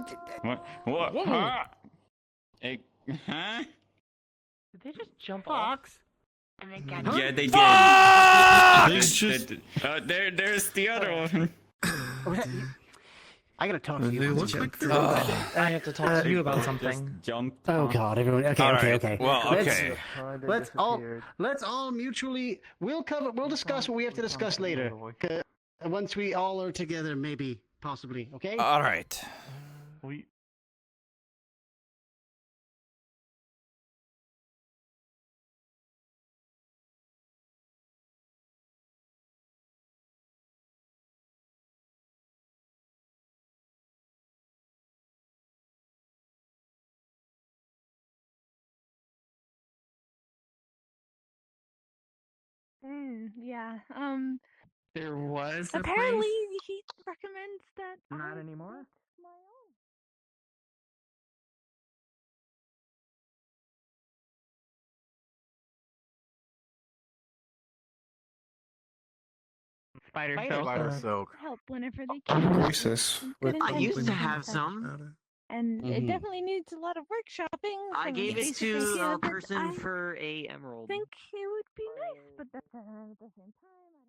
Huh? Hey, huh? Did they just jump Fox? Yeah, they did. There's the other one. I gotta talk to you. They look like they're I have to talk to you about something. Jumped. Oh God, everyone. Okay, All okay, right. okay. Well, okay. Let's all mutually. We'll discuss what we have to discuss later. Once we all are together, maybe, possibly. Okay. All right. Yeah. There was a Apparently, place? he recommends that. Not anymore? Spider silk. Help whenever they can. Jesus. Good I used to intentions have and stuff. some. And it definitely needs a lot of workshopping. I so gave it basically, to yeah, a but person I for a emerald. think it would be nice, but that's at the same time.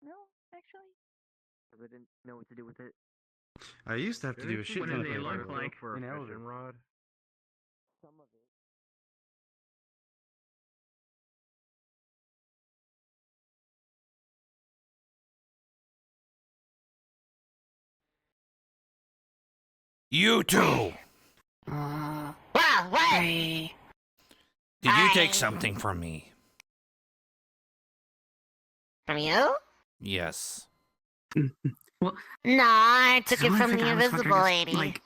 No, actually. I didn't know what to do with it. I used to have to do a shit What ton do of they things look like? for a fishing rod. Some of it. You two. Hi. Did you take something from me? From you? Yes. Well, no, I took the it only from thing the I was invisible wondering is, lady. like,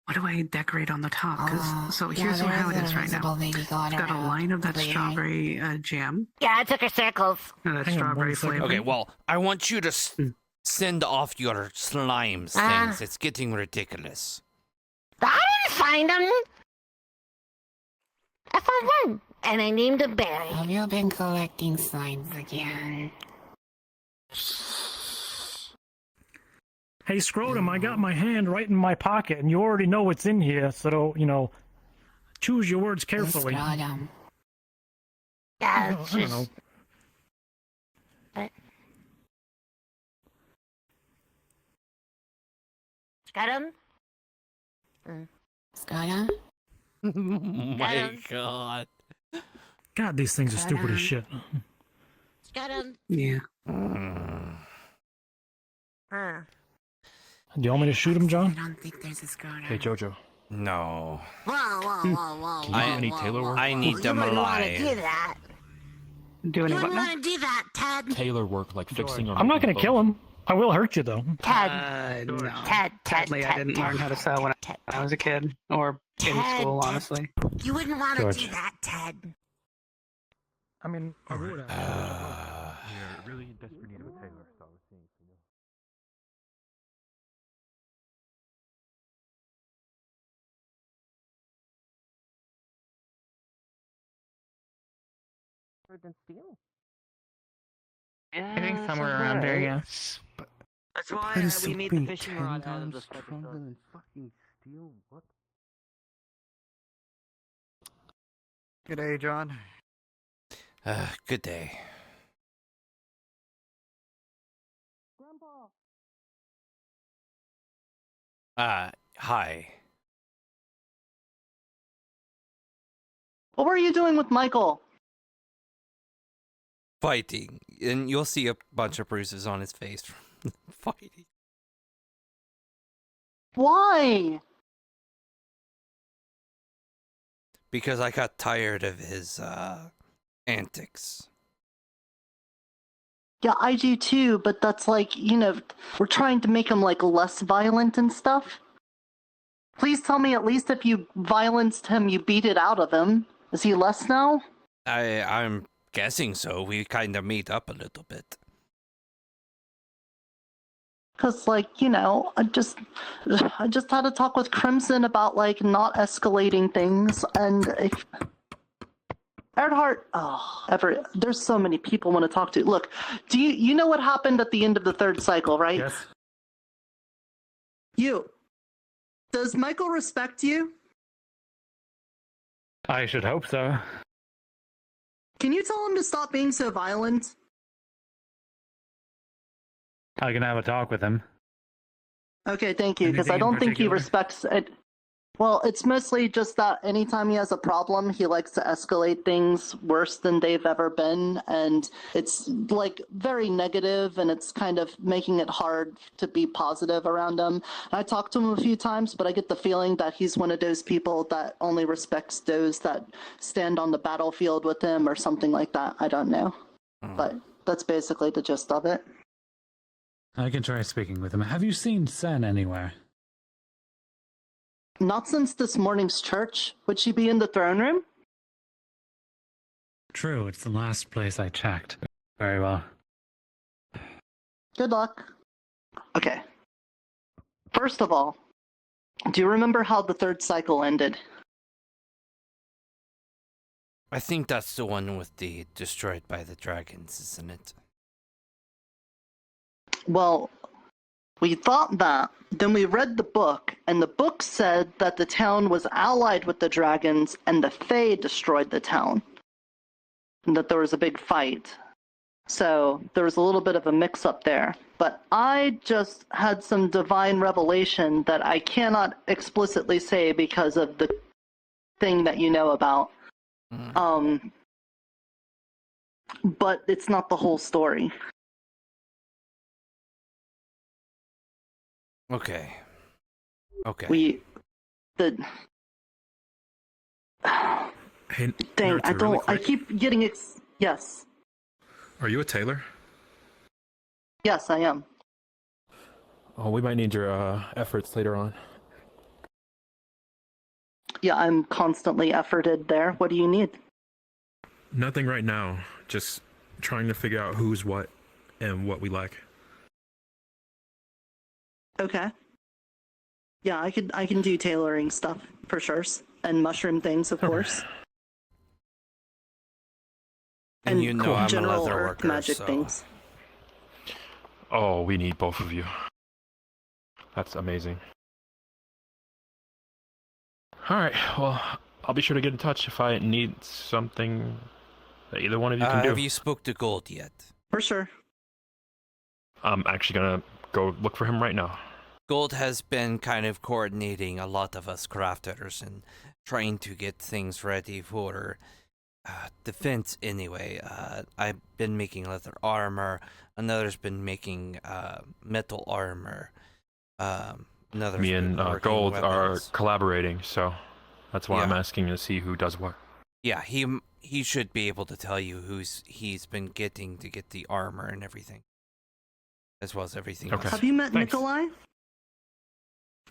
what do I decorate on the top? Because so here's there how is it an is right now. invisible lady I've going got a around. line of that Over here. strawberry jam. Yeah, I took her circles. That Hang on strawberry one second. flavor. Okay, well, I want you to send off your slimes Ah. things. It's getting ridiculous. I didn't find them. I found one, and I named it Barry. Have you been collecting slimes again? Hey, Scrotum, I got my hand right in my pocket, and you already know what's in here, so, choose your words carefully. Scrotum. I Yeah, don't know. Scrotum? Scrotum? Oh my god. God, these things are stupid as shit. Scrotum? Yeah. Do you want me to shoot him, John? I don't think there's a scrotum. Hey, Jojo. No. Whoa, whoa, whoa, whoa. Can you do any Taylor work? I need them You wouldn't want to do alive. that. Do any You what wouldn't now? want to do that, Ted. Taylor work, like fixing or I'm not going to making kill him. I will hurt you, though. Ted. No. Ted, Sadly, I didn't learn how to sew when I was a kid, or in school, honestly. You wouldn't want to George. do that, Ted. I mean, I would have. You're really in desperate need of a Taylor, so I was seeing for you. Than steel. I think somewhere around there, yes. That's why That is we made the something fishing 10 rod out of the times feather stronger stuff. than fucking steel. What? G'day, John. Good day. Hi. What were you doing with Michael? Fighting. And you'll see a bunch of bruises on his face from fighting. Why? Because I got tired of his, antics. Yeah, I do too, but that's like, we're trying to make him like less violent and stuff. Please tell me at least if you violenced him, you beat it out of him. Is he less now? I'm guessing so. We kind of meet up a little bit. Because, like, I just had a talk with Crimson about, like, not escalating things, and if... Earhart, there's so many people I want to talk to. Look, do you know what happened at the end of the third cycle, right? Yes. Does Michael respect you? I should hope so. Can you tell him to stop being so violent? I can have a talk with him. Okay, thank you, because Anything I in don't think he particular? respects it. Well, it's mostly just that anytime he has a problem, he likes to escalate things worse than they've ever been, and it's, like, very negative, and it's kind of making it hard to be positive around him. I talked to him a few times, but I get the feeling that he's one of those people that only respects those that stand on the battlefield with him or something like that. I don't know. But that's basically the gist of it. I can try speaking with him. Have you seen Sen anywhere? Not since this morning's church. Would she be in the throne room? True, it's the last place I checked. Very well. Good luck. Okay. First of all, do you remember how the third cycle ended? I think that's the one with the destroyed by the dragons, isn't it? Well, we thought that. Then we read the book, and the book said that the town was allied with the dragons, and the Fae destroyed the town. And that there was a big fight. So there was a little bit of a mix-up there. But I just had some divine revelation that I cannot explicitly say because of the thing that you know about. But it's not the whole story. Okay. The Hey, Dang, Naruto, really I quick, keep getting Yes. are you a tailor? Yes, I am. Oh, we might need your efforts later on. Yeah, I'm constantly efforted there. What do you need? Nothing right now. Just trying to figure out who's what and what we like. Okay. Yeah, I can do tailoring stuff for sure, and mushroom things, of course. And you know I'm a general leather earth worker, magic so... things. Oh, we need both of you. That's amazing. Alright, well, I'll be sure to get in touch if I need something that either one of you can do. Have you spoke to Gold yet? For sure. I'm actually gonna go look for him right now. Gold has been kind of coordinating a lot of us crafters and trying to get things ready for defense anyway. I've been making leather armor, another's been making metal armor. Me and Gold are collaborating, so that's why I'm Yeah. asking to see who does what. Yeah, he should be able to tell you he's been getting to get the armor and everything, as well as everything else. Have you met Thanks. Nikolai?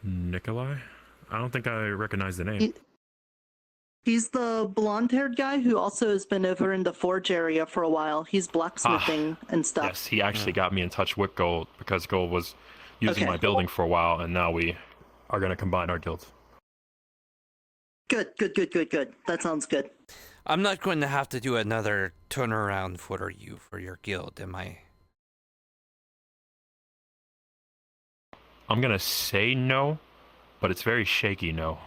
Nikolai? I don't think I recognize the name. He's the blonde-haired guy who also has been over in the forge area for a while. He's blacksmithing and stuff. Yes, he actually got me in touch with Gold because Gold was using Okay. my building for a while, and now we are going to combine our guilds. Good. That sounds good. I'm not going to have to do another turnaround for you for your guild, am I? I'm going to say no, but it's very shaky no.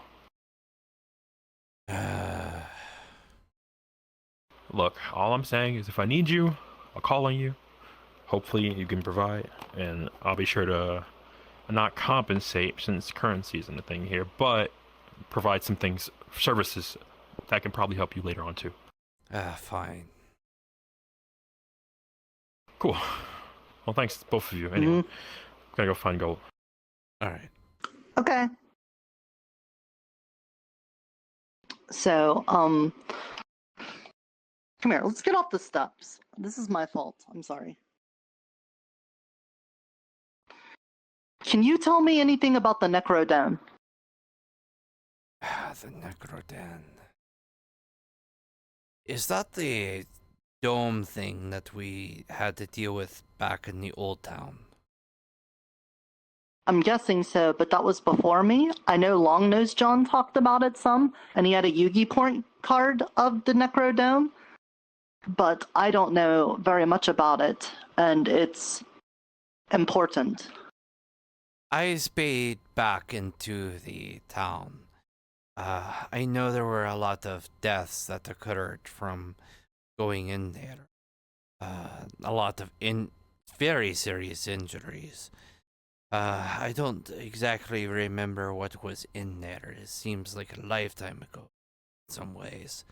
Look, all I'm saying is if I need you, I'll call on you. Hopefully you can provide, and I'll be sure to not compensate since currency isn't a thing here, but provide some things, services that can probably help you later on too. Fine. Cool. Well, thanks to both of you. Anyway, I'm gonna go find Gold. Alright. Okay. So, come here. Let's get off the steps. This is my fault. I'm sorry. Can you tell me anything about the Necrodome? The Necrodan. Is that the dome thing that we had to deal with back in the old town? I'm guessing so, but that was before me. I know Longnose John talked about it some, and he had a Yugi point card of the Necrodome, but I don't know very much about it, and it's important. I spade back into the town. I know there were a lot of deaths that occurred from going in there. A lot of very serious injuries. I don't exactly remember what was in there. It seems like a lifetime ago in some ways.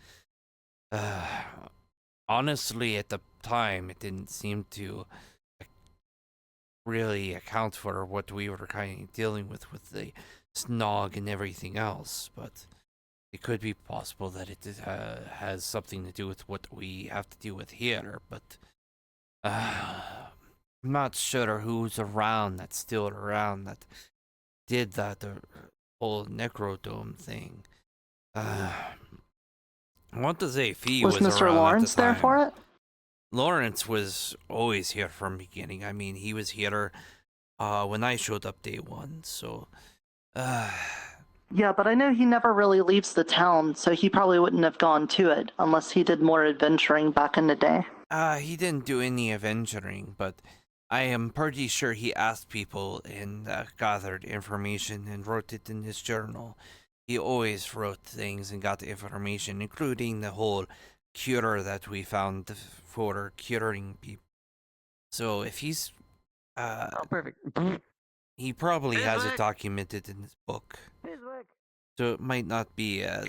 Honestly, at the time, it didn't seem to really account for what we were kind of dealing with the snog and everything else, but it could be possible that it has something to do with what we have to deal with here, but I'm not sure who's around that's still around that did that whole Necrodome thing. I want to say Fee was Mr. around Lawrence at the there time. for it? Lawrence was always here from the beginning. I mean, he was here when I showed up day one, so... Yeah, but I know he never really leaves the town, so he probably wouldn't have gone to it unless he did more adventuring back in the day. He didn't do any adventuring, but I am pretty sure he asked people and gathered information and wrote it in his journal. He always wrote things and got the information, including the whole cure that we found for curing people. So if he's... perfect. He probably has it documented in his book. So it might not be as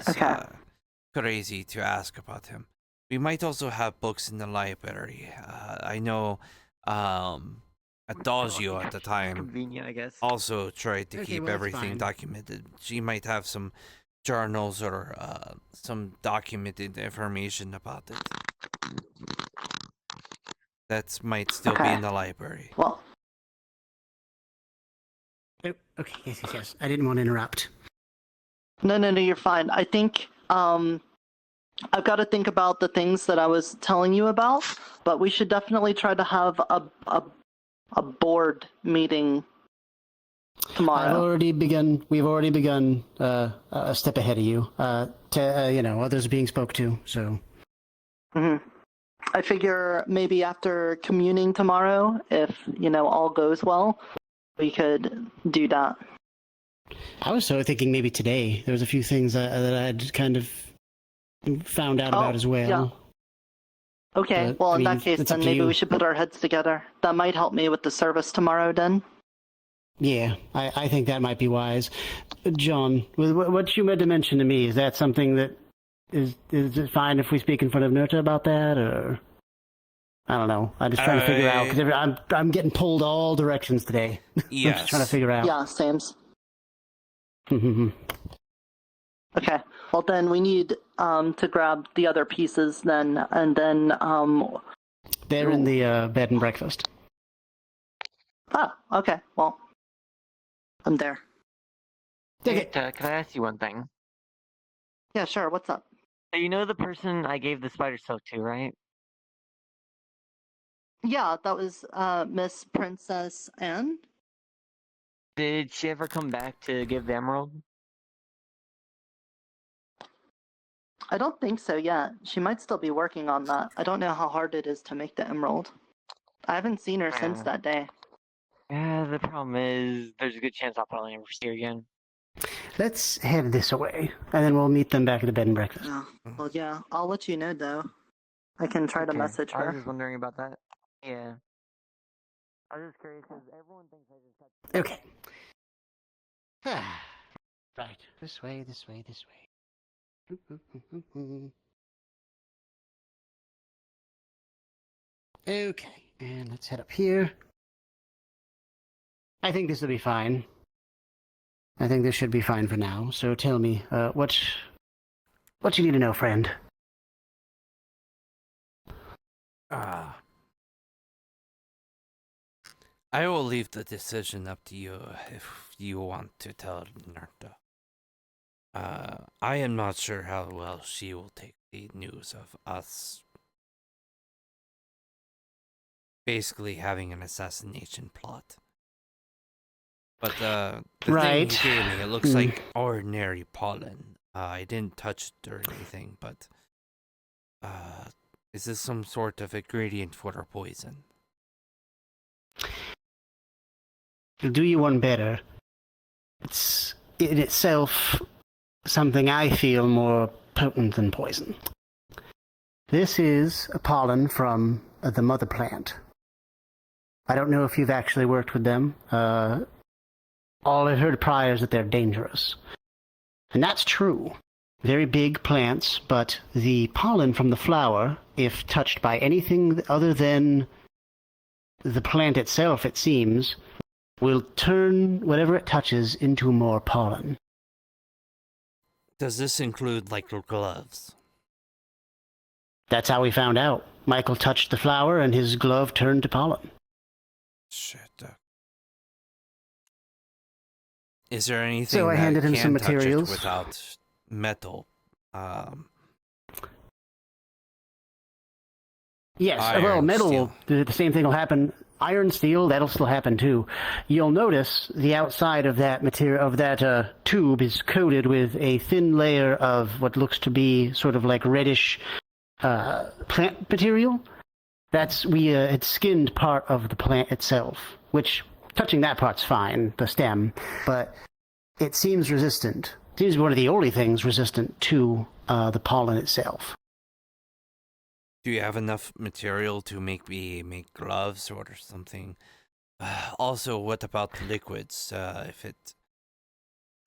crazy to ask about him. We might also have books in the library. I know Adagio at the time Convenient, I guess. also tried to Okay, keep well, that's everything fine. documented. She might have some journals or some documented information about it. That might still be in the library. Well. Oh, okay, yes. I didn't want to interrupt. No, you're fine. I think I've got to think about the things that I was telling you about, but we should definitely try to have a board meeting tomorrow. We've already begun a step ahead of you. Others are being spoke to. So. I figure maybe after communing tomorrow, if all goes well, we could do that. I was sort of thinking maybe today. There was a few things that I had kind of found out about as well. Yeah. Okay, But, well, I in mean, that case, it's up then to maybe you. we should put our heads together. That might help me with the service tomorrow, then. Yeah, I think that might be wise. John, what you meant to mention to me, is that something that is it fine if we speak in front of Nurta about that, or I don't know. I'm just trying to figure out because I'm getting pulled all directions today. Yes. I'm just trying to figure out. Yeah, Sam's. Okay, well then we need to grab the other pieces then, and then They're in the bed and breakfast. Ah, okay, well, I'm there. Hey, can I ask you one thing? Yeah, sure, what's up? So you know the person I gave the spider silk to, right? Yeah, that was Miss Princess Anne. Did she ever come back to give the emerald? I don't think so yet. She might still be working on that. I don't know how hard it is to make the emerald. I haven't seen her since that day. Yeah, the problem is there's a good chance I'll probably never see her again. Let's head this way, and then we'll meet them back at the bed and breakfast. Yeah. Well, yeah, I'll let you know though. I can try to message I was her. just wondering about that. Yeah. I was just curious because everyone thinks I just touched. Okay. Right. This way. Okay, and let's head up here. I think this will be fine. I think this should be fine for now. So tell me, what you need to know, friend? I will leave the decision up to you if you want to tell Nerta. I am not sure how well she will take the news of us basically having an assassination plot. But the Right. thing you gave me, it looks like ordinary pollen. I didn't touch it or anything, but is this some sort of ingredient for our poison? To do you one better, it's in itself something I feel more potent than poison. This is a pollen from the mother plant. I don't know if you've actually worked with them. All I've heard prior is that they're dangerous. And that's true. Very big plants, but the pollen from the flower, if touched by anything other than the plant itself, it seems, will turn whatever it touches into more pollen. Does this include, like, gloves? That's how we found out. Michael touched the flower and his glove turned to pollen. Shit. Is there anything So I handed him some can touch it materials. without metal? Yes, Iron, well, metal, steel. the same thing will happen. Iron, steel, that'll still happen too. You'll notice the outside of that material, of that tube, is coated with a thin layer of what looks to be sort of like reddish plant material. That's it's skinned part of the plant itself, which touching that part's fine, the stem, but it seems resistant. It seems one of the only things resistant to the pollen itself. Do you have enough material to make gloves or something? Also, what about liquids? If it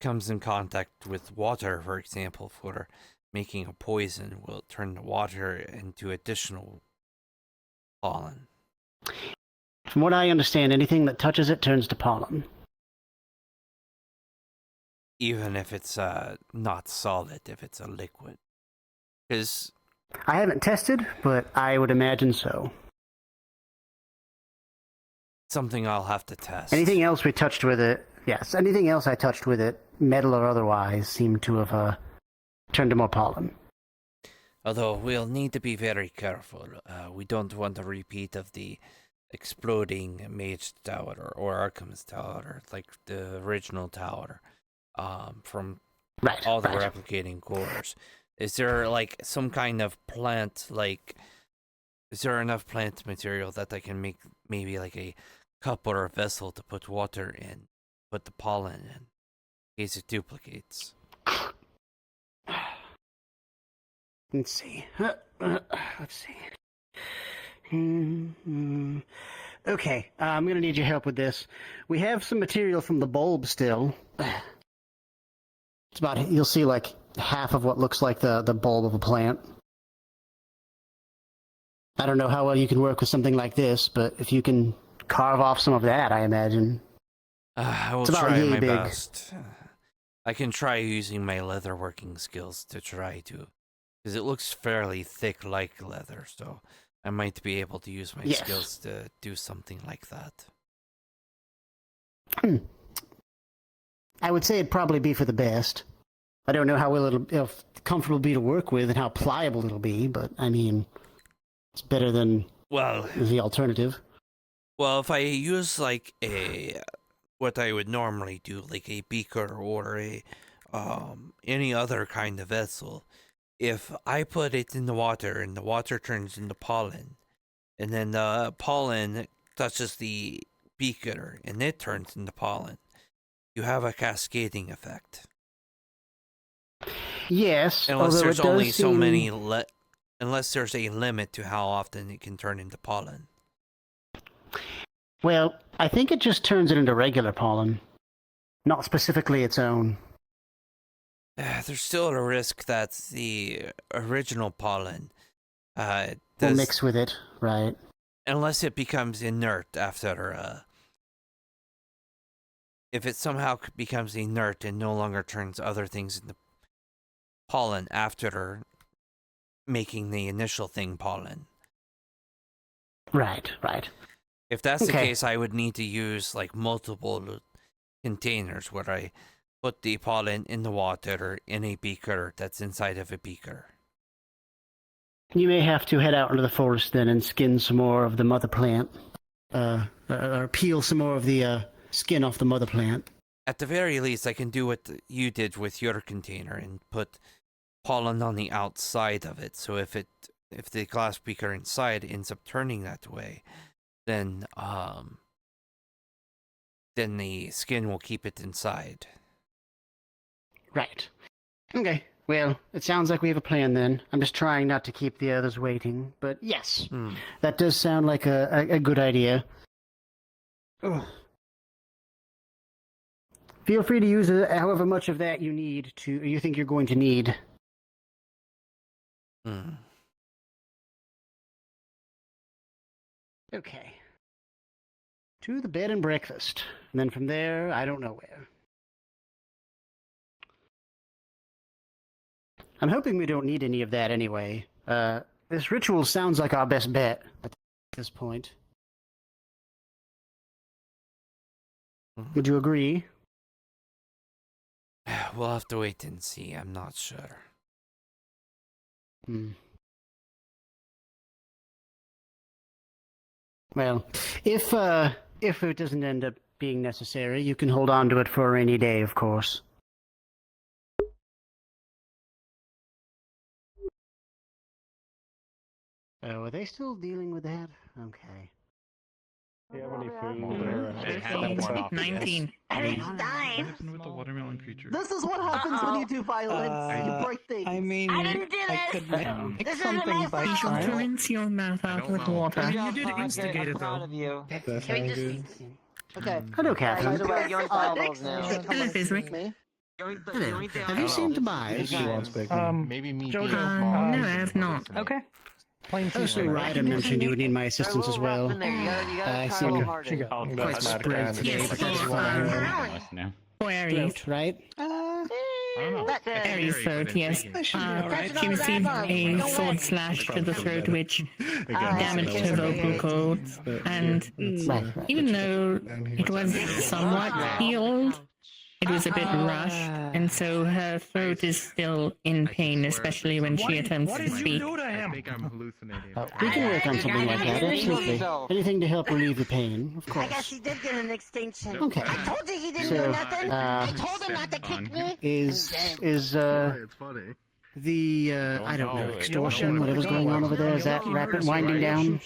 comes in contact with water, for example, for making a poison, will it turn the water into additional pollen? From what I understand, anything that touches it turns to pollen. even if it's not solid, if it's a liquid. Because I haven't tested, but I would imagine so. Something I'll have to test. Anything else we touched with it? Yes, anything else I touched with it, metal or otherwise, seemed to have turned to more pollen. Although we'll need to be very careful. We don't want a repeat of the exploding Mage Tower or Alchemist Tower, like the original tower, from all the replicating cores. Is there like some kind of plant, like, is there enough plant material that I can make maybe like a cup or a vessel to put water in, put the pollen in case it duplicates? Let's see. Let's see. Okay, I'm going to need your help with this. We have some material from the bulb still. It's about, you'll see like half of what looks like the bulb of a plant. I don't know how well you can work with something like this, but if you can carve off some of that, I imagine. I will try my best. I can try using my leatherworking skills to try to, because it looks fairly thick like leather, so I might be able to use my skills to do something like that. I would say it'd probably be for the best. I don't know how well it'll comfortable be to work with and how pliable it'll be, but I mean, it's better than the alternative. Well, if I use like what I would normally do, like a beaker or a any other kind of vessel, if I put it in the water and the water turns into pollen, and then the pollen touches the beaker and it turns into pollen, you have a cascading effect. Yes, unless there's only so many, unless there's a limit to how often it can turn into pollen. Well, I think it just turns it into regular pollen, not specifically its own. There's still a risk that the original pollen will mix with it, right? Unless it becomes inert after. If it somehow becomes inert and no longer turns other things into pollen after making the initial thing pollen. Right, right. If that's the case, I would need to use like multiple containers where I put the pollen in the water or in a beaker that's inside of a beaker. You may have to head out into the forest then and skin some more of the mother plant, or peel some more of the skin off the mother plant. At the very least, I can do what you did with your container and put pollen on the outside of it. So if the glass beaker inside ends up turning that way, then the skin will keep it inside. Right. Okay. Well, it sounds like we have a plan then. I'm just trying not to keep the others waiting. But yes, that does sound like a good idea. Ugh. Feel free to use however much of that you think you're going to need. Okay. To the bed and breakfast. And then from there, I don't know where. I'm hoping we don't need any of that anyway. This ritual sounds like our best bet at this point. Would you agree? We'll have to wait and see. I'm not sure. Well, if it doesn't end up being necessary, you can hold on to it for a rainy day, of course. Oh, are they still dealing with that? Okay. Do you have any food? 19. Every time. With the watermelon creature. This is what happens when you do violence. You break things. I mean, I didn't do I this. could make This something isn't my by fault. trying. Rinse your mouth out with water. You did instigate it, though. That sounds good. Okay. Hello, Catherine. Hello, Fizzy. Hello. Have you seen Tobias? Maybe meet Jojo. No, I have not. Okay. Plain Also, Ryder mentioned you would need my assistance as well. I see you're quite spread today, but that's why. Where are you? Right? Aries throat, yes. He received a sword slash to the throat, which damaged her vocal cords. And even though it was somewhat healed, it was a bit rushed, and so her throat is still in pain, especially when she attempts to speak. I think I'm hallucinating. We can work on something like that, absolutely. Anything to help relieve the pain, of course. I guess he did get an extinction. Okay. I told you he didn't So, do nothing. I told him not to kick me. Is It's funny. the I don't know, extortion, whatever's going on over there, is that rapid winding down?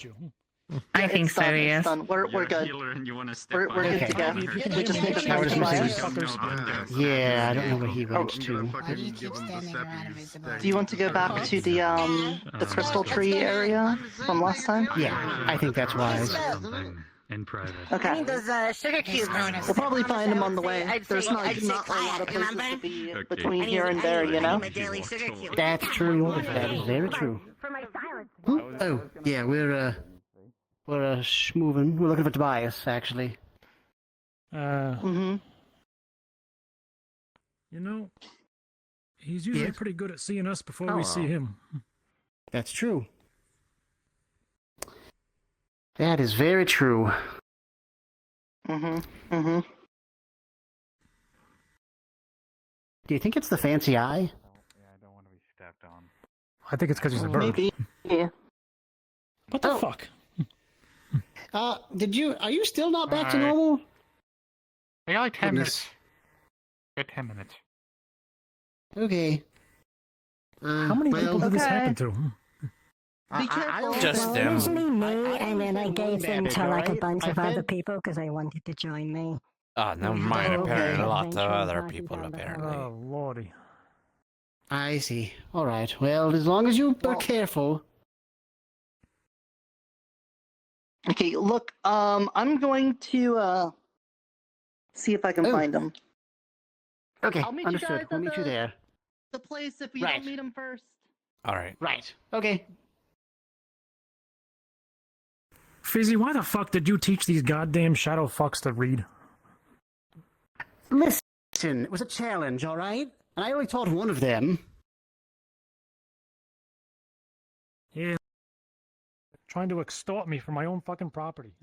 I think so, yes. We're good. We're good to go. We just need to I find was supplies. Yeah, I don't know where he went to. Do you want to go back to the crystal tree area from last time? Yeah, I think that's wise. In private. Okay. I mean, those sugar cubes. We'll probably find him on the way. There's not a lot of places to be between here and there, you know? That's true. That is very true. Oh, yeah, we're moving. We're looking for Tobias, actually. You know, he's usually Yes? pretty good at seeing us before we see him. That's true. That is very true. Do you think it's the fancy eye? I think it's because he's a bird. Maybe. Yeah. What the fuck? Are you still not back to normal? I got like 10 Goodness. minutes. Good 10 minutes. Okay. How many people did this happen to? Be careful. Just them. Usually me, and then I gave them to like a bunch of other think- people because they wanted to join me. Oh, never mind. okay. Apparently, a lot of Eventually other party people, down the apparently. Oh, lordy. I see. All right. Well, as long as you are careful. Okay, look, I'm going to see if I can find him. Okay, I'll meet you understood. guys We'll at meet you there. The place if we Right. don't meet him first. All right. Right. Okay. Fizzy, why the fuck did you teach these goddamn shadow fucks to read? Listen, it was a challenge, all right? And I only taught one of them. Yeah. Trying to extort me for my own fucking property.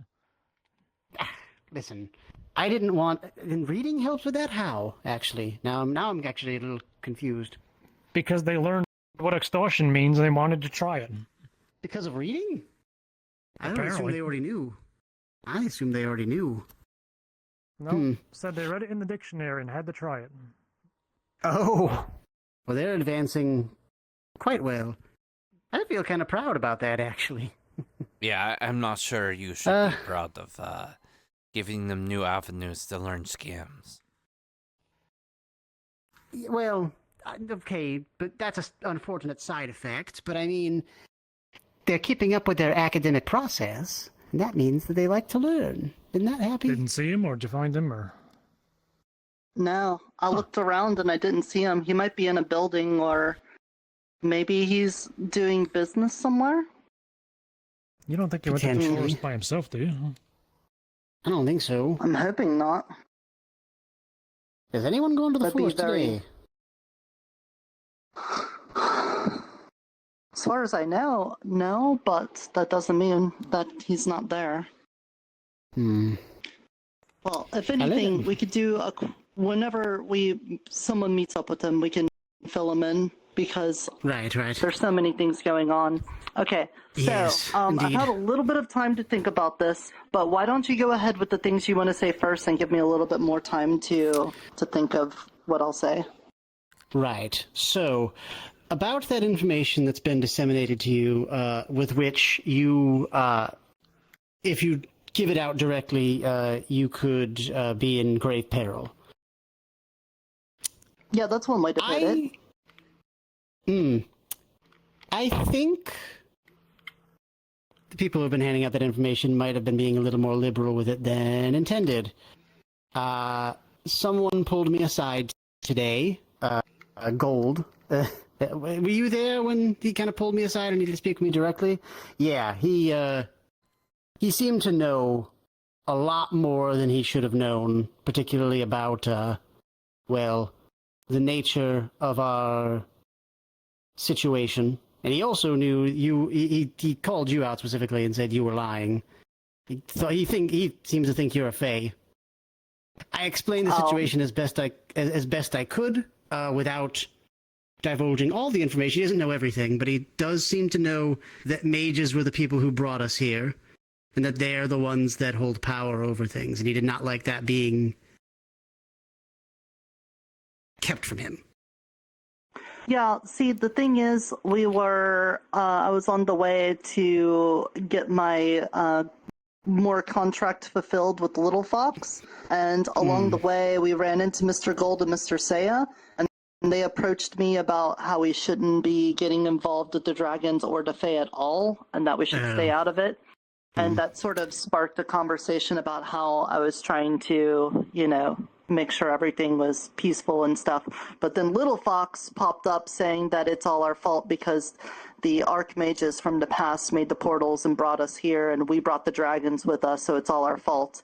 Listen, I didn't want. And reading helps with that. How? Actually, now I'm actually a little confused. Because they learned what extortion means and they wanted to try it. Because of reading? I don't assume Apparently. they already knew. I assume they already knew. No, said they read it in the dictionary and had to try it. Oh, well, they're advancing quite well. I feel kind of proud about that, actually. Yeah, I'm not sure you should be proud of giving them new avenues to learn scams. Well, okay, but that's an unfortunate side effect. But I mean, they're keeping up with their academic process, and that means that they like to learn. Isn't that happy? Didn't see him, or did you find him, or? No, I looked around and I didn't see him. He might be in a building, or maybe he's doing business somewhere. You don't think he went to the Potentially. forest by himself, do you? I don't think so. I'm hoping not. Has anyone gone to the That'd be forest today? As far as I know, no, but that doesn't mean that he's not there. Well, if anything, we could do whenever someone meets up with him, we can fill him in because Right. there's so many things going on. Okay, so Yes, I've indeed. had a little bit of time to think about this, but why don't you go ahead with the things you want to say first and give me a little bit more time to think of what I'll say. Right. So, about that information that's been disseminated to you, with which you, if you give it out directly, you could be in grave peril. Yeah, that's one way to put it. I think the people who have been handing out that information might have been being a little more liberal with it than intended. Someone pulled me aside today, Gold. Were you there when he kind of pulled me aside and needed to speak with me directly? Yeah, he seemed to know a lot more than he should have known, particularly about, well, the nature of our situation, and he also knew you. He called you out specifically and said you were lying. He seems to think you're a fae. I explained the situation as best I could, without divulging all the information. He doesn't know everything, but he does seem to know that mages were the people who brought us here, and that they're the ones that hold power over things, and he did not like that being kept from him. Yeah, see, the thing is, I was on the way to get my more contract fulfilled with Little Fox, and along the way we ran into Mr. Gold and Mr. Saya, and they approached me about how we shouldn't be getting involved with the dragons or the Fae at all, and that we should stay out of it. And that sort of sparked a conversation about how I was trying to, make sure everything was peaceful and stuff. But then Little Fox popped up saying that it's all our fault because the archmages from the past made the portals and brought us here, and we brought the dragons with us, so it's all our fault.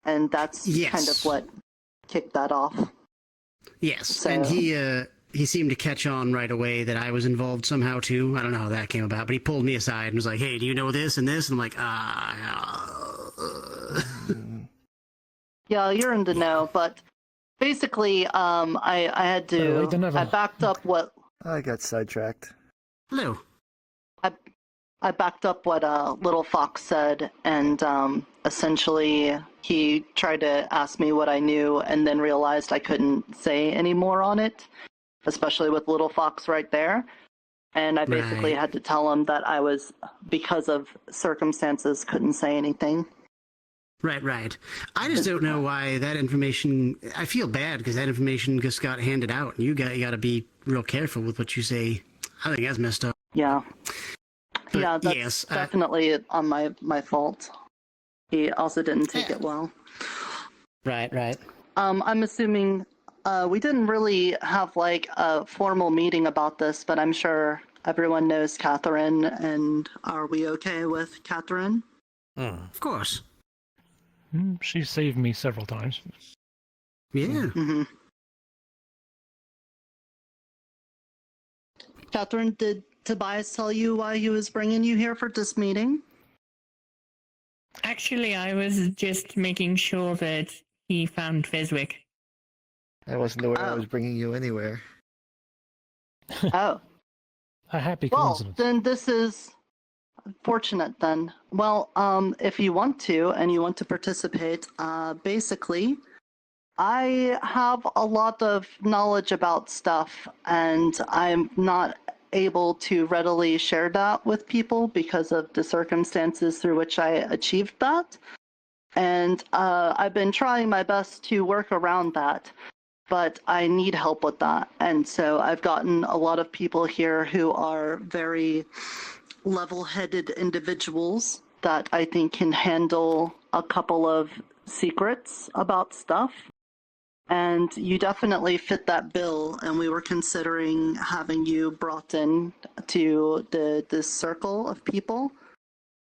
And that's kind of what kicked that off. Yes, So- and he seemed to catch on right away that I was involved somehow too. I don't know how that came about, but he pulled me aside and was like, "Hey, do you know this and this?" And I'm like, Yeah, you're in the know, but basically, I had to. I backed up what. I got sidetracked. Hello. I backed up what Little Fox said, and essentially he tried to ask me what I knew, and then realized I couldn't say any more on it, especially with Little Fox right there. And I basically had to tell him that I was, because of circumstances, couldn't say anything. Right. I just don't know why that information. I feel bad because that information just got handed out, and you got to be real careful with what you say. I think that's messed up. Yeah. But yeah, that's yes, definitely on my fault. He also didn't take it well. Right. I'm assuming we didn't really have like a formal meeting about this, but I'm sure everyone knows Catherine, and are we okay with Catherine? Of course. She saved me several times. Yeah. Mm-hmm. Catherine, did Tobias tell you why he was bringing you here for this meeting? Actually, I was just making sure that he found Feswick. I wasn't aware I was bringing you anywhere. Oh. A happy Well, coincidence. then this is fortunate then. Well, if you want to, and you want to participate, basically, I have a lot of knowledge about stuff, and I'm not able to readily share that with people because of the circumstances through which I achieved that. And I've been trying my best to work around that, but I need help with that. And so I've gotten a lot of people here who are very level-headed individuals that I think can handle a couple of secrets about stuff. And you definitely fit that bill, and we were considering having you brought in to this circle of people.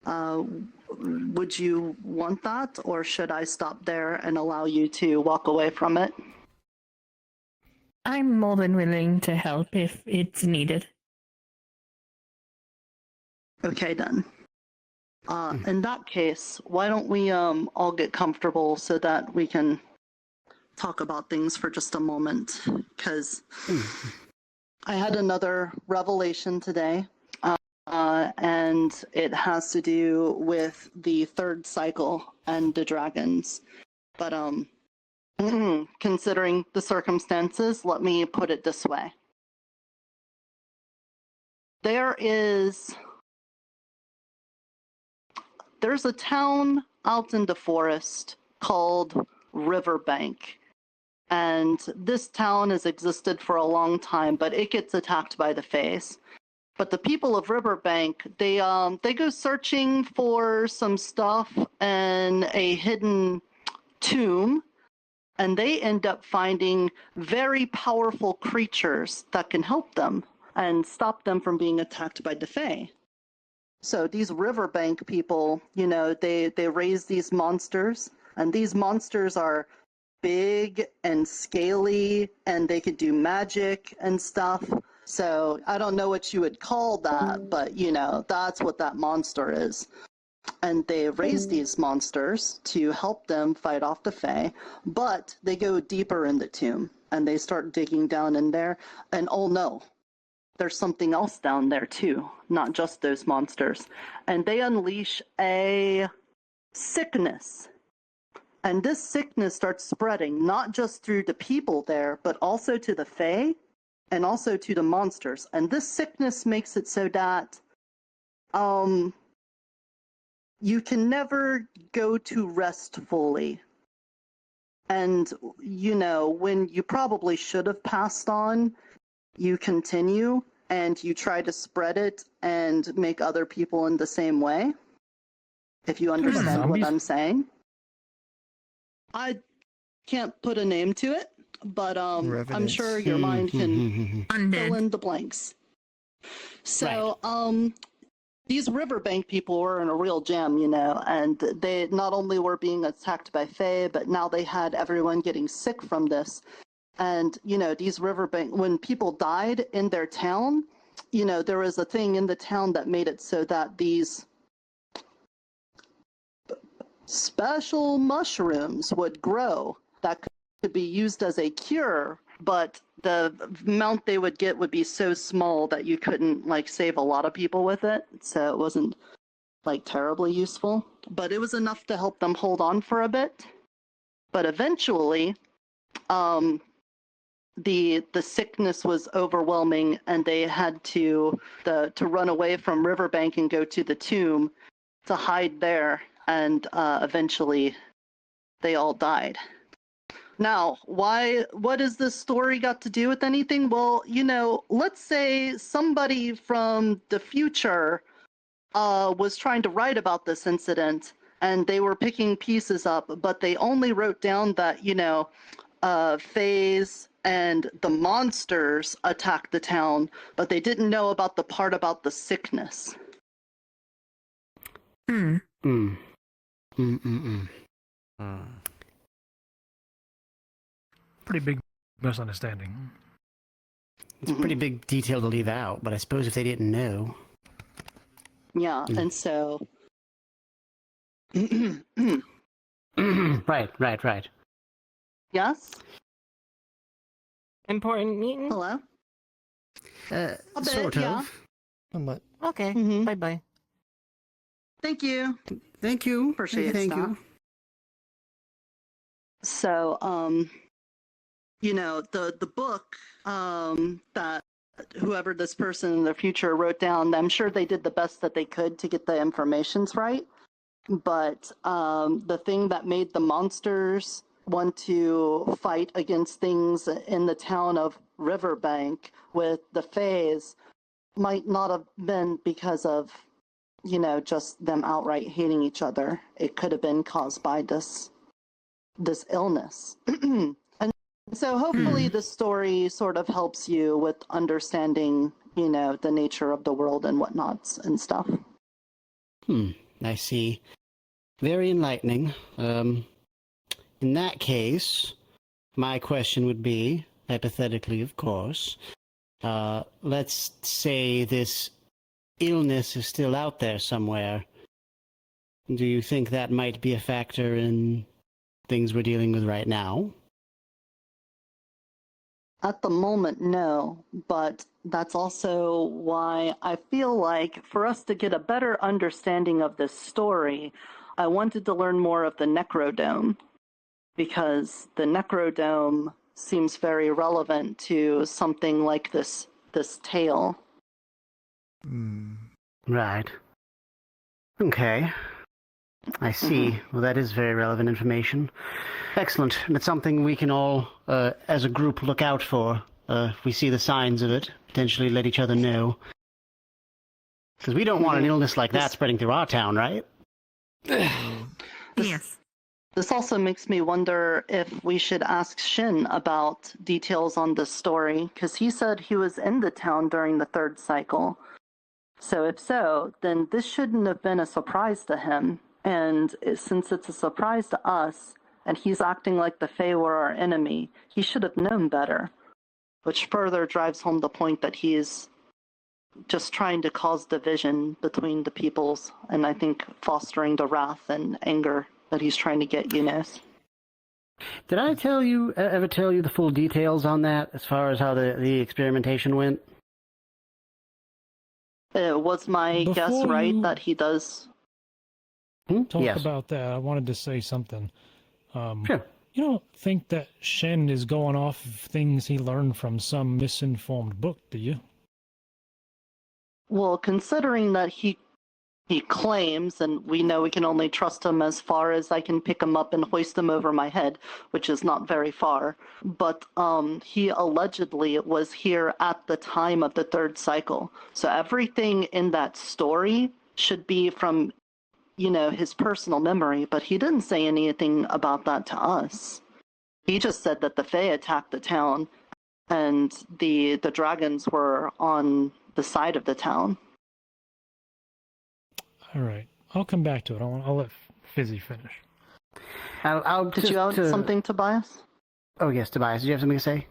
Would you want that, or should I stop there and allow you to walk away from it? I'm more than willing to help if it's needed. Okay, then. In that case, why don't we all get comfortable so that we can talk about things for just a moment, because I had another revelation today, and it has to do with the third cycle and the dragons. But considering the circumstances, let me put it this way. There's a town out in the forest called Riverbank. And this town has existed for a long time, but it gets attacked by the Faes. But the people of Riverbank, they go searching for some stuff in a hidden tomb, and they end up finding very powerful creatures that can help them and stop them from being attacked by the Fae. So these Riverbank people, they raise these monsters, and these monsters are big and scaly, and they could do magic and stuff. So I don't know what you would call that, but you know, that's what that monster is. And they raise these monsters to help them fight off the Fae, but they go deeper in the tomb and they start digging down in there, and oh no, there's something else down there too, not just those monsters. And they unleash a sickness. And this sickness starts spreading, not just through the people there, but also to the Fae and also to the monsters. And this sickness makes it so that you can never go to rest fully. And, you know, when you probably should have passed on, you continue and you try to spread it and make other people in the same way. If you understand what I'm saying. I can't put a name to it, but I'm sure your mind can fill in the blanks. So, these riverbank people were in a real jam, you know, and they not only were being attacked by Fae, but now they had everyone getting sick from this. And, you know, these riverbank, when people died in their town, you know, there was a thing in the town that made it so that these special mushrooms would grow that could be used as a cure, but the amount they would get would be so small that you couldn't like save a lot of people with it, so it wasn't like terribly useful, but it was enough to help them hold on for a bit. But eventually the sickness was overwhelming and they had to run away from Riverbank and go to the tomb to hide there, and eventually they all died. Now, what has this story got to do with anything? Well, you know, let's say somebody from the future was trying to write about this incident and they were picking pieces up, but they only wrote down that, you know, Faes and the monsters attacked the town, but they didn't know about the part about the sickness. Pretty big misunderstanding. It's a pretty big detail to leave out, but I suppose if they didn't know. Yeah, and so... Right. Yes? Important meeting? Hello? A bit, Sort yeah. of. Okay, bye-bye. Thank you. Thank you. Appreciate Thank it. you. So, you know, the book that whoever this person in the future wrote down, I'm sure they did the best that they could to get the informations right. But the thing that made the monsters want to fight against things in the town of Riverbank with the Faes might not have been because of, you know, just them outright hating each other. It could have been caused by this illness. And so hopefully the story sort of helps you with understanding, you know, the nature of the world and whatnots and stuff. I see. Very enlightening. In that case, my question would be, hypothetically of course, let's say this illness is still out there somewhere. Do you think that might be a factor in things we're dealing with right now? At the moment, no, but that's also why I feel like for us to get a better understanding of this story, I wanted to learn more of the Necrodome, because the Necrodome seems very relevant to something like this tale. Right. Okay. I see. Well, that is very relevant information. Excellent. And it's something we can all, as a group, look out for. If we see the signs of it, potentially let each other know. Because we don't want an illness like that spreading through our town, right? Yes. This also makes me wonder if we should ask Shin about details on this story, because he said he was in the town during the third cycle. So if so, then this shouldn't have been a surprise to him. And since it's a surprise to us, and he's acting like the Fae were our enemy. He should have known better. Which further drives home the point that he's just trying to cause division between the peoples, and I think fostering the wrath and anger that he's trying to get Eunice. Did I ever tell you the full details on that, as far as how the experimentation went? Was my guess right that he does? Talk about that. I wanted to say something. Sure. You don't think that Shen is going off of things he learned from some misinformed book, do you? Well, considering that he claims, and we know we can only trust him as far as I can pick him up and hoist him over my head, which is not very far, but he allegedly was here at the time of the third cycle. So everything in that story should be from, his personal memory, but he didn't say anything about that to us. He just said that the Fae attacked the town, and the dragons were on the side of the town. All right. I'll come back to it. I'll let Fizzy finish. Did you have something, Tobias? Oh, yes, Tobias. Did you have something to say?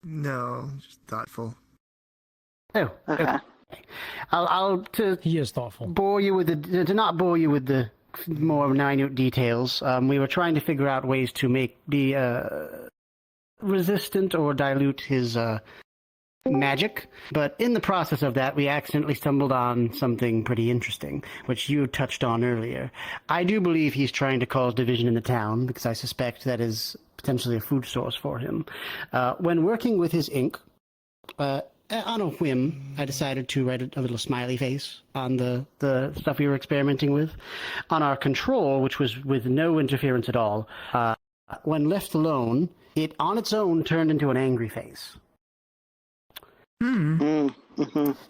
No, just thoughtful. Oh, okay. He is thoughtful. To not bore you with the more minute details, we were trying to figure out ways to make the resistant or dilute his magic, but in the process of that, we accidentally stumbled on something pretty interesting, which you touched on earlier. I do believe he's trying to cause division in the town, because I suspect that is potentially a food source for him. When working with his ink, on a whim, I decided to write a little smiley face on the stuff we were experimenting with. On our control, which was with no interference at all, when left alone, it on its own turned into an angry face.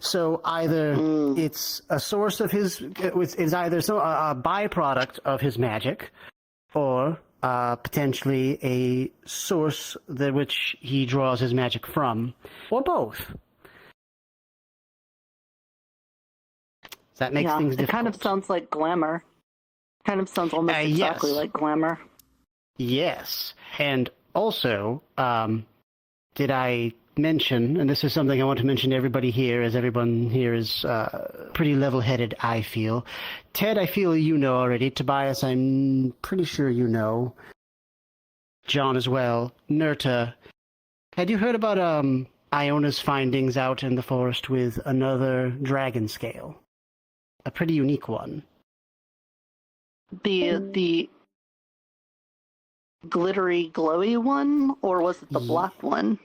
So either it's a source of his, it's either a byproduct of his magic, or potentially a source which he draws his magic from, or both. That makes things difficult. It kind of sounds like glamour. Kind of sounds almost exactly like glamour. Yes. And also, did I mention, and this is something I want to mention to everybody here, as everyone here is pretty level-headed, I feel. Ted, I feel you know already. Tobias, I'm pretty sure you know. John as well. Nerta, had you heard about Iona's findings out in the forest with another dragon scale? A pretty unique one. The glittery, glowy one, or was it the black one?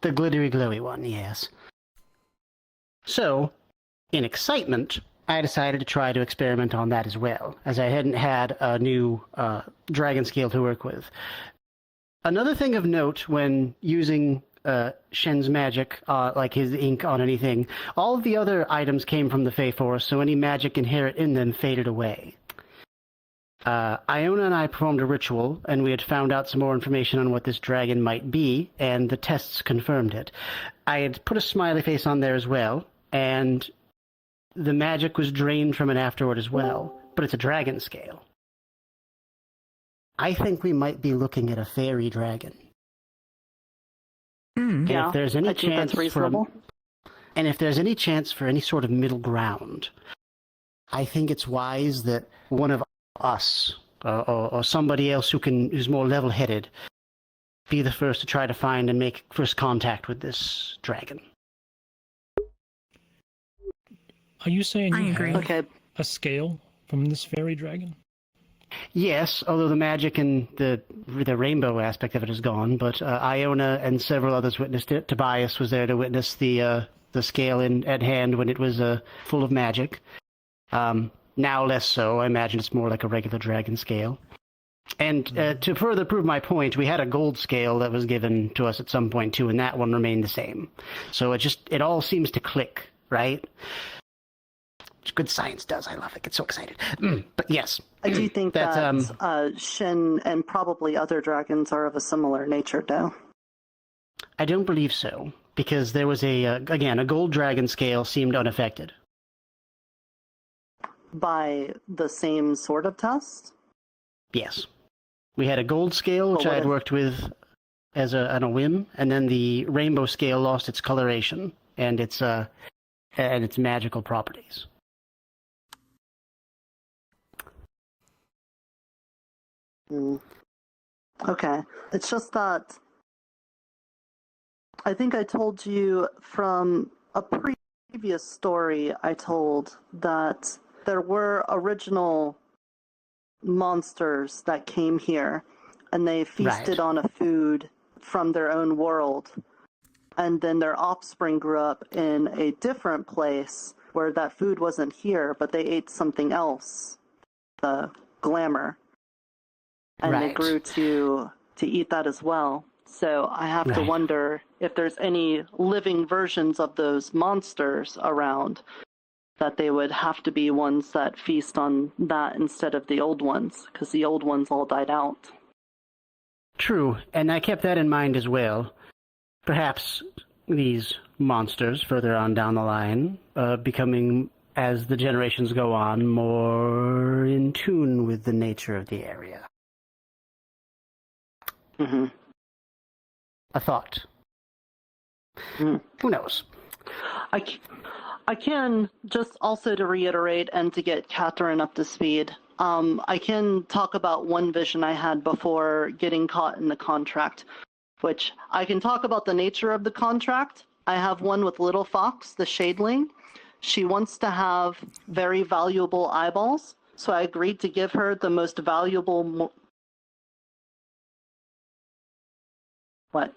The glittery, glowy one, yes. So, in excitement, I decided to try to experiment on that as well, as I hadn't had a new dragon scale to work with. Another thing of note when using Shen's magic, like his ink on anything, all of the other items came from the Fey Forest, so any magic inherent in them faded away. Iona and I performed a ritual, and we had found out some more information on what this dragon might be, and the tests confirmed it. I had put a smiley face on there as well, and the magic was drained from it afterward as well, but it's a dragon scale. I think we might be looking at a fairy dragon. And if there's any chance for any sort of middle ground, I think it's wise that one of us or somebody else who's more level-headed be the first to try to find and make first contact with this dragon. Are you saying you have a scale from this fairy dragon? Yes, although the magic and the rainbow aspect of it is gone, but Iona and several others witnessed it. Tobias was there to witness the scale at hand when it was full of magic. Now less so. I imagine it's more like a regular dragon scale. And to further prove my point, we had a gold scale that was given to us at some point too, and that one remained the same. So it all seems to click, right? Which good science does. I love it. Get so excited. But yes. I do think that Shen and probably other dragons are of a similar nature, though. I don't believe so, because there was a gold dragon scale seemed unaffected. By the same sort of test? Yes. We had a gold scale, which I had worked with on a whim, and then the rainbow scale lost its coloration and its magical properties. Okay. It's just that I think I told you from a previous story I told that there were original monsters that came here and they feasted on a food from their own world. And then their offspring grew up in a different place where that food wasn't here, but they ate something else, the glamour. And they grew to eat that as well. So I have to wonder if there's any living versions of those monsters around, that they would have to be ones that feast on that instead of the old ones, because the old ones all died out. True, and I kept that in mind as well. Perhaps these monsters further on down the line, becoming, as the generations go on, more in tune with the nature of the area. Mm-hmm. A thought. Who knows? I can, just also to reiterate and to get Catherine up to speed, I can talk about one vision I had before getting caught in the contract, which I can talk about the nature of the contract. I have one with Little Fox, the Shadeling. She wants to have very valuable eyeballs, so I agreed to give her the most valuable... What?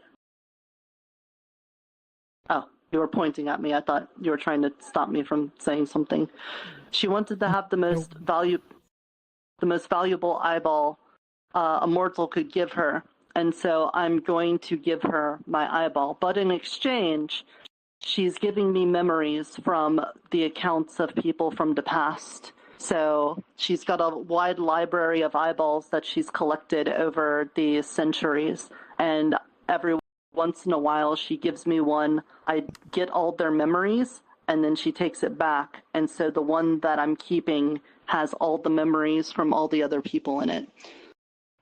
Oh, you were pointing at me. I thought you were trying to stop me from saying something. She wanted to have the most valuable eyeball a mortal could give her, and so I'm going to give her my eyeball. But in exchange, she's giving me memories from the accounts of people from the past. So she's got a wide library of eyeballs that she's collected over the centuries, and every once in a while she gives me one. I get all their memories, and then she takes it back. And so the one that I'm keeping has all the memories from all the other people in it.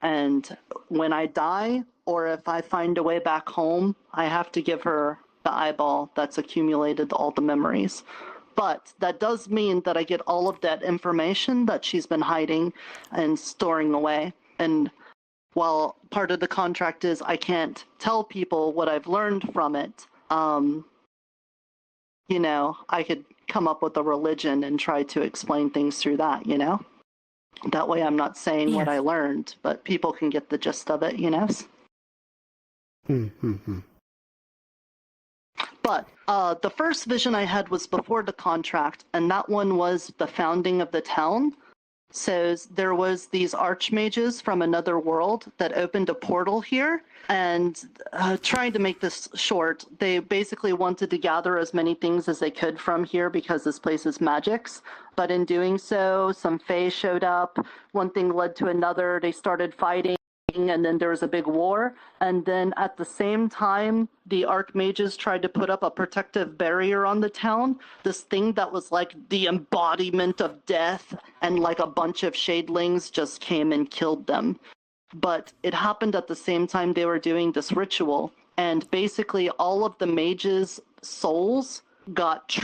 And when I die, or if I find a way back home, I have to give her the eyeball that's accumulated all the memories. But that does mean that I get all of that information that she's been hiding and storing away. And while part of the contract is I can't tell people what I've learned from it, you know, I could come up with a religion and try to explain things through that, you know? That way I'm not saying what I learned, but people can get the gist of it, you know? But the first vision I had was before the contract, and that one was the founding of the town. So there was these archmages from another world that opened a portal here, and trying to make this short, they basically wanted to gather as many things as they could from here because this place is magic's. But in doing so, some fae showed up, one thing led to another, they started fighting, and then there was a big war. And then at the same time, the archmages tried to put up a protective barrier on the town, this thing that was like the embodiment of death, and like a bunch of shadelings just came and killed them. But it happened at the same time they were doing this ritual, and basically all of the mages' souls got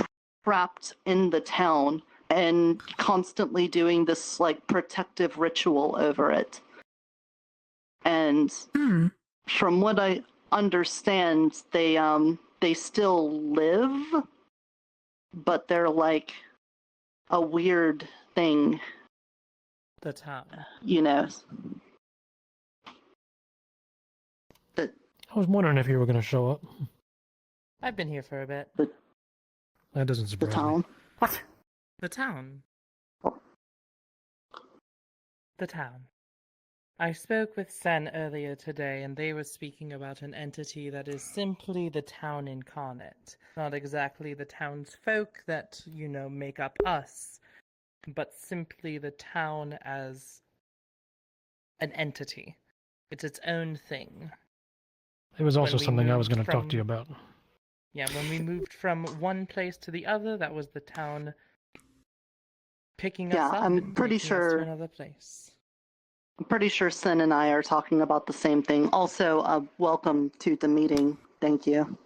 trapped in the town and constantly doing this like protective ritual over it. And from what I understand, they still live, but they're like a weird thing. The town. You know. I was wondering if you were going to show up. I've been here for a bit. That doesn't surprise the town. me. What? The town. The town. I spoke with Sen earlier today, and they were speaking about an entity that is simply the town incarnate. Not exactly the townsfolk that, you know, make up us, but simply the town as an entity. It's its own thing. It was also something I was going to talk to you about. Yeah, when we moved from one place to the other, that was the town picking us up I'm and pretty taking us sure to another place. I'm pretty sure Sin and I are talking about the same thing. Also, welcome to the meeting. Thank you.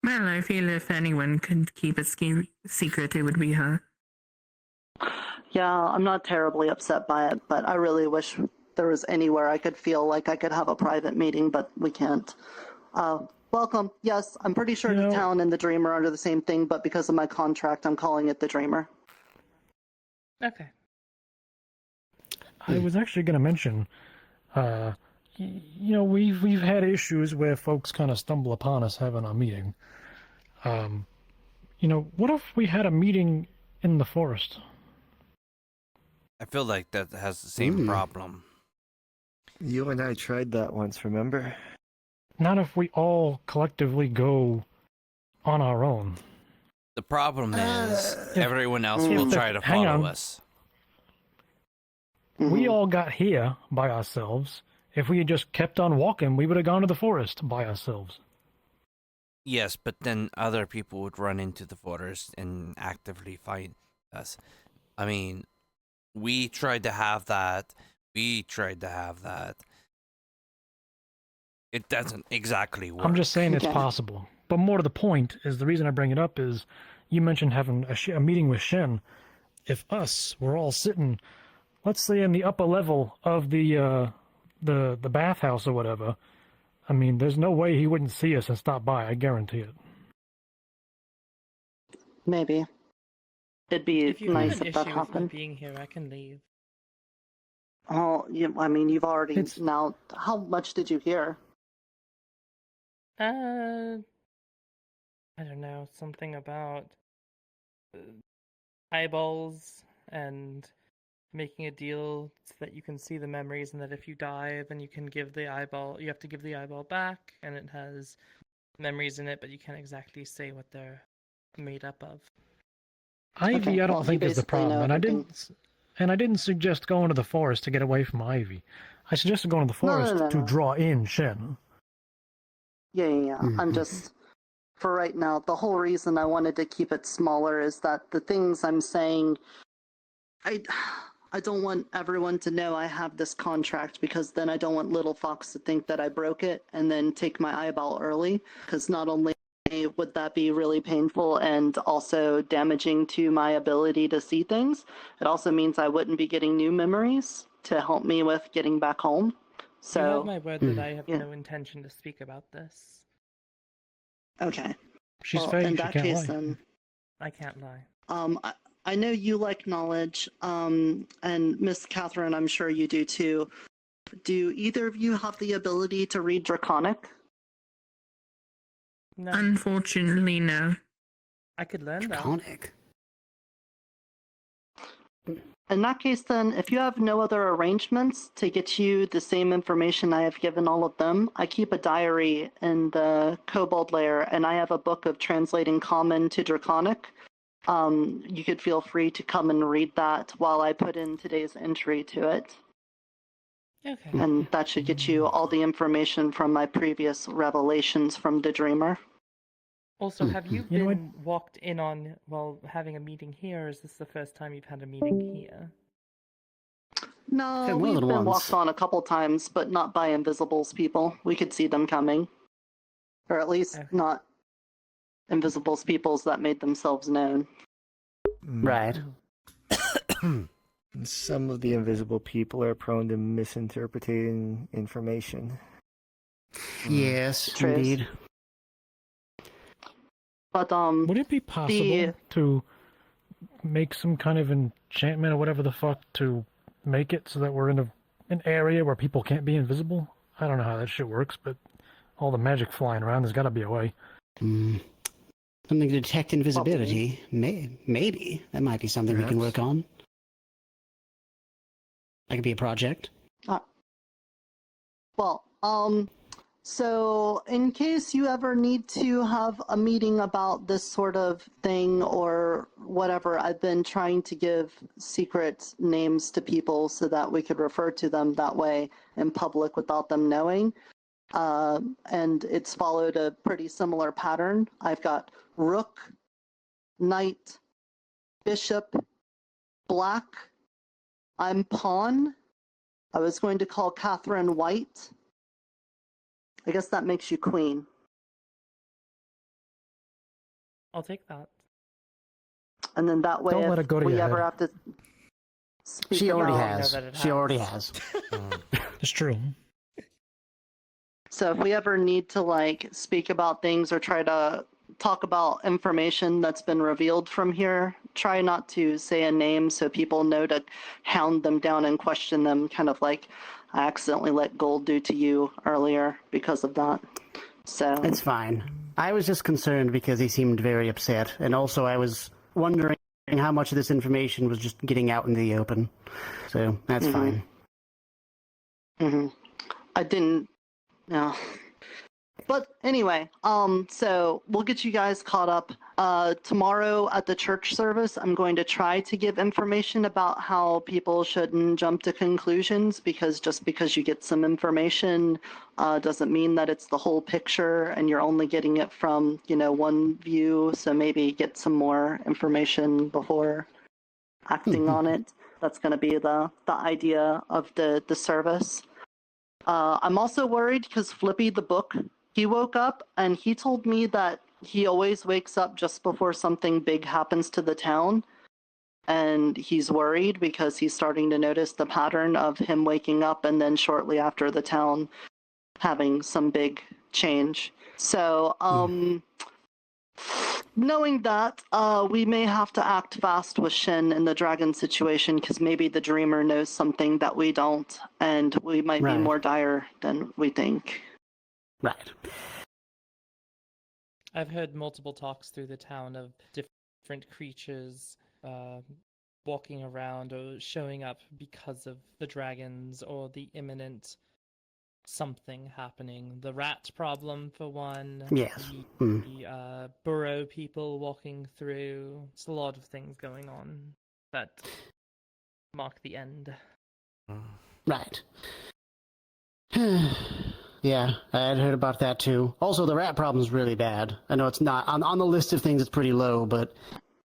Well, I feel if anyone could keep a secret, it would be her. Yeah, I'm not terribly upset by it, but I really wish there was anywhere I could feel like I could have a private meeting, but we can't. Welcome. Yes, I'm pretty sure the town and the Dreamer are under the same thing, but because of my contract, I'm calling it the Dreamer. Okay. I was actually going to mention, we've had issues where folks kind of stumble upon us having a meeting. What if we had a meeting in the forest? I feel like that has the same problem. You and I tried that once, remember? Not if we all collectively go on our own. The problem is everyone else will try to follow us. We all got here by ourselves. If we had just kept on walking, we would have gone to the forest by ourselves. Yes, but then other people would run into the forest and actively find us. I mean, we tried to have that. It doesn't exactly work. I'm just saying it's possible. But more to the point is the reason I bring it up is you mentioned having a meeting with Shen. If us were all sitting, let's say in the upper level of the bathhouse or whatever, I mean, there's no way he wouldn't see us and stop by. I guarantee it. Maybe. It'd be nice if that With happened. me being here, I can leave. Oh, I mean, you've already now. How much did you hear? I don't know, something about eyeballs and making a deal so that you can see the memories, and that if you die, then you can give the eyeball. You have to give the eyeball back, and it has memories in it, but you can't exactly say what they're made up of. Ivy, I don't think is the problem, and I didn't suggest going to the forest to get away from Ivy. I suggested going to the forest to draw in Shen. Yeah. I'm just, for right now, the whole reason I wanted to keep it smaller is that the things I'm saying, I don't want everyone to know I have this contract, because then I don't want Little Fox to think that I broke it and then take my eyeball early, because not only would that be really painful and also damaging to my ability to see things, it also means I wouldn't be getting new memories to help me with getting back home. So, you have my word that I have no intention to speak about this. Okay. She's well, fake, in she that can't case, lie. then. I can't lie. I know you like knowledge, and Miss Catherine, I'm sure you do too. Do either of you have the ability to read Draconic? No. Unfortunately, no. I could learn Draconic. In that case, then, if you have no other arrangements to get you the same information I have given all of them, I keep a diary in the Kobold lair, and I have a book of translating Common to Draconic. You could feel free to come and read that while I put in today's entry to it. Okay. And that should get you all the information from my previous revelations from the Dreamer. Also, have you been walked in on while having a meeting here, or is this the first time you've had a meeting here? No, we've been walked on a couple times, but not by Invisible's people. We could see them coming. Or at least not Invisible's peoples that made themselves known. Right. Some of the invisible people are prone to misinterpreting information. Yes, indeed. But would it be possible to make some kind of enchantment or whatever the fuck to make it so that we're in an area where people can't be invisible? I don't know how that shit works, but all the magic flying around, there's got to be a way. Something to detect invisibility. Maybe that might be something we can work on. That could be a project. So in case you ever need to have a meeting about this sort of thing or whatever, I've been trying to give secret names to people so that we could refer to them that way in public without them knowing. And it's followed a pretty similar pattern. I've got Rook, Knight, bishop black. I'm pawn. I was going to call Catherine white. I guess that makes you queen. I'll take that. And then that way, Don't let if it go to we your ever head. have to speak She already about... has. She already has. It's true. So if we ever need to like speak about things or try to talk about information that's been revealed from here, try not to say a name so people know to hound them down and question them, kind of like I accidentally let Gold do to you earlier because of that. So It's fine. I was just concerned because he seemed very upset, and also I was wondering how much of this information was just getting out in the open. So that's fine. I didn't. No. But anyway, so we'll get you guys caught up. Tomorrow at the church service, I'm going to try to give information about how people shouldn't jump to conclusions, because just because you get some information doesn't mean that it's the whole picture and you're only getting it from, one view. So maybe get some more information before acting on it. That's going to be the idea of the service. I'm also worried because Flippy the book, he woke up and he told me that he always wakes up just before something big happens to the town. And he's worried because he's starting to notice the pattern of him waking up and then shortly after the town having some big change. So, knowing that, we may have to act fast with Shin in the dragon situation, because maybe the dreamer knows something that we don't, and we might be more dire than we think. Right. I've heard multiple talks through the town of different creatures walking around or showing up because of the dragons or the imminent something happening. The rat problem, for one. Yes. The burrow people walking through. It's a lot of things going on that mark the end. Right. Yeah, I had heard about that too. Also, the rat problem's really bad. I know it's not on the list of things, it's pretty low, but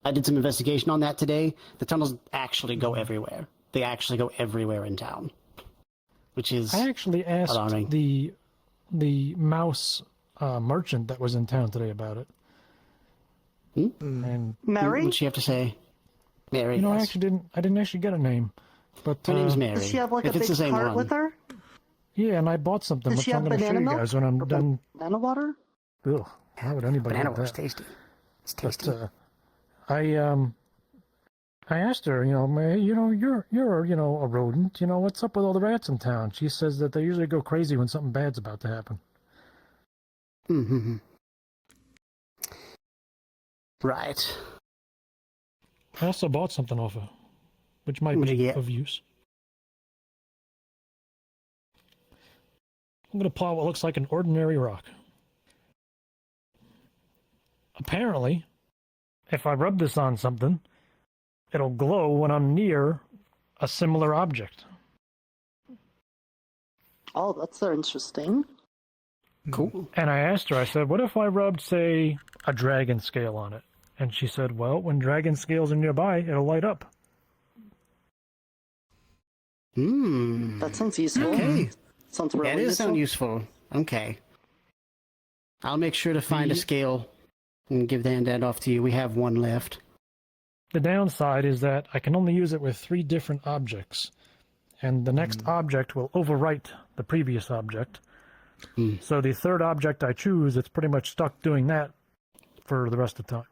I did some investigation on that today. The tunnels actually go everywhere. They actually go everywhere in town, which is I actually asked alarming. the mouse merchant that was in town today about it. And Mary? What'd she have to say? Mary. I yes. actually didn't actually get a name, but Her name's Mary. Does she have like if a it's big the same cart one. with her? yeah, and I bought something, Does which she I'm have going to show banana you milk? guys when I'm done. Banana water? Ugh, why would anybody Banana want water's that? tasty. It's tasty. But, I asked her, Mary, you're a rodent. What's up with all the rats in town? She says that they usually go crazy when something bad's about to happen. Right. I also bought something off her, which might What'd you be get? of use. I'm going to pull out what looks like an ordinary rock. Apparently, if I rub this on something, it'll glow when I'm near a similar object. Oh, that's so interesting. Cool. And I asked her, I said, what if I rubbed, say, a dragon scale on it? And she said, well, when dragon scales are nearby, it'll light up. That sounds useful. Okay. Sounds really That does useful. sound useful. Okay. I'll make sure to find a scale and give that off to you. We have one left. The downside is that I can only use it with 3 different objects, and the next object will overwrite the previous object. So the third object I choose, it's pretty much stuck doing that for the rest of the time.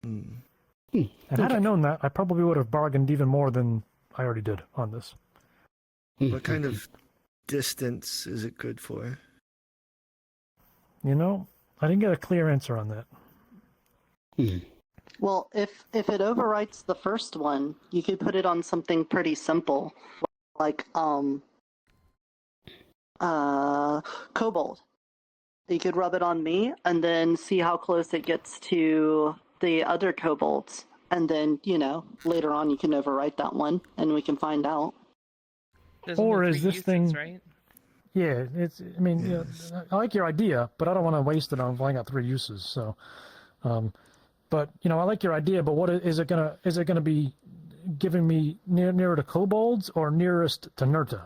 And had I known that, I probably would have bargained even more than I already did on this. What kind of distance is it good for? I didn't get a clear answer on that. Well, if it overwrites the first one, you could put it on something pretty simple, like kobold. You could rub it on me and then see how close it gets to the other kobolds, and then later on you can overwrite that one, and we can find out. There's Or only is 3 this thing? uses, right? Yeah, I like your idea, but I don't want to waste it on finding out 3 uses. So, But I like your idea. But what is it gonna be giving me nearer to kobolds or nearest to Nurta?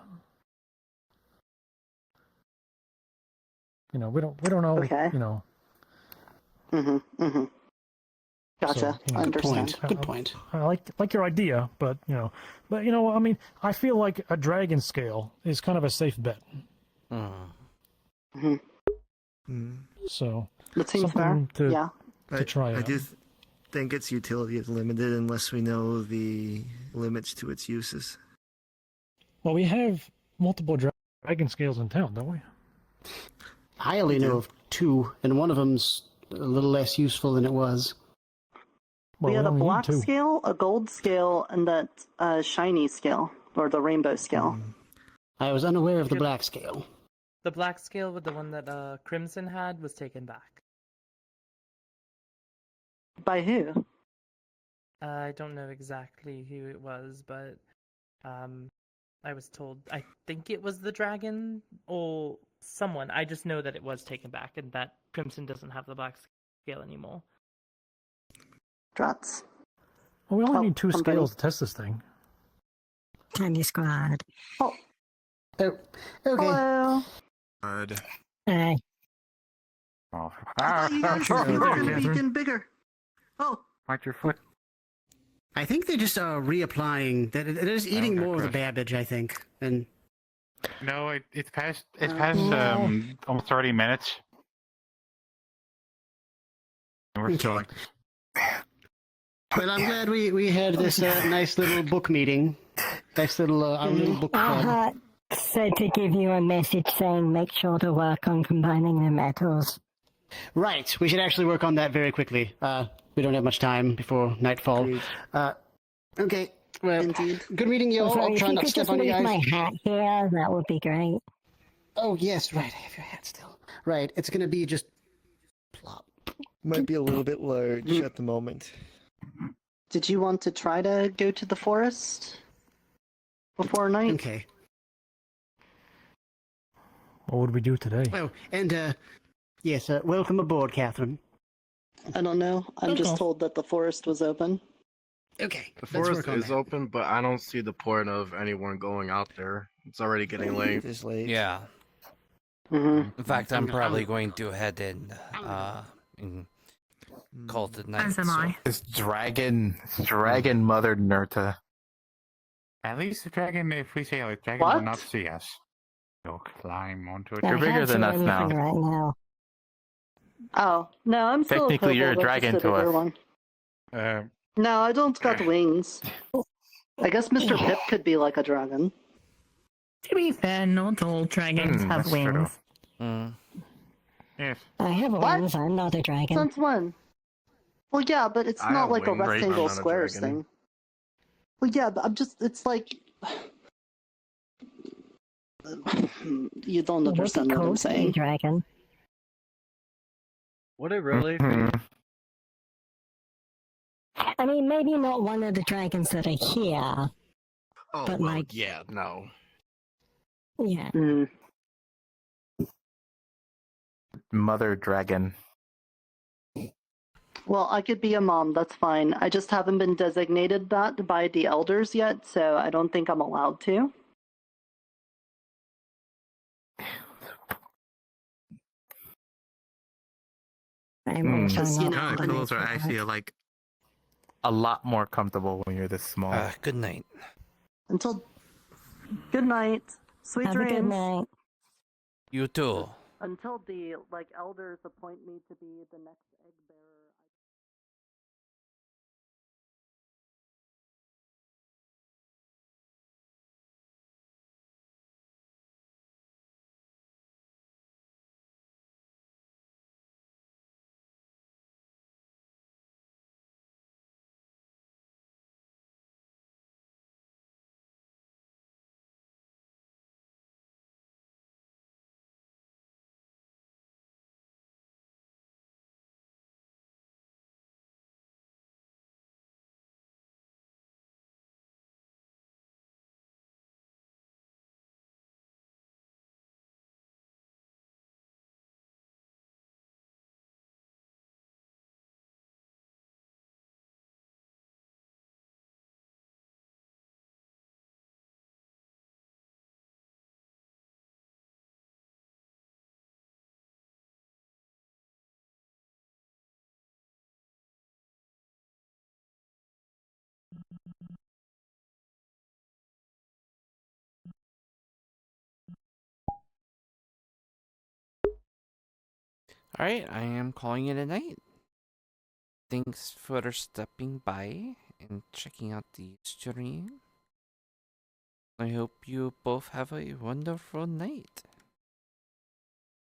We don't know. Okay. Gotcha. So, I understand. Good point. I like your idea, but I mean, I feel like a dragon scale is kind of a safe bet. So that seems something fair. to Yeah. try I out. do think its utility is limited unless we know the limits to its uses. Well, we have multiple dragon scales in town, don't we? I only know of 2, and one of them's a little less useful than it was. We had a only need black 2. scale, a gold scale, and that shiny scale, or the rainbow scale. I was unaware of the black scale. The black scale with the one that Crimson had was taken back. By who? I don't know exactly who it was, but I was told, I think it was the dragon or someone. I just know that it was taken back and that Crimson doesn't have the black scale anymore. Drats. Well, we only need 2 scales to test this thing. Tiny squad. Oh. Okay. Hello. Good. Hey. Oh. I thought you guys were going to be getting bigger. Oh. Watch your foot. I think they're just reapplying. They're just eating more of the babbage, I think. And No, it's past No. almost 30 minutes. And we're still like, well, I'm glad we had this nice little book meeting. Nice little our little book club. Said to give you a message saying make sure to work on combining the metals. Right, we should actually work on that very quickly. We don't have much time before nightfall. Okay, well, good meeting you all. Also, I'll if try you not to could step just on you leave guys. my hat here, that would be great. Oh, yes, right, I have your hat still. Right, it's gonna be just plop. Might be a little bit large at the moment. Did you want to try to go to the forest before night? Okay. What would we do today? Oh, and yes, welcome aboard, Catherine. I don't know. I'm just told that the forest was open. Okay. The forest is open, but I don't see the point of anyone going out there. It's already getting late. It's late. Yeah. Mm-hmm. In fact, I'm probably going to head in and call it a night. As am I. This dragon mothered Nurta. at least the dragon, if we say like dragon What? will not see us. You'll climb onto it. I You're bigger can't than do us now. anything right now. Oh, no, I'm still Technically, you're a kobold, dragon just a to bigger us. one. No, I don't got wings. I guess Mr. Pip could be like a dragon. To be fair, not all dragons have that's true. wings. Yes. I have What? wings, I'm not a dragon. Since when? Well, yeah, but it's I not have like a wings, rectangle I'm not a squares dragon. thing. Well, yeah, but it's like... You don't It would be understand what cool I'm to be a saying. dragon. Would it really? I mean, maybe not one of the dragons that are here. Oh, But, well, like- yeah, no. Yeah. Mm. Mother dragon. Well, I could be a mom, that's fine. I just haven't been designated that by the elders yet, so I don't think I'm allowed to. Just, you know, know, pillows are actually like a lot more comfortable when you're this small. Good night. Until... Good night. Sweet Have a dreams. good night. You too. Until the, elders appoint me to be the next egg bearer. Alright, I am calling it a night. Thanks for stopping by and checking out the stream. I hope you both have a wonderful night.